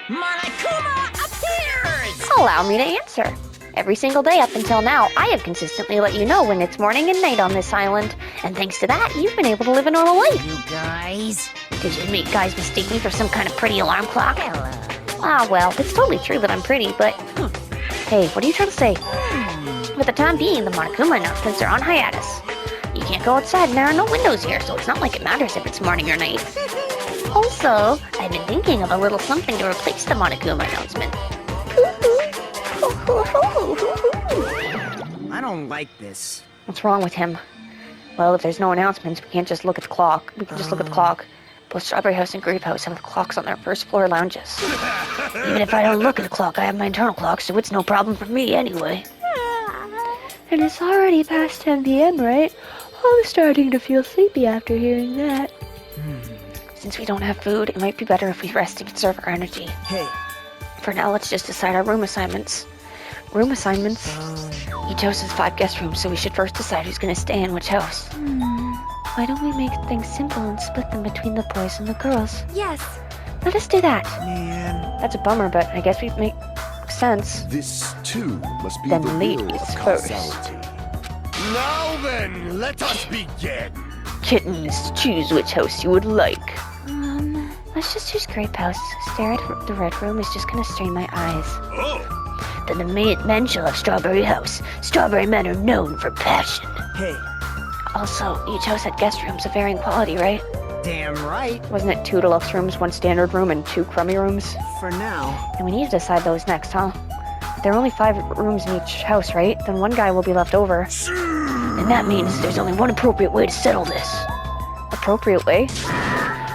Monokuma appears! Allow me to answer. Every single day up until now, I have consistently let you know when it's morning and night on this island. And thanks to that, you've been able to live a normal life. You guys. Did you make guys mistake me for some kind of pretty alarm clock? Hello. Ah, well, it's totally true that I'm pretty, but... Hey, what are you trying to say? For the time being, the Monokuma announcements are on hiatus. You can't go outside and there are no windows here, so it's not like it matters if it's morning or night. Also, I've been thinking of a little something to replace the Monokuma announcement. I don't like this. What's wrong with him? Well, if there's no announcements, we can't just look at the clock. We can just look at the clock. Both Strawberry House and Grape House have the clocks on their first floor lounges. Even if I don't look at the clock, I have my internal clock, so it's no problem for me anyway. And it's already past 10 p.m., right? I'm starting to feel sleepy after hearing that. Since we don't have food, it might be better if we rest to conserve our energy. Hey, For now, let's just decide our room assignments. Room assignments? Each house has 5 guest rooms, so we should first decide who's gonna stay in which house. Why don't we make things simple and split them between the boys and the girls? Yes. Let us do that. man. That's a bummer, but I guess we make sense. This, too, must be Then the will ladies of first. causality. Now then, let us begin. Kittens, choose which house you would like. Let's just choose Grape House. Stare at the red room is just gonna strain my eyes. Oh, Then the men shall have Strawberry House. Strawberry men are known for passion. Hey, Also, each house had guest rooms of varying quality, right? damn right. Wasn't it 2 deluxe rooms, 1 standard room, and 2 crummy rooms? For now. And we need to decide those next, huh? There are only 5 rooms in each house, right? Then 1 guy will be left over. And that means there's only one appropriate way to settle this. Appropriate way?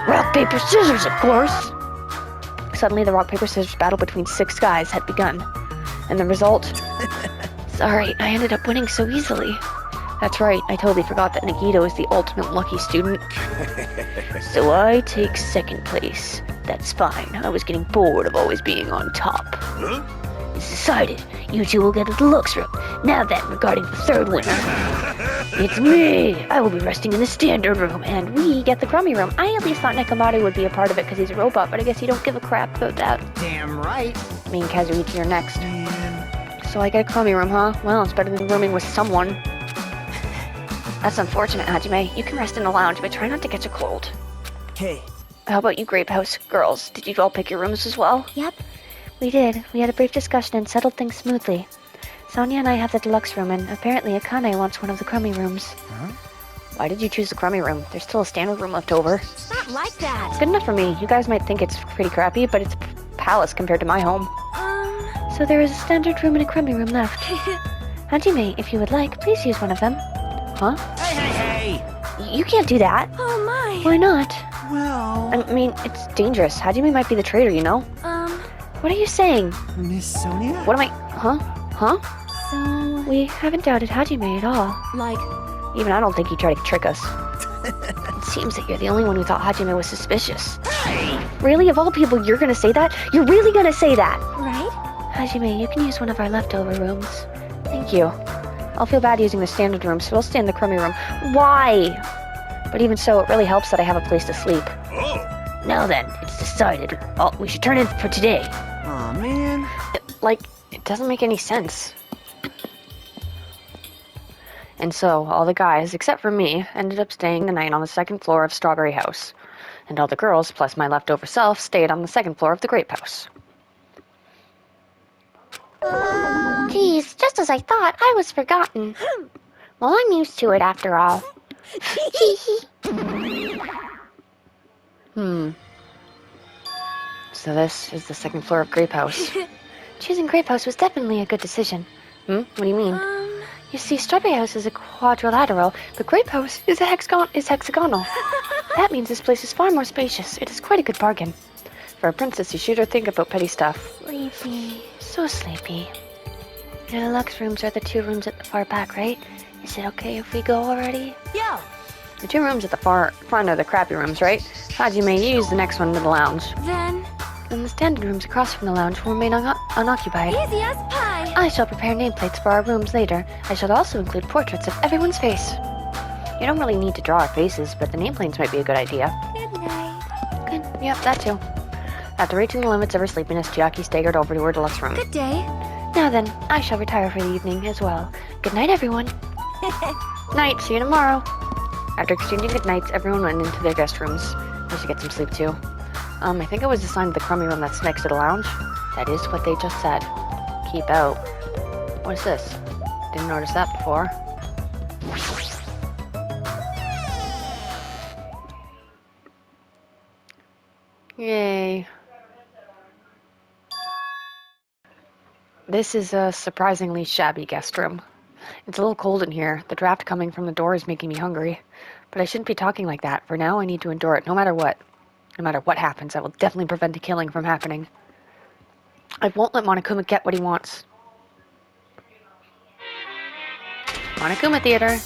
Rock, paper, scissors, of course! Suddenly, the rock, paper, scissors battle between 6 guys had begun. And the result? Sorry, I ended up winning so easily. That's right, I totally forgot that Nagito is the ultimate lucky student. So I take 2nd place. That's fine, I was getting bored of always being on top. huh? It's decided. You 2 will get a deluxe room. Now then, regarding the 3rd winner. It's me! I will be resting in the standard room, and we get the crummy room. I at least thought Nekomaru would be a part of it because he's a robot, but I guess you don't give a crap about that. Damn right. Me and Kazuichi are next. Man. So I get a crummy room, huh? Well, it's better than rooming with someone. That's unfortunate, Hajime. You can rest in the lounge, but try not to catch a cold. Hey, How about you, Grape House? Girls, did you all pick your rooms as well? Yep. We did. We had a brief discussion and settled things smoothly. Sonia and I have the deluxe room, and apparently Akane wants one of the crummy rooms. Why did you choose the crummy room? There's still a standard room left over. Not like that. It's good enough for me. You guys might think it's pretty crappy, but it's a palace compared to my home. So there is a standard room and a crummy room left. Hajime, if you would like, please use one of them. Huh? hey, hey, hey. You can't do that. Oh my. Why not? Well, I mean, it's dangerous. Hajime might be the traitor, you know? What are you saying? Miss Sonia? What am I... Huh? Huh? So, we haven't doubted Hajime at all. Like, Even I don't think he tried to trick us. It seems that you're the only one who thought Hajime was suspicious. Really? Of all people, you're gonna say that? You're really gonna say that? right? Hajime, you can use one of our leftover rooms. Thank you. I'll feel bad using the standard room, so I'll stay in the crummy room. Why? But even so, it really helps that I have a place to sleep. Oh, Now then, it's decided. Oh, we should turn in for today. Aw, man. It doesn't make any sense. And so, all the guys, except for me, ended up staying the night on the 2nd floor of Strawberry House. and all the girls, plus my leftover self, stayed on the second floor of the grape house. Geez, just as I thought, I was forgotten. Well, I'm used to it after all. So this is the second floor of Grape House. Choosing Grape House was definitely a good decision. What do you mean? You see, Strawberry House is a quadrilateral, but Grape House is hexagonal. That means this place is far more spacious. It is quite a good bargain. For a princess, you sure think about petty stuff. Sleepy. So sleepy. The deluxe rooms are the 2 rooms at the far back, right? Is it okay if we go already? Yo, The 2 rooms at the far front are the crappy rooms, right? Hajime, you use the next one to the lounge. Then, And the standard rooms across from the lounge will remain unoccupied. easy as pie. I shall prepare nameplates for our rooms later. I shall also include portraits of everyone's face. You don't really need to draw our faces, but the nameplates might be a good idea. Good night. Good. Yep, that too. After reaching the limits of her sleepiness, Chiaki staggered over to her deluxe room. Good day. Now then, I shall retire for the evening as well. Good night, everyone. Night, see you tomorrow. After exchanging good nights, everyone went into their guest rooms. I should get some sleep too. I think I was assigned to the crummy room that's next to the lounge. That is what they just said. Keep out. What is this? Didn't notice that before. Yay. This is a surprisingly shabby guest room. It's a little cold in here. The draft coming from the door is making me hungry. But I shouldn't be talking like that. For now, I need to endure it, no matter what. No matter what happens, I will definitely prevent a killing from happening. I won't let Monokuma get what he wants. Monokuma Theater.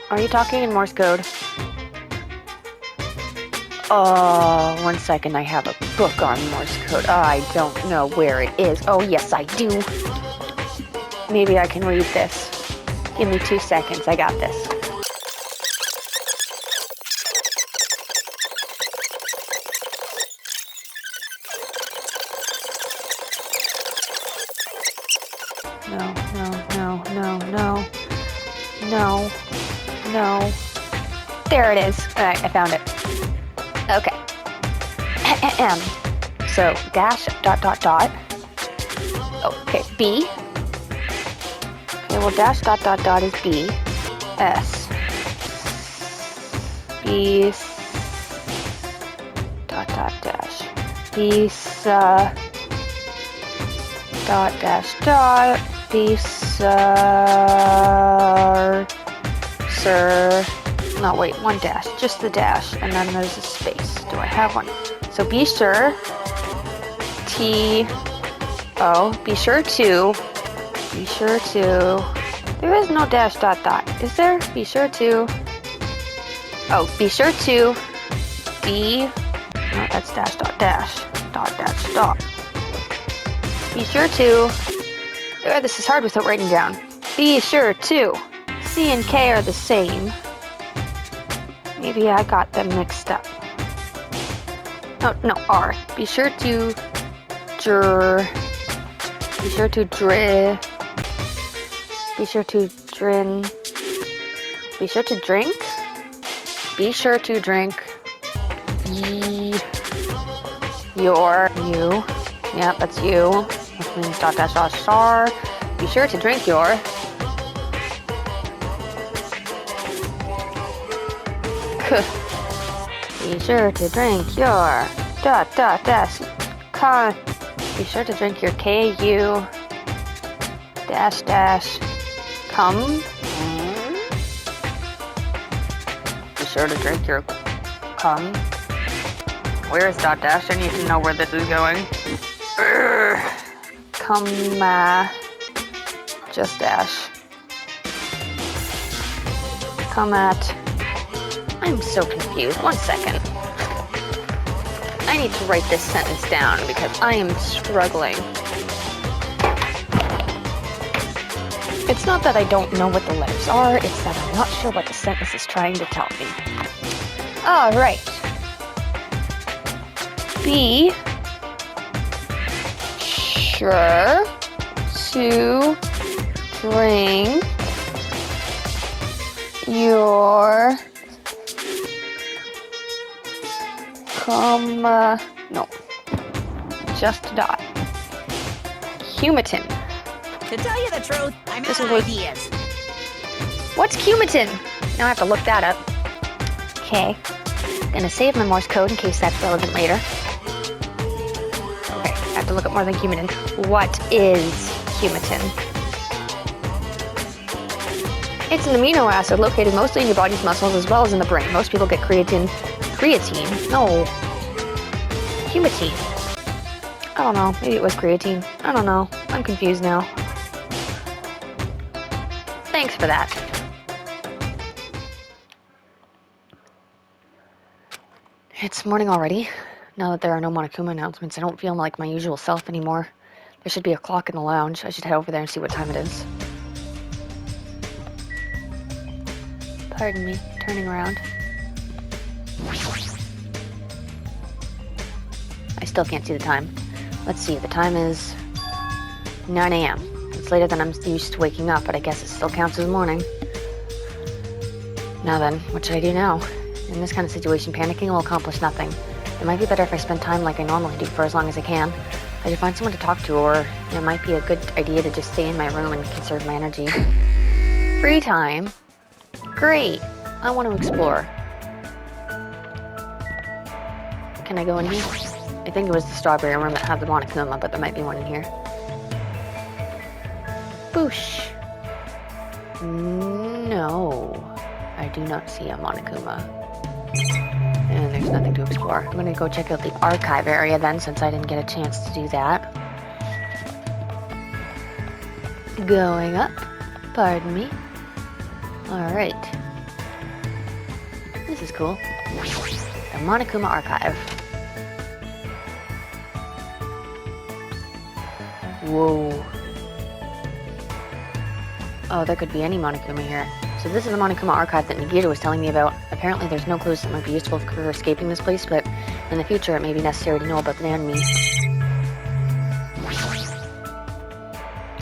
Are you talking in Morse code? Oh, 1 second, I have a book on Morse code. I don't know where it is. Oh, yes, I do. Maybe I can read this. Give me 2 seconds, I got this. No, no, no, no, no. No. No. There it is. Alright, I found it. Okay. So, dash, dot, dot, dot. Okay, B. Okay, well, dash, dot, dot, dot is B. S. B. Dot, dot, dash. B. Dot, dash, dot. B. Sir. No, wait, 1 dash. Just the dash. And then there's a space. Do I have one? So be sure. T. O. Be sure to. Be sure to. There is no dash dot dot. Is there? Be sure to. Oh, be sure to. D. No, that's dash dot dash. Dot dash dot. Be sure to. This is hard without writing down. Be sure to. C and K are the same. Maybe I got them mixed up. Oh, no, R. Be sure to Be sure to Be sure to Be sure to drink. Be sure to drink. You. Yeah, that's you. Which means dot dash dot star. Be sure to drink your. Be sure to drink your dot dot dash con. Be sure to drink your KU dash dash come. Be sure to drink your cum. Where is dot dash? I need to know where this is going. Come just dash. Come at. I'm so confused. 1 second. I need to write this sentence down because I am struggling. It's not that I don't know what the letters are, it's that I'm not sure what the sentence is trying to tell me. Alright. Be sure to drink your no, just die. Cumatin. To tell you the truth, I'm This out is of what- ideas. What's Cumatin? Now I have to look that up. Okay. Gonna save my Morse code in case that's relevant later. Okay, I have to look up more than Cumatin. What is Cumatin? It's an amino acid located mostly in your body's muscles as well as in the brain. Most people get creatine. No. Cumatin. I don't know. Maybe it was creatine. I don't know. I'm confused now. Thanks for that. It's morning already. Now that there are no Monokuma announcements, I don't feel like my usual self anymore. There should be a clock in the lounge. I should head over there and see what time it is. Pardon me, turning around. I still can't see the time. Let's see, the time is 9 a.m. It's later than I'm used to waking up, but I guess it still counts as morning. Now then, what should I do now? In this kind of situation, panicking will accomplish nothing. It might be better if I spend time like I normally do for as long as I can. I should find someone to talk to, or it might be a good idea to just stay in my room and conserve my energy. Free time? Great! I want to explore. Can I go in here? I think it was the strawberry room that had the Monokuma, but there might be one in here. Boosh! No, I do not see a Monokuma. And there's nothing to explore. I'm gonna go check out the archive area then, since I didn't get a chance to do that. Going up. Pardon me. Alright. This is cool. The Monokuma archive. Whoa. Oh, there could be any Monokuma here. So this is the Monokuma archive that Nagita was telling me about. Apparently there's no clues that might be useful for escaping this place, but in the future it may be necessary to know about the enemy.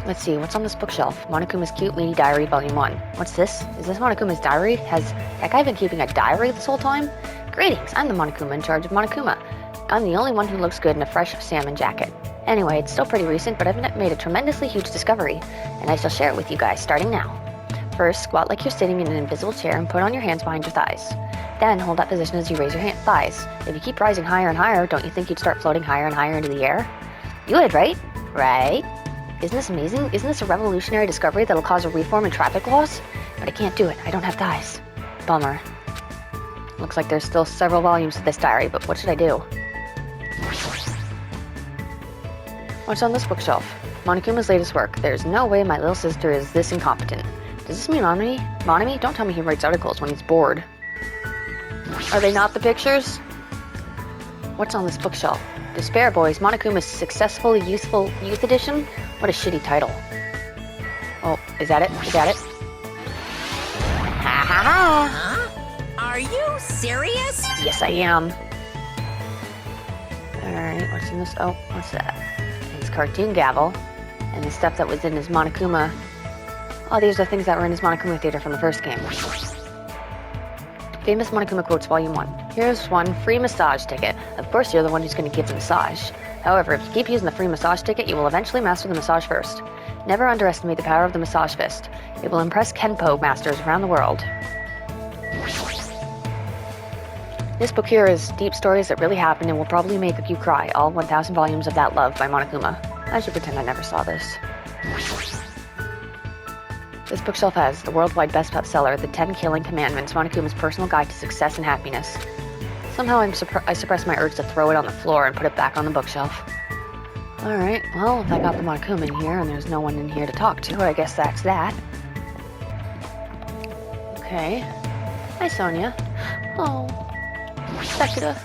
Let's see, what's on this bookshelf? Monokuma's Cute Lady Diary, Volume 1. What's this? Is this Monokuma's diary? Has that guy been keeping a diary this whole time? Greetings, I'm the Monokuma in charge of Monokuma. I'm the only one who looks good in a fresh salmon jacket. Anyway, it's still pretty recent, but I've made a tremendously huge discovery, and I shall share it with you guys starting now. First, squat like you're sitting in an invisible chair and put on your hands behind your thighs. Then, hold that position as you raise your thighs. If you keep rising higher and higher, don't you think you'd start floating higher and higher into the air? You would, right? Right? Isn't this amazing? Isn't this a revolutionary discovery that'll cause a reform in traffic laws? But I can't do it. I don't have thighs. Bummer. Looks like there's still several volumes to this diary, but what should I do? What's on this bookshelf? Monokuma's latest work. There's no way my little sister is this incompetent. Does this mean Monami? Don't tell me he writes articles when he's bored. Are they not the pictures? What's on this bookshelf? Despair Boys, Monokuma's Successful Youth Edition? What a shitty title. Oh, is that it? Is that it? Ha ha ha! Huh? Are you serious? Yes, I am. Alright, what's in this? Oh, what's that? His cartoon gavel. And the stuff that was in his Monokuma. Oh, these are things that were in his Monokuma theater from the first game. Famous Monokuma quotes, Volume 1. Here's one, free massage ticket. Of course you're the one who's going to give the massage. However, if you keep using the free massage ticket, you will eventually master the massage first. Never underestimate the power of the massage fist. It will impress Kenpo masters around the world. This book here is deep stories that really happened and will probably make you cry. All 1,000 volumes of That Love by Monokuma. I should pretend I never saw this. This bookshelf has the worldwide best bestseller, The 10 Killing Commandments, Monokuma's personal guide to success and happiness. Somehow I suppressed my urge to throw it on the floor and put it back on the bookshelf. Alright, well, if I got the Monokuma in here and there's no one in here to talk to, I guess that's that. Okay. Hi, Sonia. Oh. Sakura.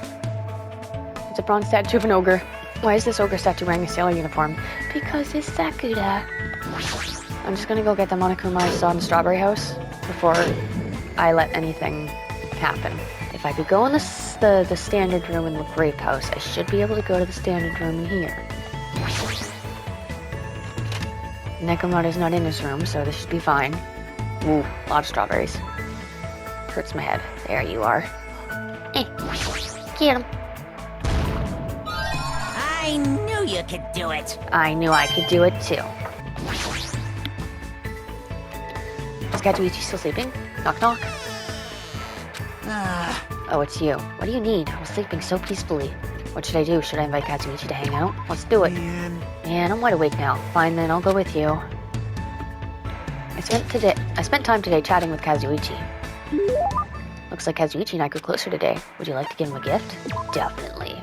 It's a bronze statue of an ogre. Why is this ogre statue wearing a sailor uniform? Because it's Sakura. I'm just gonna go get the Monokuma I saw in the Strawberry House before I let anything happen. If I could go in the standard room in the Grape House, I should be able to go to the standard room in here. Nekomaru's not in his room, so this should be fine. Ooh, a lot of strawberries. Hurts my head. There you are. Get him. I knew you could do it. I knew I could do it too. Is Kazuichi still sleeping? Knock knock. Oh, it's you. What do you need? I was sleeping so peacefully. What should I do? Should I invite Kazuichi to hang out? Let's do it. Man, I'm wide awake now. Fine then, I'll go with you. I spent time today chatting with Kazuichi. Looks like Kazuichi and I grew closer today. Would you like to give him a gift? Definitely.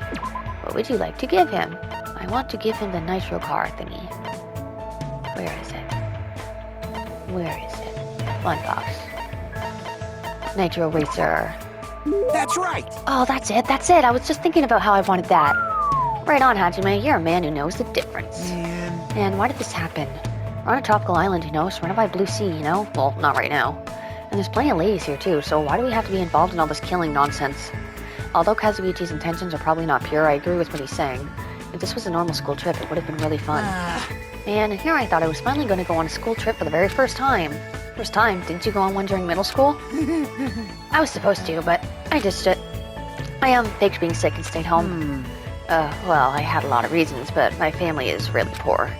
What would you like to give him? I want to give him the nitro car thingy. Where is it? Where is it? Fun box. Nitro Racer. That's right. Oh, that's it. I was just thinking about how I wanted that. Right on, Hajime. You're a man who knows the difference. Man, why did this happen? We're on a tropical island, you know, surrounded by blue sea, you know? Well, not right now. And there's plenty of ladies here, too, so why do we have to be involved in all this killing nonsense? Although Kazuichi's intentions are probably not pure, I agree with what he's saying. If this was a normal school trip, it would have been really fun. Man, here I thought I was finally going to go on a school trip for the very first time. First time? Didn't you go on one during middle school? I was supposed to, but I ditched it. I faked being sick and stayed home. Well, I had a lot of reasons, but my family is really poor.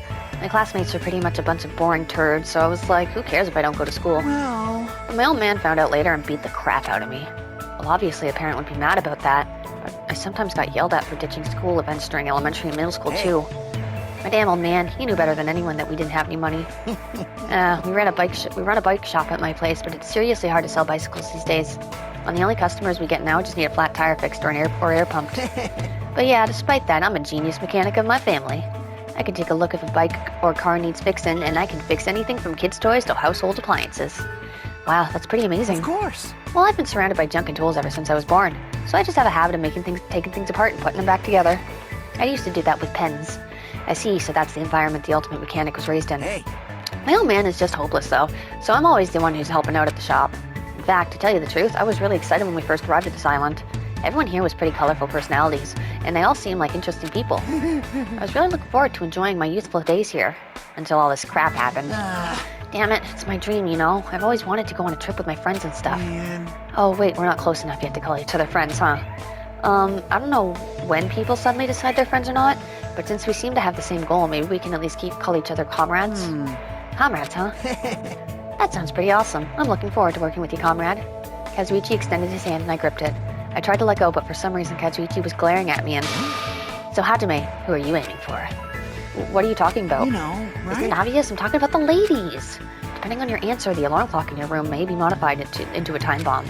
My classmates are pretty much a bunch of boring turds, so I was like, who cares if I don't go to school? Well, But my old man found out later and beat the crap out of me. Well, obviously a parent would be mad about that, but I sometimes got yelled at for ditching school events during elementary and middle school, too. My damn old man, he knew better than anyone that we didn't have any money. We run a bike shop at my place, but it's seriously hard to sell bicycles these days. And the only customers we get now just need a flat tire fixed or air pumped. But yeah, despite that, I'm a genius mechanic of my family. I can take a look if a bike or car needs fixing, and I can fix anything from kids' toys to household appliances. Wow, that's pretty amazing. of course. Well, I've been surrounded by junk and tools ever since I was born, so I just have a habit of taking things apart and putting them back together. I used to do that with pens. I see, so that's the environment the ultimate mechanic was raised in. Hey, My old man is just hopeless, though, so I'm always the one who's helping out at the shop. In fact, to tell you the truth, I was really excited when we first arrived at this island. Everyone here was pretty colorful personalities, and they all seemed like interesting people. I was really looking forward to enjoying my youthful days here, until all this crap happened. Damn it, it's my dream, you know? I've always wanted to go on a trip with my friends and stuff. man. Oh, wait, we're not close enough yet to call each other friends, huh? I don't know when people suddenly decide they're friends or not, but since we seem to have the same goal, maybe we can at least call each other comrades? Comrades, huh? That sounds pretty awesome. I'm looking forward to working with you, comrade. Kazuichi extended his hand and I gripped it. I tried to let go, but for some reason Kazuichi was glaring at me and... So Hajime, who are you aiming for? What are you talking about? You know, Isn't right? it obvious? I'm talking about the ladies. Depending on your answer, the alarm clock in your room may be modified into a time bomb.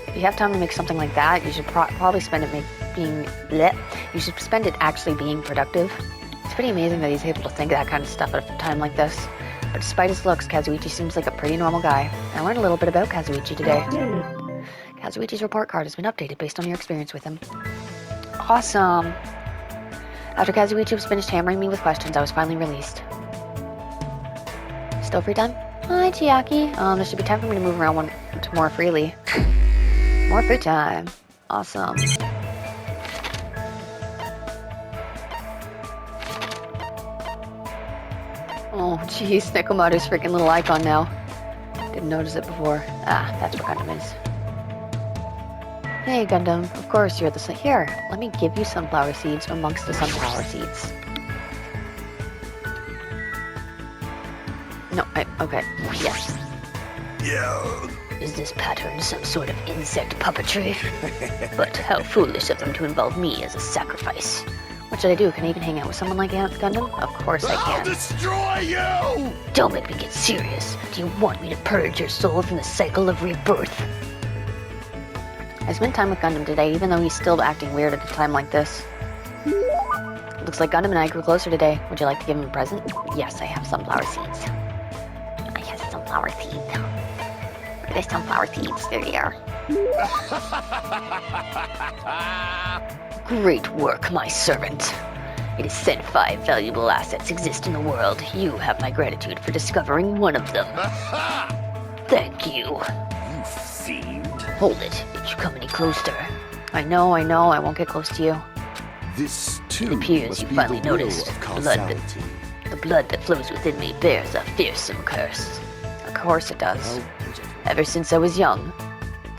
If you have time to make something like that, you should probably spend it You should spend it actually being productive. It's pretty amazing that he's able to think that kind of stuff at a time like this. But despite his looks, Kazuichi seems like a pretty normal guy. I learned a little bit about Kazuichi today. Kazuichi's report card has been updated based on your experience with him. Awesome! After Kazuichi was finished hammering me with questions, I was finally released. Still free time? Hi, Chiaki. There should be time for me to move around more freely. More free time. Awesome. Oh, jeez, Nekomaru's freaking little icon now. Didn't notice it before. Ah, that's what Gundam is. Hey, Gundam. Of course, you're the... Here, let me give you sunflower seeds amongst the sunflower seeds. No, okay. Yes. Yeah. Is this pattern some sort of insect puppetry? But how foolish of them to involve me as a sacrifice. What should I do? Can I even hang out with someone like Gundam? Of course I I'll can. destroy you! Don't make me get serious. Do you want me to purge your soul from the cycle of rebirth? I spent time with Gundam today, even though he's still acting weird at a time like this. Looks like Gundam and I grew closer today. Would you like to give him a present? Yes, I have sunflower seeds. I have sunflower seeds. Where are the sunflower seeds? There they are. Great work, my servant. It is said 5 valuable assets exist in the world. You have my gratitude for discovering one of them. Thank you. You fiend. Hold it. Did you come any closer? I know, I won't get close to you. This, too, appears must you be finally the will noticed of blood. causality. The blood that flows within me bears a fearsome curse. Of course it does. How pitiful. Ever since I was young,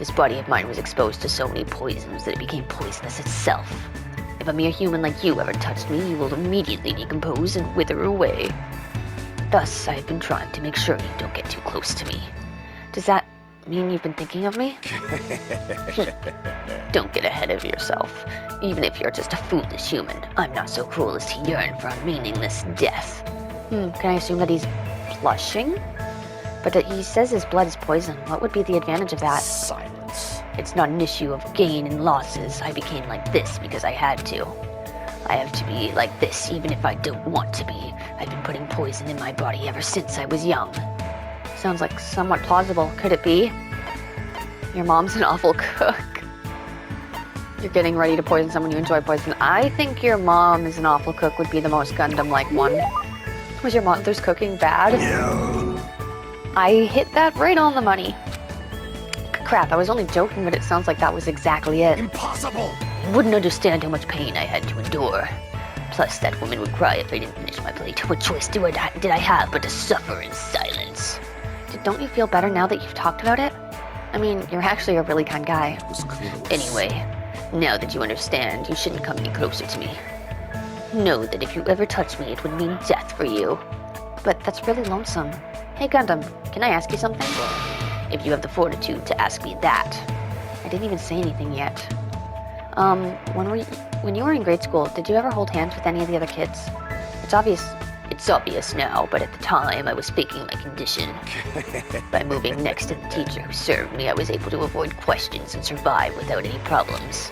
This body of mine was exposed to so many poisons that it became poisonous itself. If a mere human like you ever touched me, you will immediately decompose and wither away. Thus, I've been trying to make sure you don't get too close to me. Does that mean you've been thinking of me? Don't get ahead of yourself. Even if you're just a foolish human, I'm not so cruel as to yearn for a meaningless death. Can I assume that he's blushing? But he says his blood is poison. What would be the advantage of that? Silence. It's not an issue of gain and losses. I became like this because I had to. I have to be like this even if I don't want to be. I've been putting poison in my body ever since I was young. Sounds like somewhat plausible. Could it be? Your mom's an awful cook. You're getting ready to poison someone you enjoy poison. I think your mom is an awful cook would be the most Gundam-like one. Was your mother's cooking bad? Yeah. I hit that right on the money. Crap, I was only joking, but it sounds like that was exactly it. Impossible. You wouldn't understand how much pain I had to endure. Plus, that woman would cry if I didn't finish my plate. What choice did I have but to suffer in silence? Don't you feel better now that you've talked about it? I mean, you're actually a really kind guy. It was close. Anyway, now that you understand, you shouldn't come any closer to me. Know that if you ever touch me, it would mean death for you. But that's really lonesome. Hey Gundam, can I ask you something? If you have the fortitude to ask me that. I didn't even say anything yet. When you were in grade school, did you ever hold hands with any of the other kids? It's obvious now, but at the time I was faking my condition. By moving next to the teacher who served me, I was able to avoid questions and survive without any problems.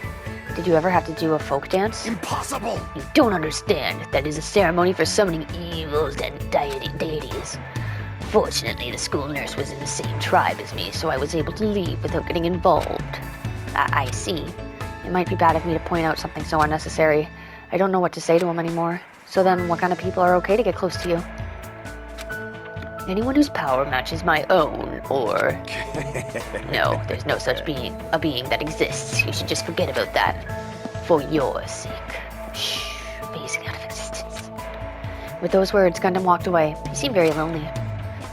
Did you ever have to do a folk dance? Impossible. You don't understand. That is a ceremony for summoning evils and deities. Fortunately, the school nurse was in the same tribe as me, so I was able to leave without getting involved. I see. It might be bad of me to point out something so unnecessary. I don't know what to say to him anymore. So then, what kind of people are okay to get close to you? Anyone whose power matches my own, or... No, there's no such being that exists. You should just forget about that. For your sake. Shh, phasing out of existence. With those words, Gundam walked away. He seemed very lonely.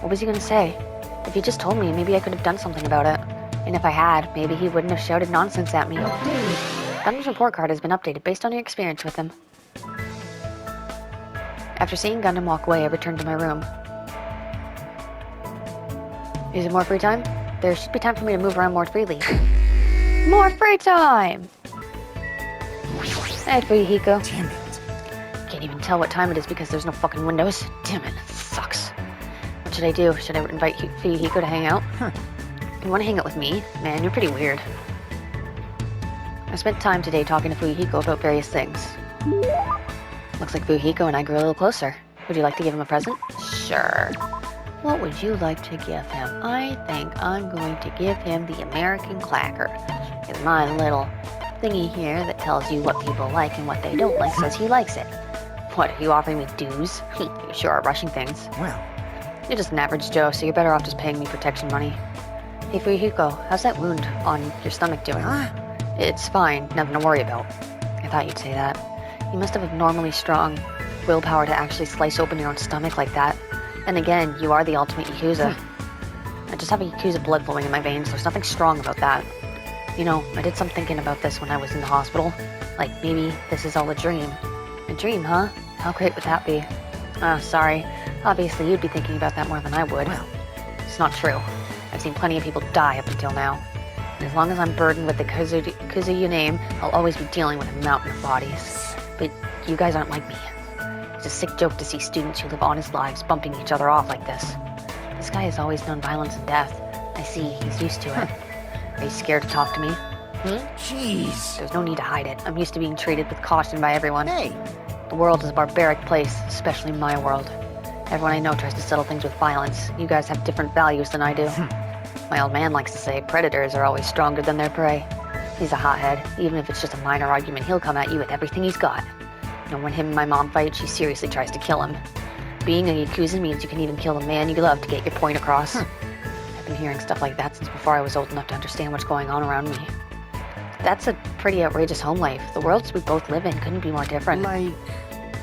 What was he gonna say? If he just told me, maybe I could have done something about it. And if I had, maybe he wouldn't have shouted nonsense at me. Gundam's report card has been updated based on your experience with him. After seeing Gundam walk away, I returned to my room. Is it more free time? There should be time for me to move around more freely. More free time! Hey, Fuyuhiko. Damn it. Can't even tell what time it is because there's no fucking windows. Damn it, sucks. What should I do? Should I invite Fuyuhiko to hang out? You want to hang out with me? Man, you're pretty weird. I spent time today talking to Fuyuhiko about various things. Looks like Fuyuhiko and I grew a little closer. Would you like to give him a present? Sure. What would you like to give him? I think I'm going to give him the American Clacker. It's my little thingy here that tells you what people like and what they don't like says he likes it. What, are you offering me dues? You sure are rushing things. Well, You're just an average Joe, so you're better off just paying me protection money. Hey Fuyuhiko, how's that wound on your stomach doing? It's fine, nothing to worry about. I thought you'd say that. You must have abnormally strong willpower to actually slice open your own stomach like that. And again, you are the ultimate Yakuza. I just have a Yakuza blood flowing in my veins. There's nothing strong about that. You know, I did some thinking about this when I was in the hospital. Like, maybe this is all a dream. A dream, huh? How great would that be? Sorry. Obviously, you'd be thinking about that more than I would. Well. It's not true. I've seen plenty of people die up until now. And as long as I'm burdened with the Kuzuyu name, I'll always be dealing with a mountain of bodies. But you guys aren't like me. It's a sick joke to see students who live honest lives bumping each other off like this. This guy has always known violence and death. I see, he's used to it. Are you scared to talk to me? jeez. There's no need to hide it. I'm used to being treated with caution by everyone. Hey, The world is a barbaric place, especially my world. Everyone I know tries to settle things with violence. You guys have different values than I do. My old man likes to say predators are always stronger than their prey. He's a hothead. Even if it's just a minor argument, he'll come at you with everything he's got. And when him and my mom fight, she seriously tries to kill him. Being a Yakuza means you can even kill the man you love to get your point across. I've been hearing stuff like that since before I was old enough to understand what's going on around me. That's a pretty outrageous home life. The worlds we both live in couldn't be more different. like,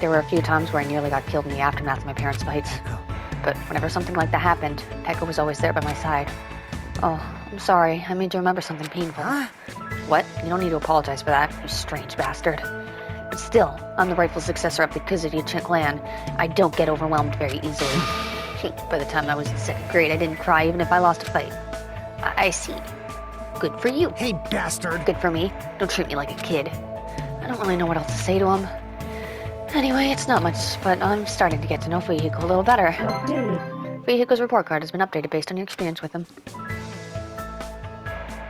There were a few times where I nearly got killed in the aftermath of my parents' fights. But whenever something like that happened, Pekka was always there by my side. Oh, I'm sorry. I made you remember something painful. Huh? What? You don't need to apologize for that, you strange bastard. But still, I'm the rightful successor of the Kizidya clan. I don't get overwhelmed very easily. By the time I was in 2nd grade, I didn't cry even if I lost a fight. I see. Good for you. Hey, bastard. Good for me. Don't treat me like a kid. I don't really know what else to say to him. Anyway, it's not much, but I'm starting to get to know Fuyuhiko a little better. Fuyuhiko's report card has been updated based on your experience with him.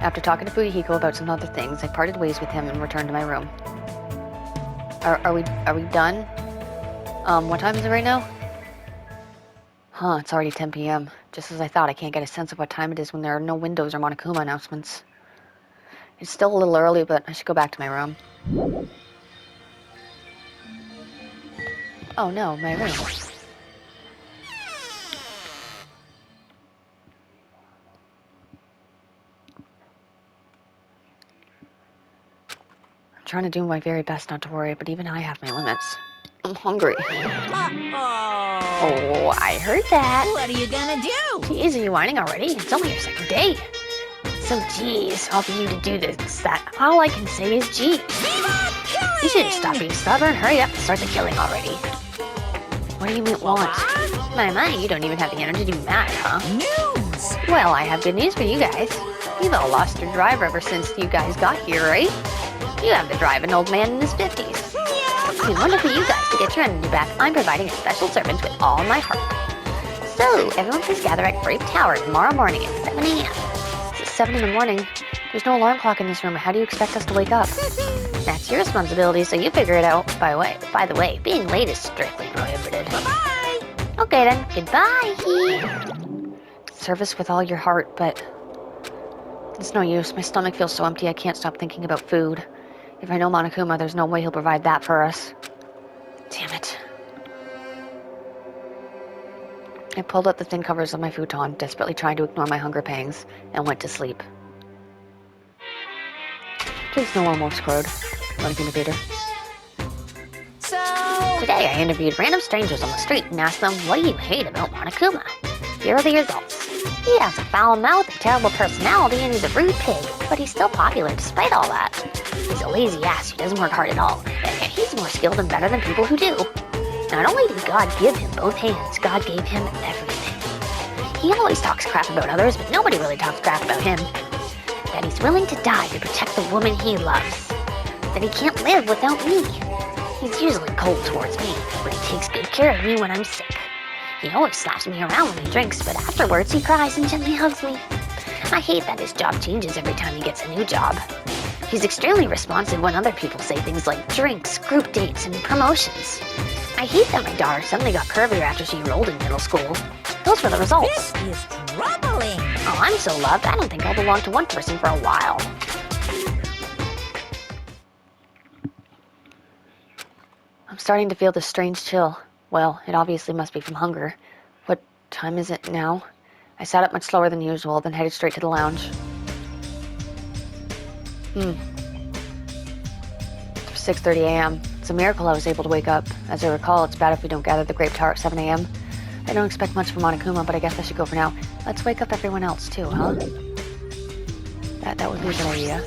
After talking to Fuyuhiko about some other things, I parted ways with him and returned to my room. Are we done? What time is it right now? Huh, it's already 10 p.m. Just as I thought, I can't get a sense of what time it is when there are no Windows or Monokuma announcements. It's still a little early, but I should go back to my room. Oh no, my room. I'm trying to do my very best not to worry, but even I have my limits. I'm hungry. Oh, I heard that. What are you gonna do? Jeez, are you whining already? It's only your 2nd day. So, geez, all for you to do this, that. All I can say is, geez. You should stop being stubborn. Hurry up and start the killing already. What do you mean, want? My, you don't even have the energy to be mad, huh? News! Well, I have good news for you guys. You've all lost your drive ever since you guys got here, right? You have to drive an old man in his 50s. In order for you guys to get your energy back, I'm providing a special service with all my heart. So, everyone please gather at Grape Tower tomorrow morning at 7 a.m. It's 7 in the morning. There's no alarm clock in this room. How do you expect us to wake up? That's your responsibility, so you figure it out. By the way, being late is strictly prohibited. Bye! Okay then, goodbye. Service with all your heart, but it's no use. My stomach feels so empty I can't stop thinking about food. If I know Monokuma, there's no way he'll provide that for us. Damn it. I pulled up the thin covers of my futon, desperately trying to ignore my hunger pangs, and went to sleep. Please no one more screwed. Running theater. So, Today I interviewed random strangers on the street and asked them, what do you hate about Monokuma? Here are the results. He has a foul mouth, a terrible personality, and he's a rude pig, but he's still popular despite all that. He's a lazy ass who doesn't work hard at all, and yet he's more skilled and better than people who do. Not only did God give him both hands, God gave him everything. He always talks crap about others, but nobody really talks crap about him. That he's willing to die to protect the woman he loves. That he can't live without me. He's usually cold towards me, but he takes good care of me when I'm sick. He always slaps me around when he drinks, but afterwards he cries and gently hugs me. I hate that his job changes every time he gets a new job. He's extremely responsive when other people say things like drinks, group dates, and promotions. I hate that my daughter suddenly got curvier after she enrolled in middle school. Those were the results. this is troubling. Oh, I'm so loved, I don't think I'll belong to one person for a while. I'm starting to feel this strange chill. Well, it obviously must be from hunger. What time is it now? I sat up much slower than usual, then headed straight to the lounge. It's 6:30 a.m. It's a miracle I was able to wake up. As I recall, it's bad if we don't gather at the Grape Tower at 7 a.m. I don't expect much from Monokuma, but I guess I should go for now. Let's wake up everyone else too, huh? That would be a good idea.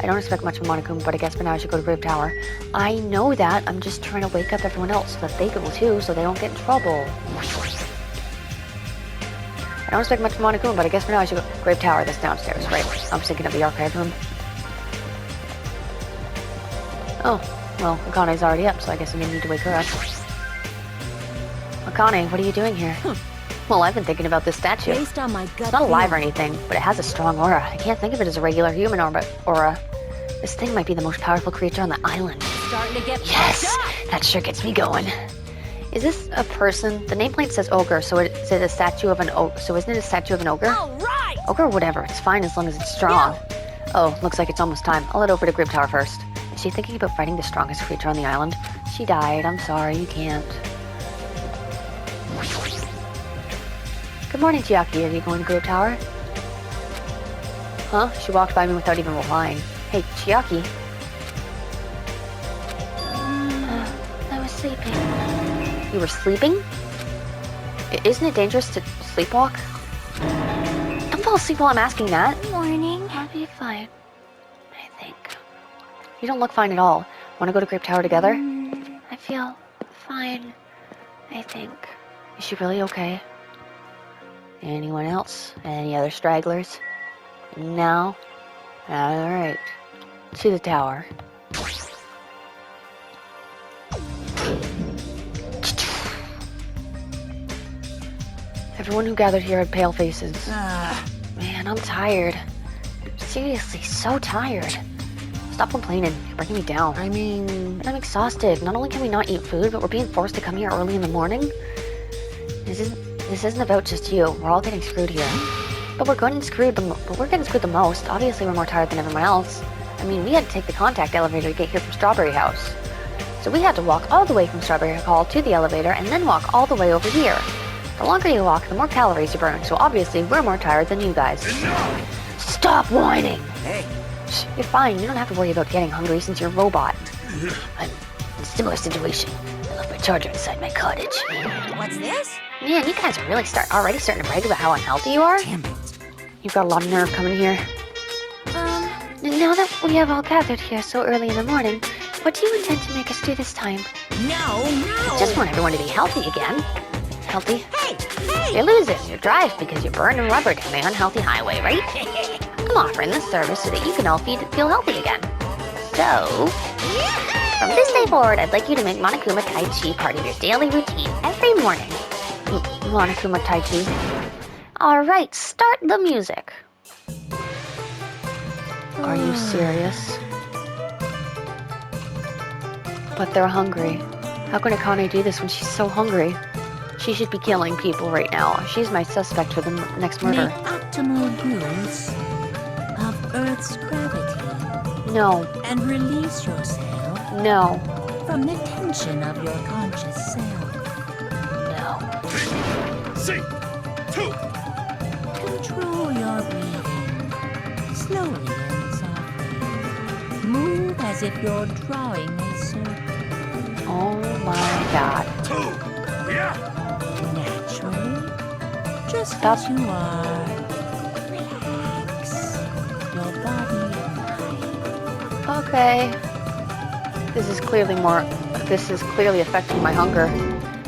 I don't expect much from Monokuma, but I guess for now I should go to Grape Tower. I know that. I'm just trying to wake up everyone else so that they go too, so they don't get in trouble. I don't expect much from Monokuma, but I guess for now I should go to Grape Tower. That's downstairs, right? I was thinking of the archive room. Oh, well, Akane's already up, so I guess I'm gonna need to wake her up. Akane, what are you doing here? Well, I've been thinking about this statue. Based on my gut It's not alive or feeling. anything, but it has a strong aura. I can't think of it as a regular human aura. This thing might be the most powerful creature on the island. Starting to get Yes! pumped up. That sure gets me going. Is this a person? The nameplate says ogre, so is it a statue of an ogre? So isn't it a statue of an ogre? All right. Ogre or whatever, it's fine as long as it's strong. Oh, looks like it's almost time. I'll head over to Grape Tower first. Is she thinking about fighting the strongest creature on the island? She died. I'm sorry, you can't. Good morning, Chiaki. Are you going to Grape Tower? Huh? She walked by me without even replying. Hey, Chiaki. I was sleeping. You were sleeping? Isn't it dangerous to sleepwalk? Don't fall fall asleep while I'm asking that. Morning. I'll be fine. I think. You don't look fine at all. Want to go to Grape Tower together? I feel fine. I think. Is she really okay? Anyone else? Any other stragglers? No? Alright. To the tower. Everyone who gathered here had pale faces. Man, I'm tired. Seriously, so tired. Stop complaining. You're breaking me down. I mean, I'm exhausted. Not only can we not eat food, but we're being forced to come here early in the morning. This isn't about just you. We're all getting screwed here. But we're getting screwed the most. Obviously, we're more tired than everyone else. I mean, we had to take the contact elevator to get here from Strawberry House. So we had to walk all the way from Strawberry Hall to the elevator and then walk all the way over here. The longer you walk, the more calories you burn. So obviously, we're more tired than you guys. Stop whining! hey, You're fine. You don't have to worry about getting hungry since you're a robot. I'm in a similar situation. I left my charger inside my cottage. What's this? Man, you guys are really already starting to brag about how unhealthy you are. damn it. You've got a lot of nerve coming here. Now that we have all gathered here so early in the morning, what do you intend to make us do this time? No. Just want everyone to be healthy again. Healthy? Hey. You're losing your drive because you're burning rubber down the unhealthy highway, right? I'm offering this service so that you can all feel healthy again. So, from this day forward, I'd like you to make Monokuma Tai Chi part of your daily routine every morning. Monokuma Tai Chi. Alright, start the music. Are you serious? But they're hungry. How can Akane do this when she's so hungry? She should be killing people right now. She's my suspect for the next murder. Make optimal use of Earth's gravity No, and release yourself no, from the tension of your conscious self. no. C2. Control your breathing slowly and softly. Move as if you're drawing a circle. Oh my god. 2. Yeah. Naturally, just Stop. as you are. Relax your body and mind. Okay. This is clearly affecting my hunger.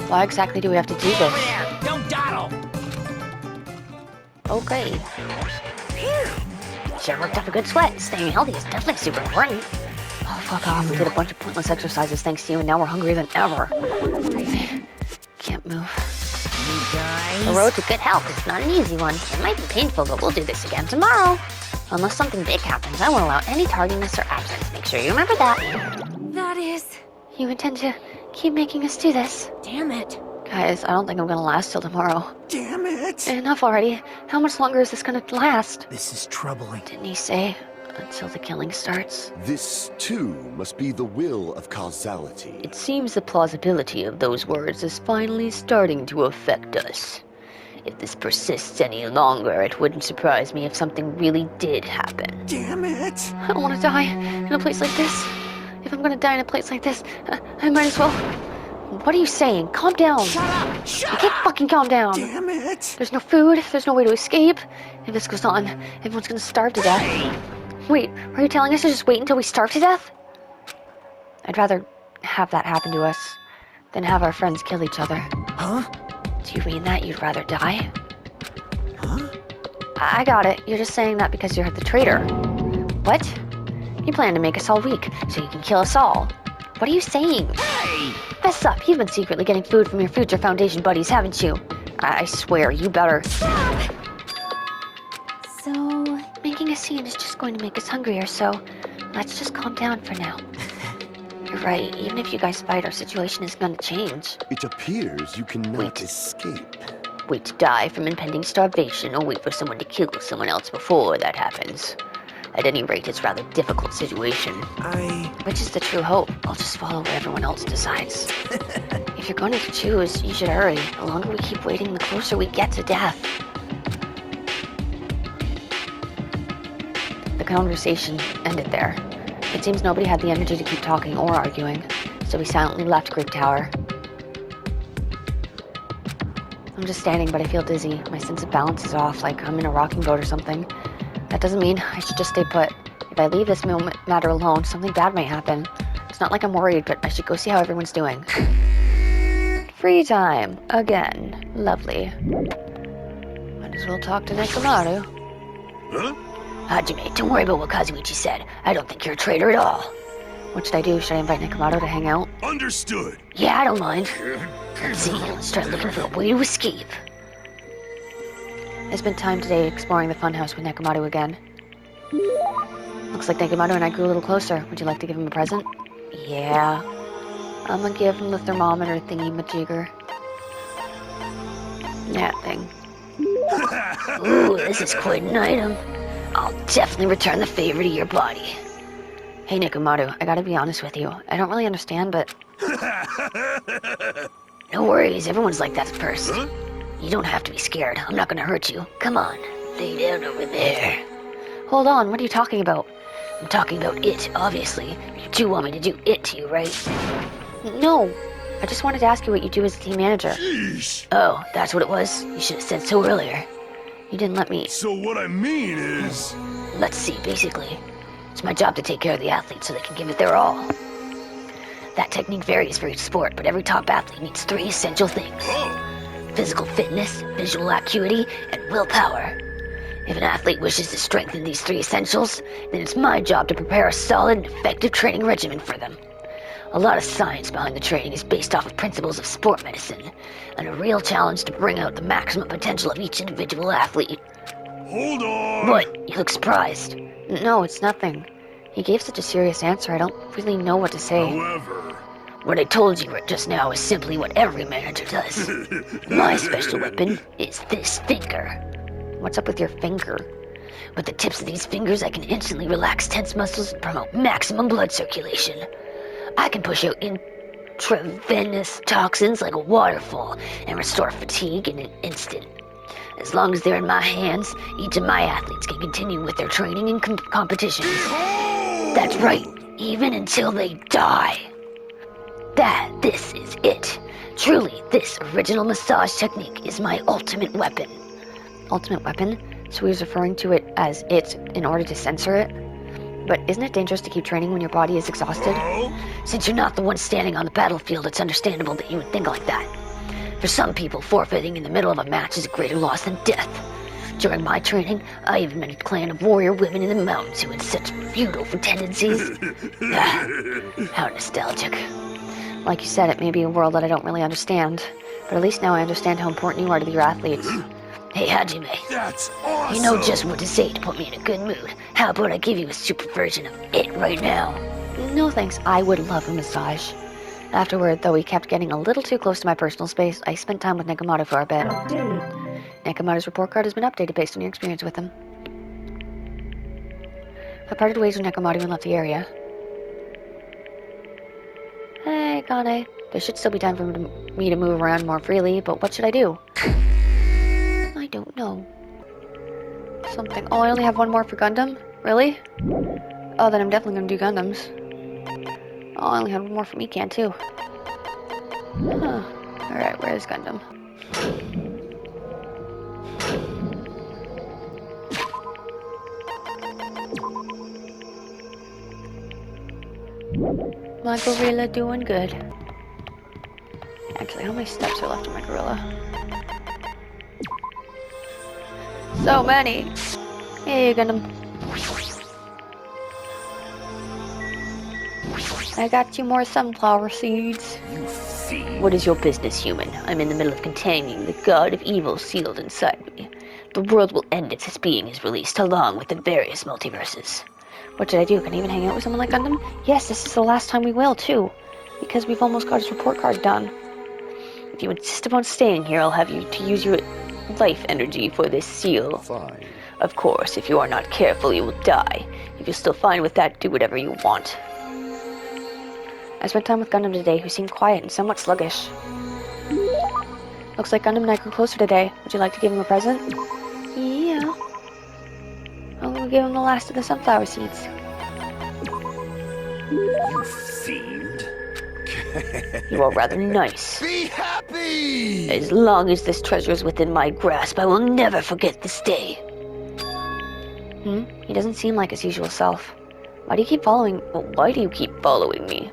Why exactly do we have to do this? There, don't dawdle. Okay. Sure worked up a good sweat. Staying healthy is definitely super important. Oh, fuck off. We did a bunch of pointless exercises thanks to you, and now we're hungrier than ever. Can't move. You guys. The road to good health is not an easy one. It might be painful, but we'll do this again tomorrow. Unless something big happens, I won't allow any tardiness or absence. Make sure you remember that. That is. You intend to keep making us do this? Damn it. Guys, I don't think I'm gonna last till tomorrow. Damn it. Enough already. How much longer is this gonna last? This is troubling. Didn't he say until the killing starts? This, too, must be the will of causality. It seems the plausibility of those words is finally starting to affect us. If this persists any longer, it wouldn't surprise me if something really did happen. Damn it. I don't want to die in a place like this. If I'm gonna die in a place like this, I might as well. What are you saying? Calm down. Shut up. You Shut can't up. fucking calm down. Damn it. There's no food. There's no way to escape. If this goes on, everyone's gonna starve to death. Wait, are you telling us to just wait until we starve to death? I'd rather have that happen to us than have our friends kill each other. Huh? Do you mean that you'd rather die? Huh? I got it. You're just saying that because you're the traitor. What? You plan to make us all weak, so you can kill us all. What are you saying? Hey! Fess up, you've been secretly getting food from your Future Foundation buddies, haven't you? I swear, you better. So. Making a scene is just going to make us hungrier, so let's just calm down for now. You're right, even if you guys fight, our situation is gonna change. It appears you cannot Wait. escape. Wait to die from impending starvation, or wait for someone to kill someone else before that happens. At any rate, it's a rather difficult situation. Which is the true hope? I'll just follow what everyone else decides. If you're going to choose, you should hurry. The longer we keep waiting, the closer we get to death. The conversation ended there. It seems nobody had the energy to keep talking or arguing, so we silently left Grape Tower. I'm just standing, but I feel dizzy. My sense of balance is off, like I'm in a rocking boat or something. That doesn't mean I should just stay put. If I leave this matter alone, something bad might happen. It's not like I'm worried, but I should go see how everyone's doing. Free time. Again. Lovely. Might as well talk to Nekomaru. Huh? Hajime, don't worry about what Kazuichi said. I don't think you're a traitor at all. What should I do? Should I invite Nekomaru to hang out? Understood. Yeah, I don't mind. Let's see, let's try looking for a way to escape. I spent time today exploring the funhouse with Nekomaru again. Looks like Nekomaru and I grew a little closer. Would you like to give him a present? Yeah. I'm gonna give him the thermometer thingy-majigger. That thing. Ooh, this is quite an item. I'll definitely return the favor to your body. Hey Nekomaru, I gotta be honest with you. I don't really understand, but... No worries, everyone's like that at first. Huh? You don't have to be scared. I'm not gonna hurt you. Come on, lay down over there. Hold on, what are you talking about? I'm talking about it, obviously. You do want me to do it to you, right? No. I just wanted to ask you what you do as a team manager. Sheesh. Oh, that's what it was? You should have said so earlier. You didn't let me... So what I mean is... Let's see, basically. It's my job to take care of the athletes so they can give it their all. That technique varies for each sport, but every top athlete needs 3 essential things. Oh. Physical fitness, visual acuity, and willpower. If an athlete wishes to strengthen these 3 essentials, then it's my job to prepare a solid and effective training regimen for them. A lot of science behind the training is based off of principles of sport medicine, and a real challenge to bring out the maximum potential of each individual athlete. Hold on. What? You look surprised. No, it's nothing. He gave such a serious answer, I don't really know what to say. However... What I told you just now is simply what every manager does. My special weapon is this finger. What's up with your finger? With the tips of these fingers, I can instantly relax tense muscles and promote maximum blood circulation. I can push out intravenous toxins like a waterfall and restore fatigue in an instant. As long as they're in my hands, each of my athletes can continue with their training and competitions. That's right, even until they die. This is it. Truly, this original massage technique is my ultimate weapon. Ultimate weapon? So he was referring to it as it in order to censor it? But isn't it dangerous to keep training when your body is exhausted? Since you're not the one standing on the battlefield, it's understandable that you would think like that. For some people, forfeiting in the middle of a match is a greater loss than death. During my training, I even met a clan of warrior women in the mountains who had such feudal tendencies. How nostalgic. Like you said, it may be a world that I don't really understand, but at least now I understand how important you are to your athletes. Hey, Hajime. That's awesome. You know just what to say to put me in a good mood. How about I give you a super version of it right now? No thanks, I would love a massage. Afterward, though he kept getting a little too close to my personal space, I spent time with Nekomaru for a bit. Nekomaru's report card has been updated based on your experience with him. I parted ways with Nekomaru and left the area. Hey, Kane. There should still be time for me to move around more freely, but what should I do? I don't know. Something. Oh, I only have one more for Gundam? Really? Oh, then I'm definitely gonna do Gundams. Oh, I only have one more for Mikan, too. Huh. Alright, where is Gundam? My gorilla doing good. Actually, how many steps are left in my gorilla? So many! Hey, Gundam. I got you more sunflower seeds. You fiend. What is your business, human? I'm in the middle of containing the god of evil sealed inside me. The world will end if this being is released, along with the various multiverses. What should I do? Can I even hang out with someone like Gundam? Yes, this is the last time we will, too. Because we've almost got his report card done. If you insist upon staying here, I'll have you to use your life energy for this seal. Fine. Of course, if you are not careful, you will die. If you're still fine with that, do whatever you want. I spent time with Gundam today, who seemed quiet and somewhat sluggish. Looks like Gundam and I grew closer today. Would you like to give him a present? Yeah. I'm gonna give him the last of the sunflower seeds. You fiend. You are rather nice. Be happy! As long as this treasure is within my grasp, I will never forget this day. He doesn't seem like his usual self. Why do you keep following me?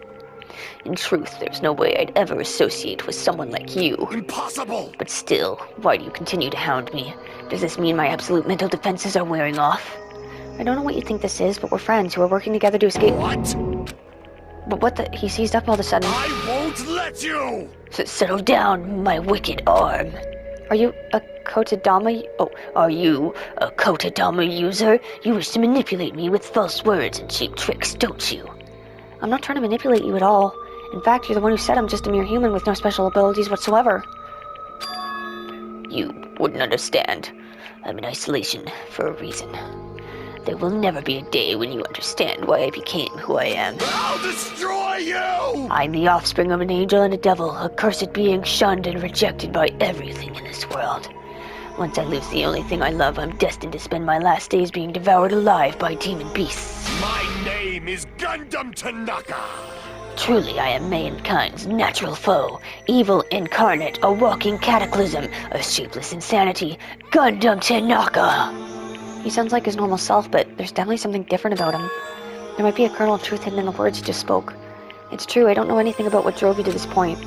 In truth, there's no way I'd ever associate with someone like you. Impossible! But still, why do you continue to hound me? Does this mean my absolute mental defenses are wearing off? I don't know what you think this is, but we're friends who are working together to escape. What? But what the? He seized up all of a sudden. I won't let you! Settle down, my wicked arm. Are you a Kotodama? Oh, are you a Kotodama user? You wish to manipulate me with false words and cheap tricks, don't you? I'm not trying to manipulate you at all. In fact, you're the one who said I'm just a mere human with no special abilities whatsoever. You wouldn't understand. I'm in isolation for a reason. There will never be a day when you understand why I became who I am. I'll destroy you! I'm the offspring of an angel and a devil, a cursed being shunned and rejected by everything in this world. Once I lose the only thing I love, I'm destined to spend my last days being devoured alive by demon beasts. My name is Gundam Tanaka! Truly, I am mankind's natural foe, evil incarnate, a walking cataclysm, a shapeless insanity, Gundam Tanaka! He sounds like his normal self, but there's definitely something different about him. There might be a kernel of truth hidden in the words he just spoke. It's true, I don't know anything about what drove you to this point,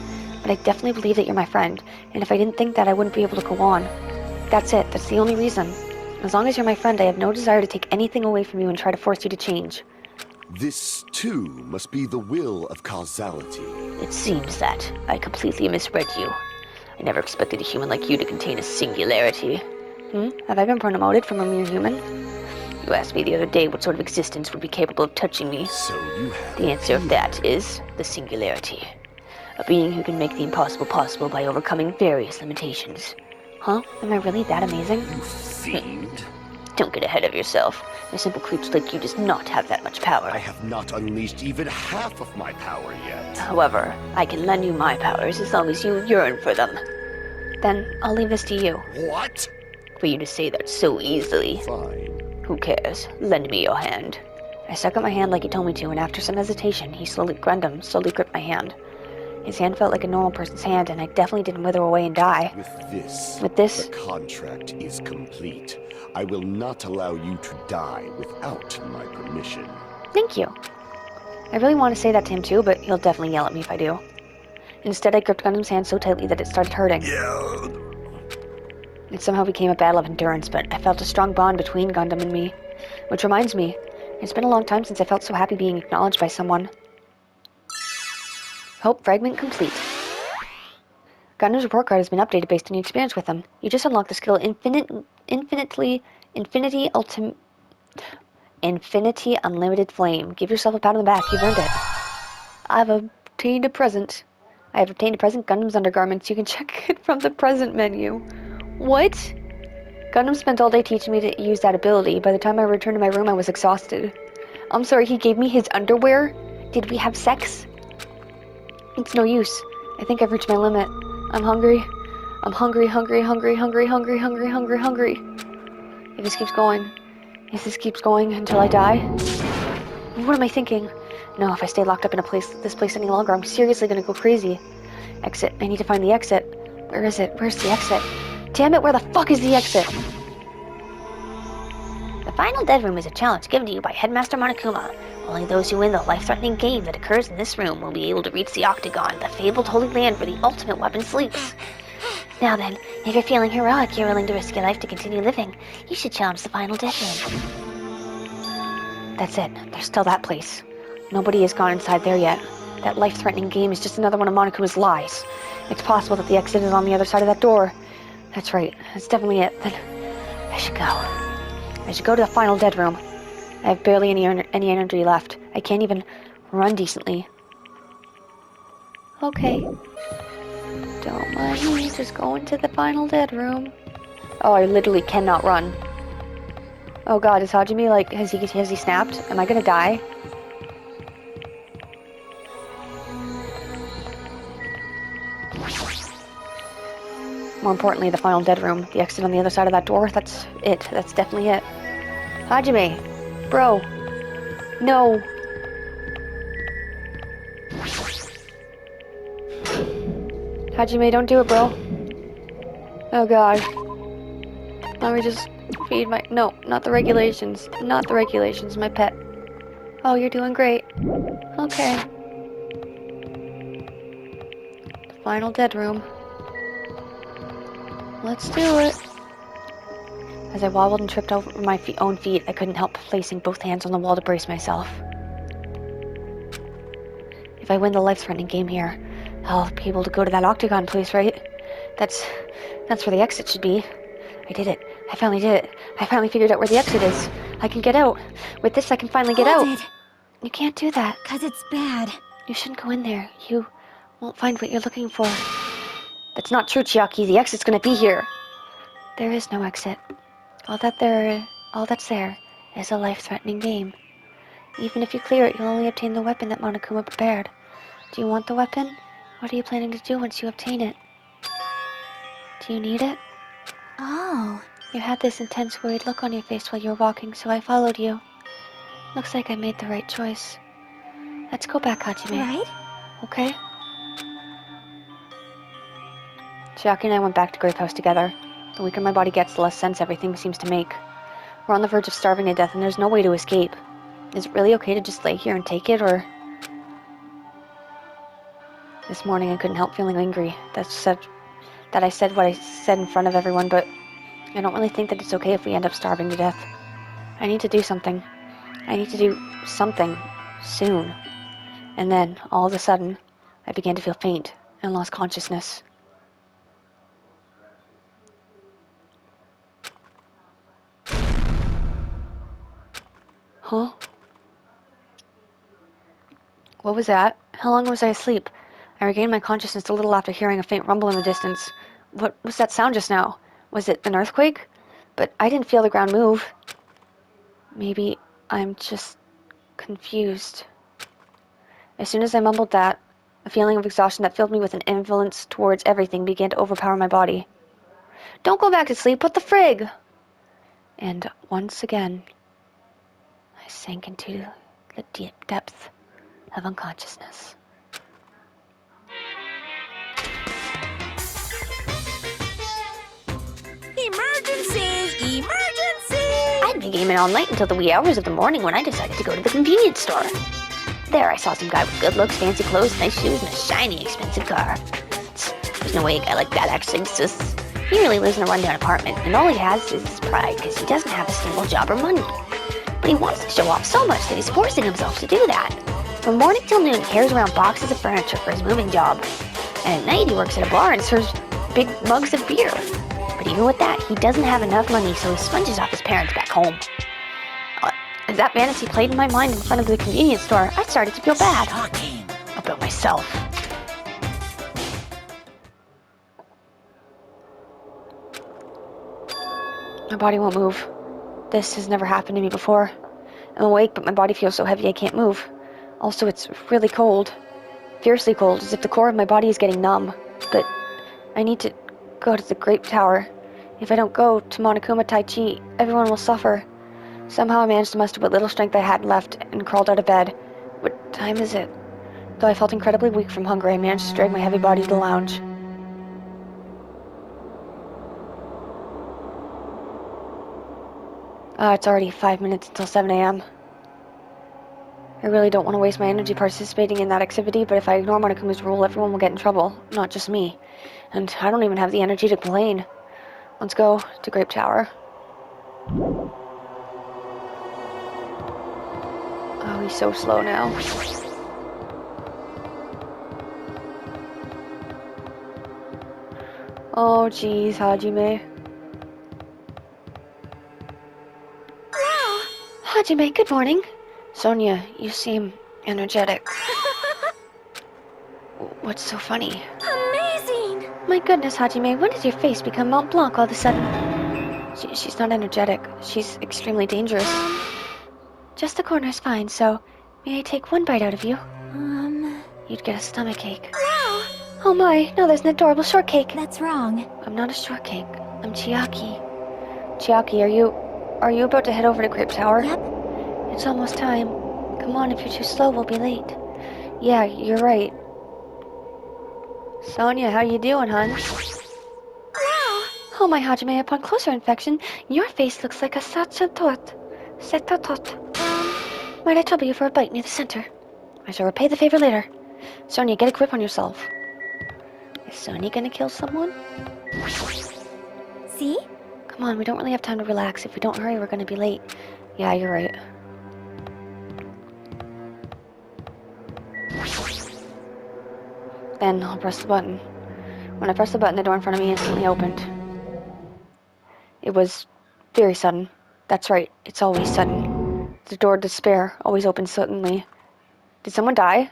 but I definitely believe that you're my friend, and if I didn't think that, I wouldn't be able to go on. That's it, that's the only reason. As long as you're my friend, I have no desire to take anything away from you and try to force you to change. This, too, must be the will of causality. It seems that I completely misread you. I never expected a human like you to contain a singularity. Have I been promoted from a mere human? You asked me the other day what sort of existence would be capable of touching me. So you have... The answer of that is the singularity. A being who can make the impossible possible by overcoming various limitations. Huh? Am I really that amazing? You fiend. Don't get ahead of yourself. A simple creature like you does not have that much power. I have not unleashed even half of my power yet. However, I can lend you my powers as long as you yearn for them. Then I'll leave this to you. What? For you to say that so easily. Fine. Who cares? Lend me your hand. I stuck out my hand like he told me to, and after some hesitation, Gundam slowly gripped my hand. His hand felt like a normal person's hand, and I definitely didn't wither away and die. With this, the contract is complete. I will not allow you to die without my permission. Thank you. I really want to say that to him too, but he'll definitely yell at me if I do. Instead, I gripped Gundam's hand so tightly that it started hurting. Yeah. It somehow became a battle of endurance, but I felt a strong bond between Gundam and me. Which reminds me, it's been a long time since I felt so happy being acknowledged by someone. Hope fragment complete. Gundam's report card has been updated based on your experience with him. You just unlocked the skill Infinity Unlimited Flame. Give yourself a pat on the back, you've earned it. I have obtained a present Gundam's undergarments. You can check it from the present menu. What? Gundam spent all day teaching me to use that ability. By the time I returned to my room, I was exhausted. I'm sorry, he gave me his underwear? Did we have sex? It's no use. I think I've reached my limit. I'm hungry. I'm hungry. If this keeps going until I die? What am I thinking? No, if I stay locked up in this place any longer, I'm seriously gonna go crazy. Exit. I need to find the exit. Where is it? Where's the exit? Damn it, where the fuck is the exit? The final dead room is a challenge given to you by Headmaster Monokuma. Only those who win the life-threatening game that occurs in this room will be able to reach the Octagon, the fabled holy land where the ultimate weapon sleeps. Now then, if you're feeling heroic, you're willing to risk your life to continue living, you should challenge the final dead room. That's it. There's still that place. Nobody has gone inside there yet. That life-threatening game is just another one of Monokuma's lies. It's possible that the exit is on the other side of that door. That's right. That's definitely it. Then I should go. I should go to the final dead room. I have barely any energy left. I can't even run decently. Okay. Don't mind me, just going to the final dead room. Oh, I literally cannot run. Oh god, is Hajime like, has he snapped? Am I gonna die? More importantly, the final dead room. The exit on the other side of that door, that's it. That's definitely it. Hajime! Bro! No! Hajime, don't do it, bro. Oh god. Let me just feed my... No, not the regulations. Not the regulations, my pet. Oh, you're doing great. Okay. The final dead room. Let's do it. As I wobbled and tripped over my own feet, I couldn't help placing both hands on the wall to brace myself. If I win the life-threatening game here, I'll be able to go to that octagon place, right? That's where the exit should be. I did it. I finally did it. I finally figured out where the exit is. I can get out. With this, I can finally get out. Hold it, You can't do that. 'cause it's bad. You shouldn't go in there. You won't find what you're looking for. That's not true, Chiaki. The exit's gonna be here. There is no exit. All that's there is a life-threatening game. Even if you clear it, you'll only obtain the weapon that Monokuma prepared. Do you want the weapon? What are you planning to do once you obtain it? Do you need it? Oh, You had this intense, worried look on your face while you were walking, so I followed you. Looks like I made the right choice. Let's go back, Hajime. right? Okay? Chiaki and I went back to Grape House together. The weaker my body gets, the less sense everything seems to make. We're on the verge of starving to death, and there's no way to escape. Is it really okay to just lay here and take it, or... This morning I couldn't help feeling angry. That I said what I said in front of everyone, but I don't really think that it's okay if we end up starving to death. I need to do something. I need to do something soon. And then, all of a sudden, I began to feel faint and lost consciousness. Huh? What was that? How long was I asleep? I regained my consciousness a little after hearing a faint rumble in the distance. What was that sound just now? Was it an earthquake? But I didn't feel the ground move. Maybe I'm just confused. As soon as I mumbled that, a feeling of exhaustion that filled me with an ambivalence towards everything began to overpower my body. Don't go back to sleep, what the frig? And once again, I sank into the deep depth of unconsciousness. Emergency! Emergency! I'd been gaming all night until the wee hours of the morning when I decided to go to the convenience store. There I saw some guy with good looks, fancy clothes, nice shoes, and a shiny, expensive car. There's no way a guy like that actually exists. He really lives in a rundown apartment, and all he has is his pride because he doesn't have a stable job or money. But he wants to show off so much that he's forcing himself to do that. From morning till noon, he carries around boxes of furniture for his moving job. And at night, he works at a bar and serves big mugs of beer. But even with that, he doesn't have enough money, so he sponges off his parents back home. As that fantasy played in my mind in front of the convenience store, I started to feel bad about myself. My body won't move. This has never happened to me before. I'm awake, but my body feels so heavy I can't move. Also, it's really cold. Fiercely cold, as if the core of my body is getting numb. But I need to go to the Grape Tower. If I don't go to Monokuma Tai Chi, everyone will suffer. Somehow I managed to muster what little strength I had left and crawled out of bed. What time is it? Though I felt incredibly weak from hunger, I managed to drag my heavy body to the lounge. It's already 5 minutes until 7 a.m. I really don't want to waste my energy participating in that activity, but if I ignore Monokuma's rule, everyone will get in trouble, not just me. And I don't even have the energy to complain. Let's go to Grape Tower. Oh, he's so slow now. Oh, jeez, Hajime. Hajime, good morning. Sonia, you seem energetic. What's so funny? Amazing! My goodness, Hajime, when did your face become Mont Blanc all of a sudden? She's not energetic. She's extremely dangerous. Just the corner's fine, so may I take one bite out of you? You'd get a stomachache. No! Oh my, now there's an adorable shortcake. That's wrong. I'm not a shortcake. I'm Chiaki. Chiaki, are you about to head over to Grape Tower? Yep. It's almost time. Come on, if you're too slow, we'll be late. Yeah, you're right. Sonia, how you doing, hon? Wow. Oh my Hajime, upon closer inspection, your face looks like a sachatot. Setatot. Might I trouble you for a bite near the center? I shall repay the favor later. Sonia, get a grip on yourself. Is Sonia gonna kill someone? See? Come on, we don't really have time to relax. If we don't hurry, we're gonna be late. Yeah, you're right. Then I'll press the button. When I pressed the button, the door in front of me instantly opened. It was very sudden. That's right, it's always sudden. The door of despair always opens suddenly. Did someone die?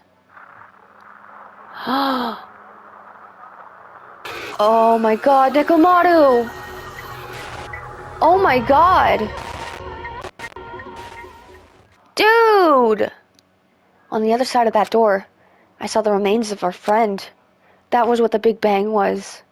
Oh my god, Nekomaru! Oh my god! Dude! On the other side of that door, I saw the remains of our friend. That was what the Big Bang was.